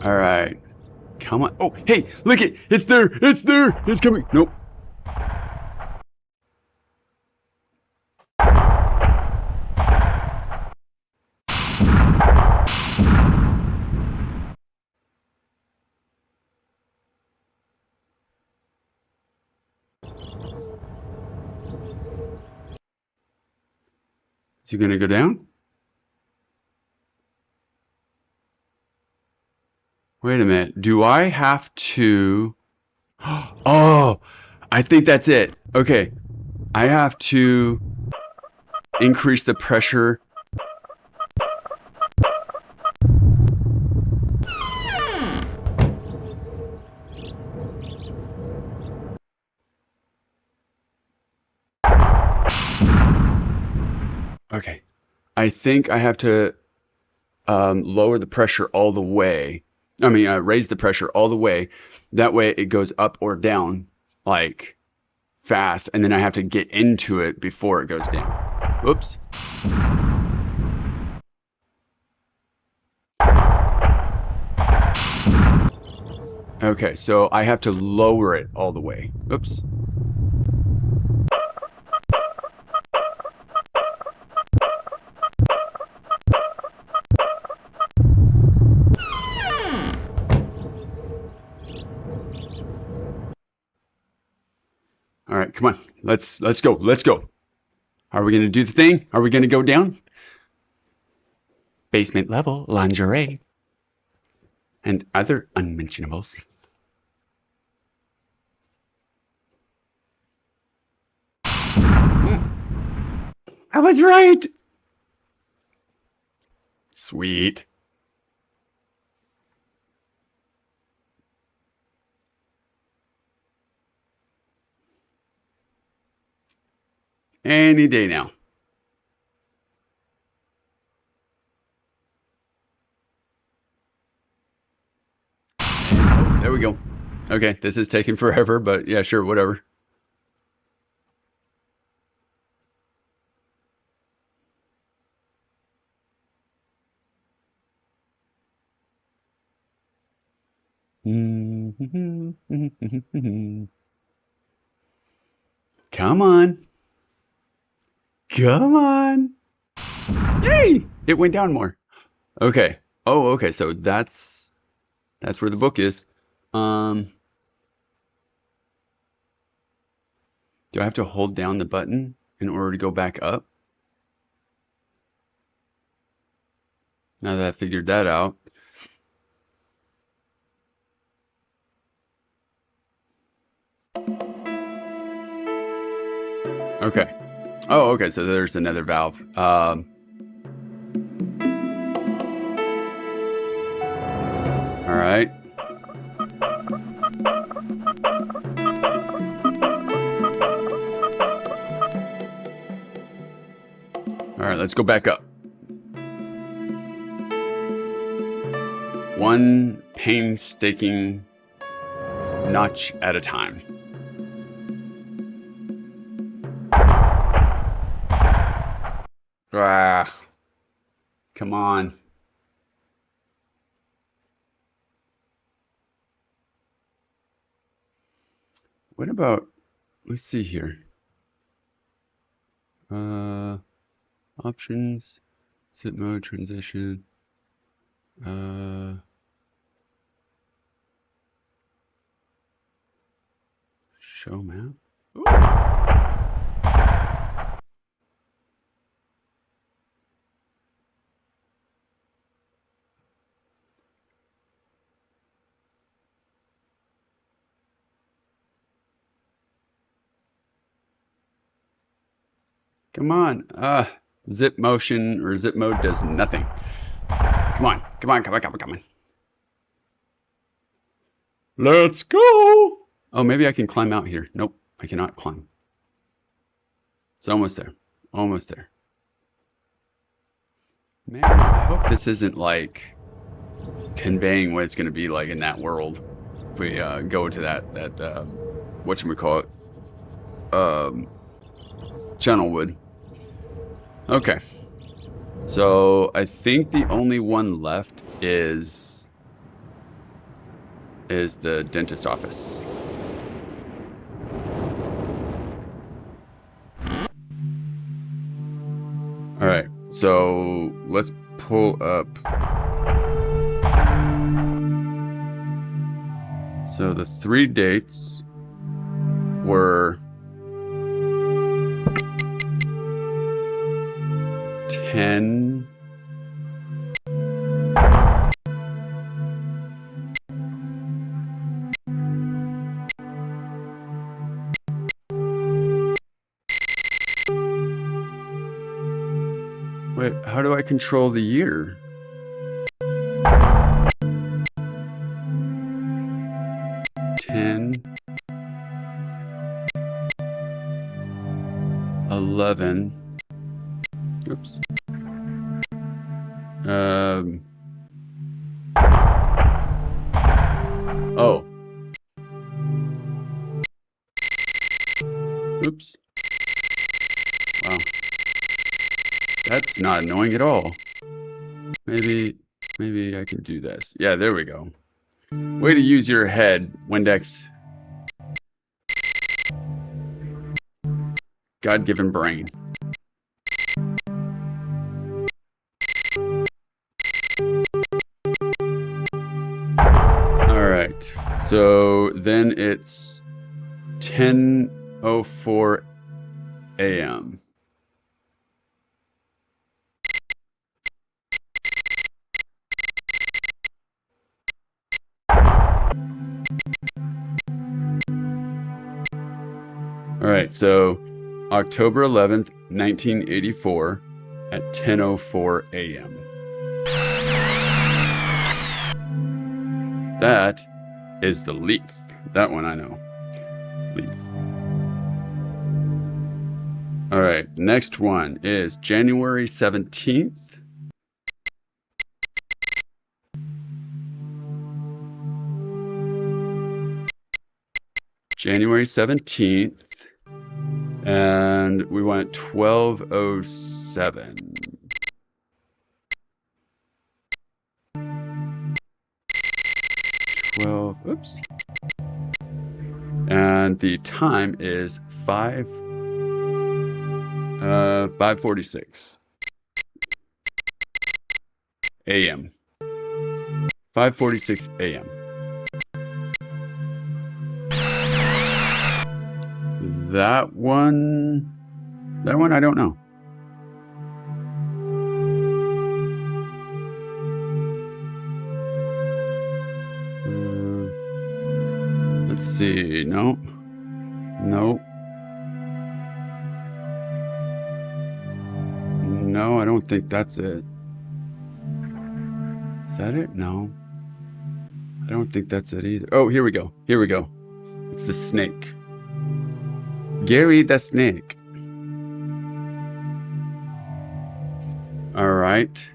All right. Come on. Oh, hey, look it. It's there. It's there. It's coming. Nope. Is he gonna go down? Wait a minute. Do I have to... Oh, I think that's it. Okay. I have to increase the pressure. Okay. I think I have to lower the pressure all the way. I mean, raise the pressure all the way. That way it goes up or down, like fast, and then I have to get into it before it goes down. Whoops. Okay, so I have to lower it all the way. Oops. All right, come on. Let's go. Let's go. Are we going to do the thing? Are we going to go down? Basement level lingerie and other unmentionables. I was right. Sweet. Any day now. Oh, there we go. Okay, this is taking forever, but yeah, sure, whatever. Come on. Come on. Yay! It went down more. Okay. Oh, okay. So that's where the book is. Do I have to hold down the button in order to go back up? Now that I figured that out. Okay. Oh, okay. So there's another valve. All right. All right, let's go back up. One painstaking notch at a time. Ah, come on. What about, let's see here. Options, zip mode, transition. Show map. Ooh. Come on. Zip motion or zip mode does nothing. Come on. Come on. Come on. Come on. Come on. Let's go. Oh, maybe I can climb out here. Nope, I cannot climb. It's almost there. Almost there. Man, I hope this isn't like conveying what it's going to be like in that world if we go to that whatchamacallit, Channelwood. Okay, so I think the only one left is the dentist's office. All right, so let's pull up. So the 3 dates were 10. Wait, how do I control the year? Ten, 11. Oops. Oh. That's not annoying at all. Maybe I can do this. Yeah, there we go. Way to use your head, Windex. God-given brain. Alright, so then it's 10:04 a.m. Alright, so October 11th, 1984 at 10:04 a.m. That is the leaf. That one I know. Leaf. Alright, next one is January 17th. January 17th. And we went 12:07. Oops. And the time is 5:46 a.m. 5:46 a.m. That one I don't know. Let's see. Nope. Nope. No, I don't think that's it. Is that it? No. I don't think that's it either. Oh, here we go. Here we go. It's the snake. Gary the snake. All right.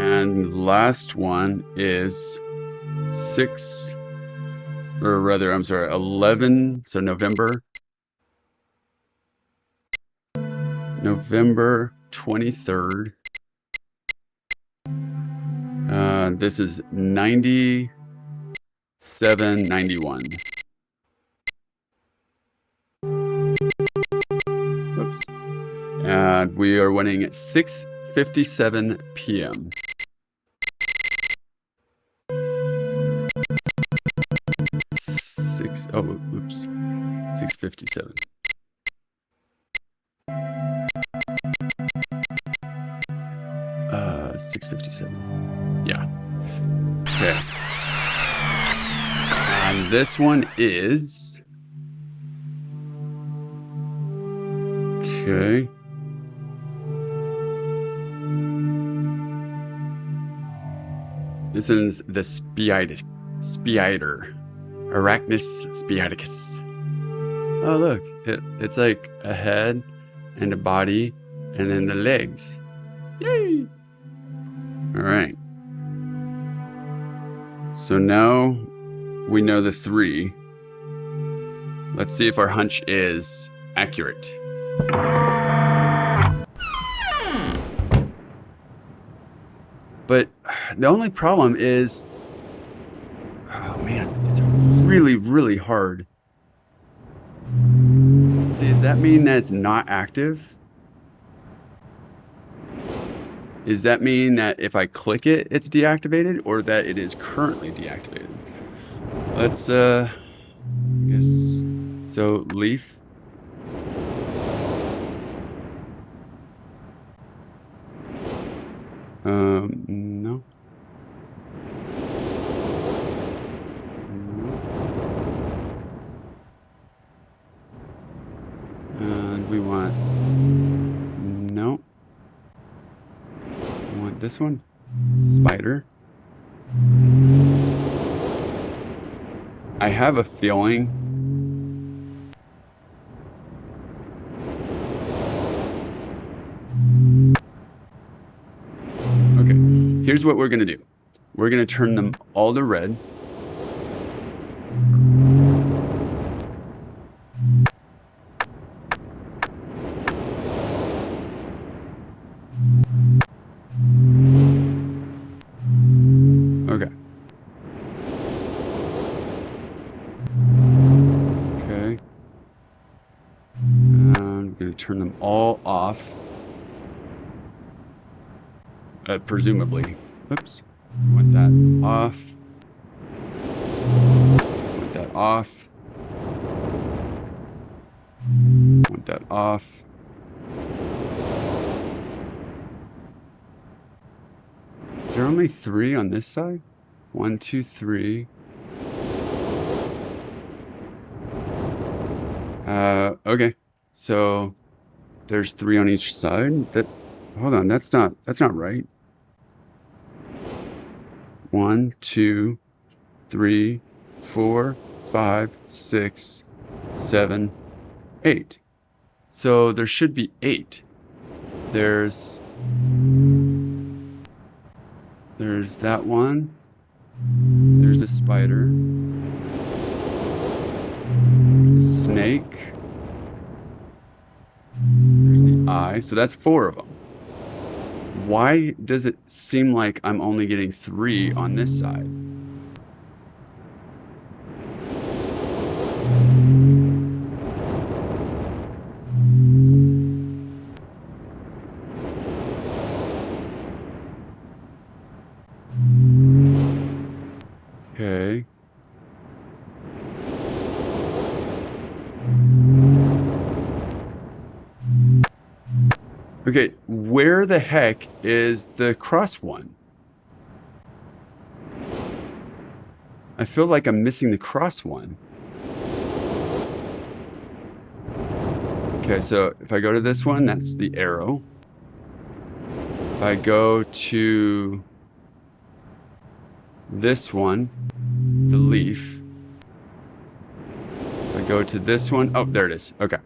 And last one is 11, so November 23rd. This is 9791. Oops. And we are running at 6:57 p.m. Oops. 6:57. Uh, 6:57. Yeah. Okay. And this one is... Okay. This is the spider. Arachnus spiaticus. Oh look, it's like a head and a body and then the legs. Yay! Alright. So now we know the three. Let's see if our hunch is accurate. But the only problem is, oh man, it's really, really hard. See, does that mean that it's not active? Does that mean that if I click it, it's deactivated, or that it is currently deactivated? Let's, I guess, so leaf. No. And we want, no. We want this one, spider. I have a feeling here's what we're going to do. We're going to turn them all to red. turn them all off. Presumably. Oops. Want that off. Want that off. Want that off. Is there only 3 on this side? 1, 2, 3. Okay. So there's 3 on each side. Hold on, that's not right. 1, 2, 3, 4, 5, 6, 7, 8. So there should be 8. There's that one. There's a spider. There's a snake. There's the eye. So that's 4 of them. Why does it seem like I'm only getting 3 on this side? Okay. Okay, where the heck is the cross one? I feel like I'm missing the cross one. Okay, so if I go to this one, that's the arrow. If I go to this one, it's the leaf. If I go to this one, oh, there it is. Okay.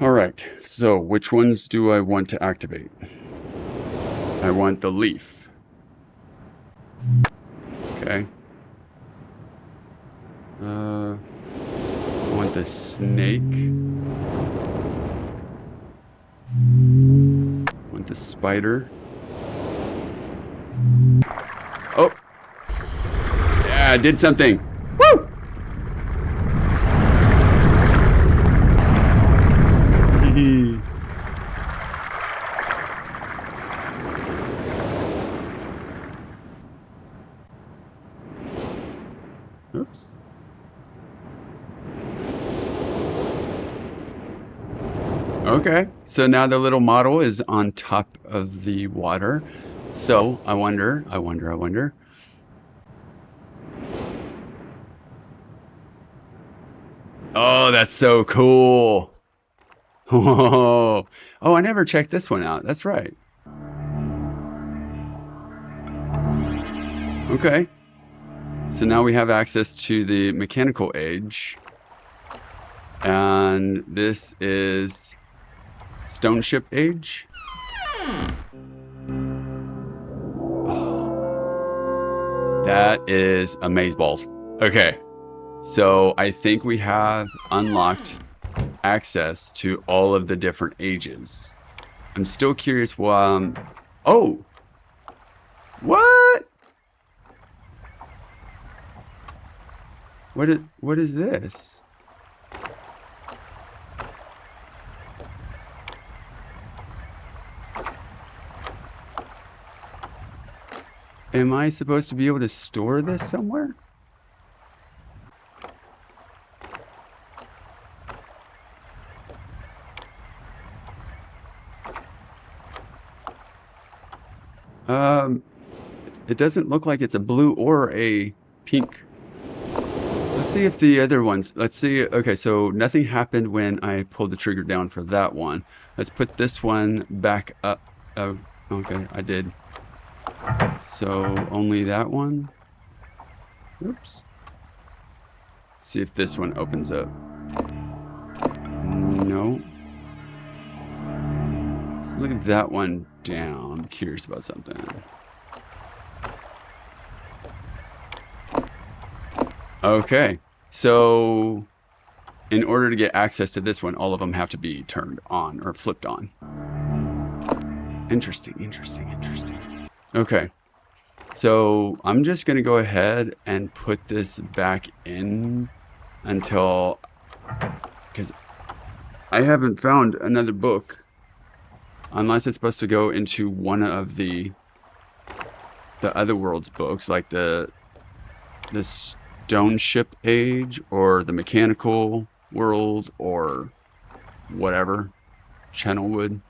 All right, so which ones do I want to activate? I want the leaf. Okay. I want the snake. I want the spider. Oh! Yeah, I did something! Woo! Oops. Okay, so now the little model is on top of the water. So I wonder. Oh, that's so cool. Oh, I never checked this one out. That's right. Okay. So now we have access to the mechanical age. And this is stone ship age. Oh, that is amazeballs. Okay. So I think we have unlocked access to all of the different ages. I'm still curious why. Oh! What? What is this? Am I supposed to be able to store this somewhere? It doesn't look like it's a blue or a pink. Let's see if the other ones, let's see. Okay, so nothing happened when I pulled the trigger down for that one. Let's put this one back up. Oh, okay, I did. So only that one. Oops. Let's see if this one opens up. No. Let's look at that one down. I'm curious about something. Okay, so in order to get access to this one, all of them have to be turned on or flipped on. Interesting. Okay, so I'm just going to go ahead and put this back in until, because I haven't found another book, unless it's supposed to go into one of the other world's books, like the Stone Ship Age or the Mechanical World or whatever, Channelwood.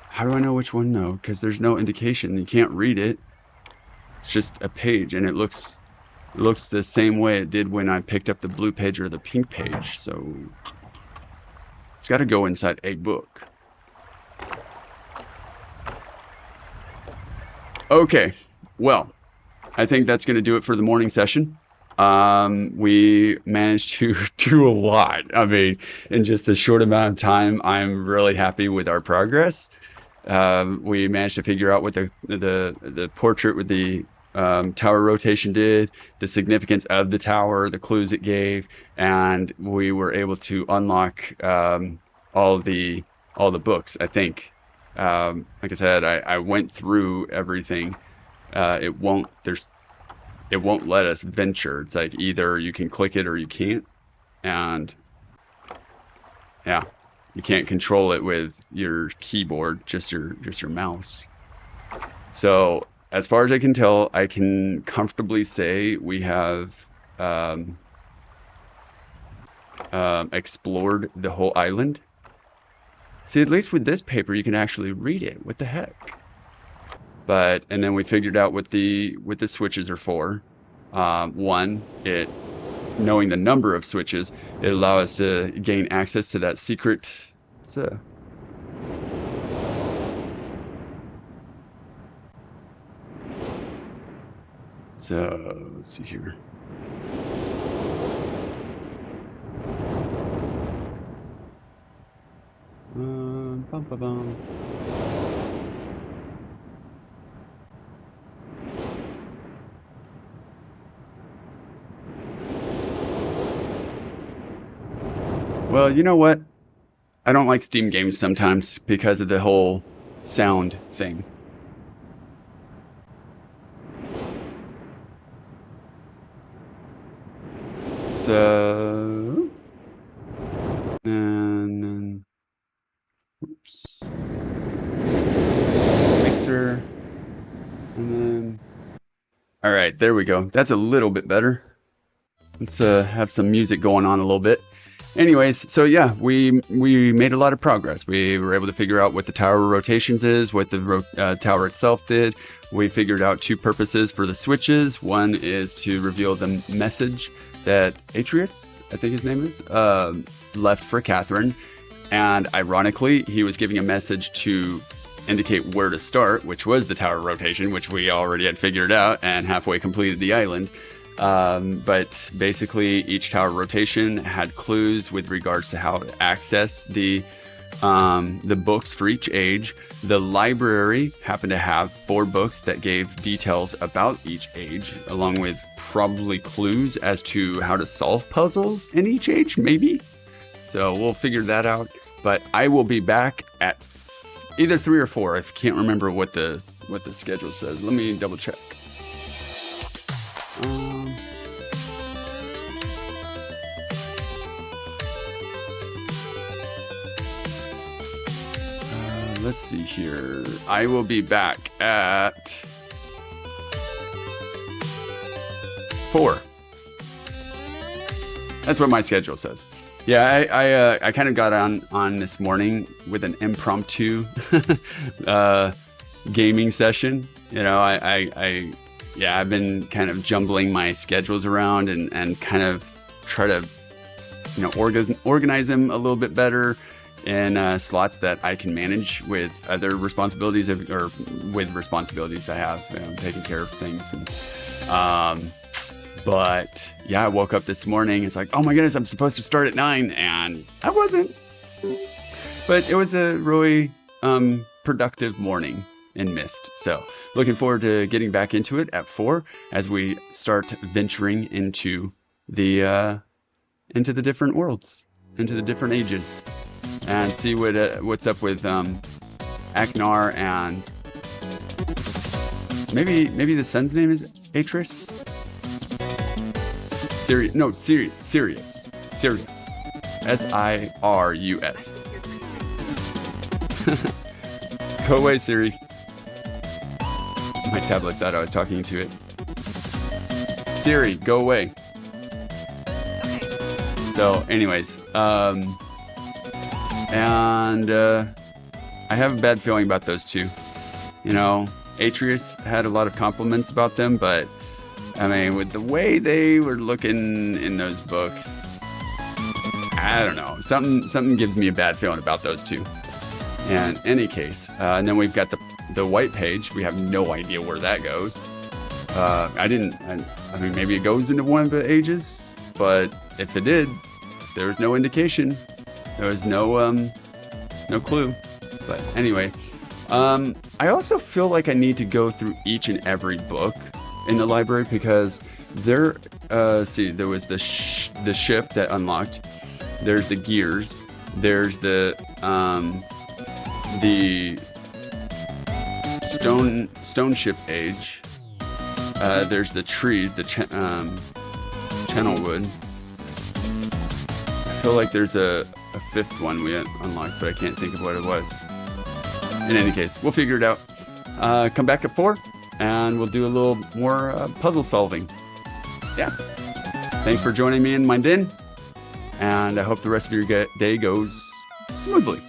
How do I know which one though? Because there's no indication. You can't read it. It's just a page, and it looks the same way it did when I picked up the blue page or the pink page. So it's got to go inside a book. Okay, well, I think that's going to do it for the morning session. We managed to do a lot. I mean, in just a short amount of time, I'm really happy with our progress. We managed to figure out what the portrait with the tower rotation did, the significance of the tower, the clues it gave, and we were able to unlock all the books, I think. Like I said, I went through everything. It won't let us venture. It's like either you can click it or you can't. And yeah, you can't control it with your keyboard, just your mouse. So as far as I can tell, I can comfortably say we have explored the whole island. See, at least with this paper, you can actually read it. What the heck? And then we figured out what the switches are for. One, knowing the number of switches, it allows us to gain access to that secret. So let's see here. Bum, bum, bum. Well, you know what? I don't like Steam games sometimes because of the whole sound thing. So, and then, oops, mixer, and then, all right, there we go. That's a little bit better. Let's have some music going on a little bit. Anyways, so yeah, we made a lot of progress. We were able to figure out what the tower rotations is, what the tower itself did. We figured out two purposes for the switches. One is to reveal the message that Atreus, I think his name is, left for Catherine. And ironically, he was giving a message to indicate where to start, which was the tower rotation, which we already had figured out and halfway completed the island. But basically each tower rotation had clues with regards to how to access the books for each age. The library happened to have 4 books that gave details about each age, along with probably clues as to how to solve puzzles in each age, maybe. So we'll figure that out. But I will be back at either 3 or 4. I can't remember what the schedule says. Let me double check. Let's see here. I will be back at 4. That's what my schedule says. Yeah, I kind of got on this morning with an impromptu gaming session. You know, I've been kind of jumbling my schedules around and kind of try to, you know, organize them a little bit better in slots that I can manage with other responsibilities or with responsibilities I have, you know, taking care of things. And, but yeah, I woke up this morning. It's like, oh my goodness, I'm supposed to start at 9, and I wasn't. But it was a really productive morning in Myst. So looking forward to getting back into it at 4 as we start venturing into the different worlds, into the different ages, and see what's up with Aknar and maybe the son's name is Atreus. Sirius. Cyrus. Go away, Siri. My tablet thought I was talking to it. Siri, go away. So, anyways, I have a bad feeling about those two. You know, Atreus had a lot of compliments about them, but I mean, with the way they were looking in those books, I don't know. Something gives me a bad feeling about those two. And in any case, and then we've got the white page. We have no idea where that goes. I mean, maybe it goes into one of the ages, but if it did, there was no indication. There was no clue. But anyway, I also feel like I need to go through each and every book in the library because there was the ship that unlocked. There's the gears. There's the stone ship age. There's the trees, the channel wood. I feel like there's a fifth one we unlocked, but I can't think of what it was. In any case, we'll figure it out. Come back at 4, and we'll do a little more puzzle solving. Yeah. Thanks for joining me in my den, and I hope the rest of your day goes smoothly.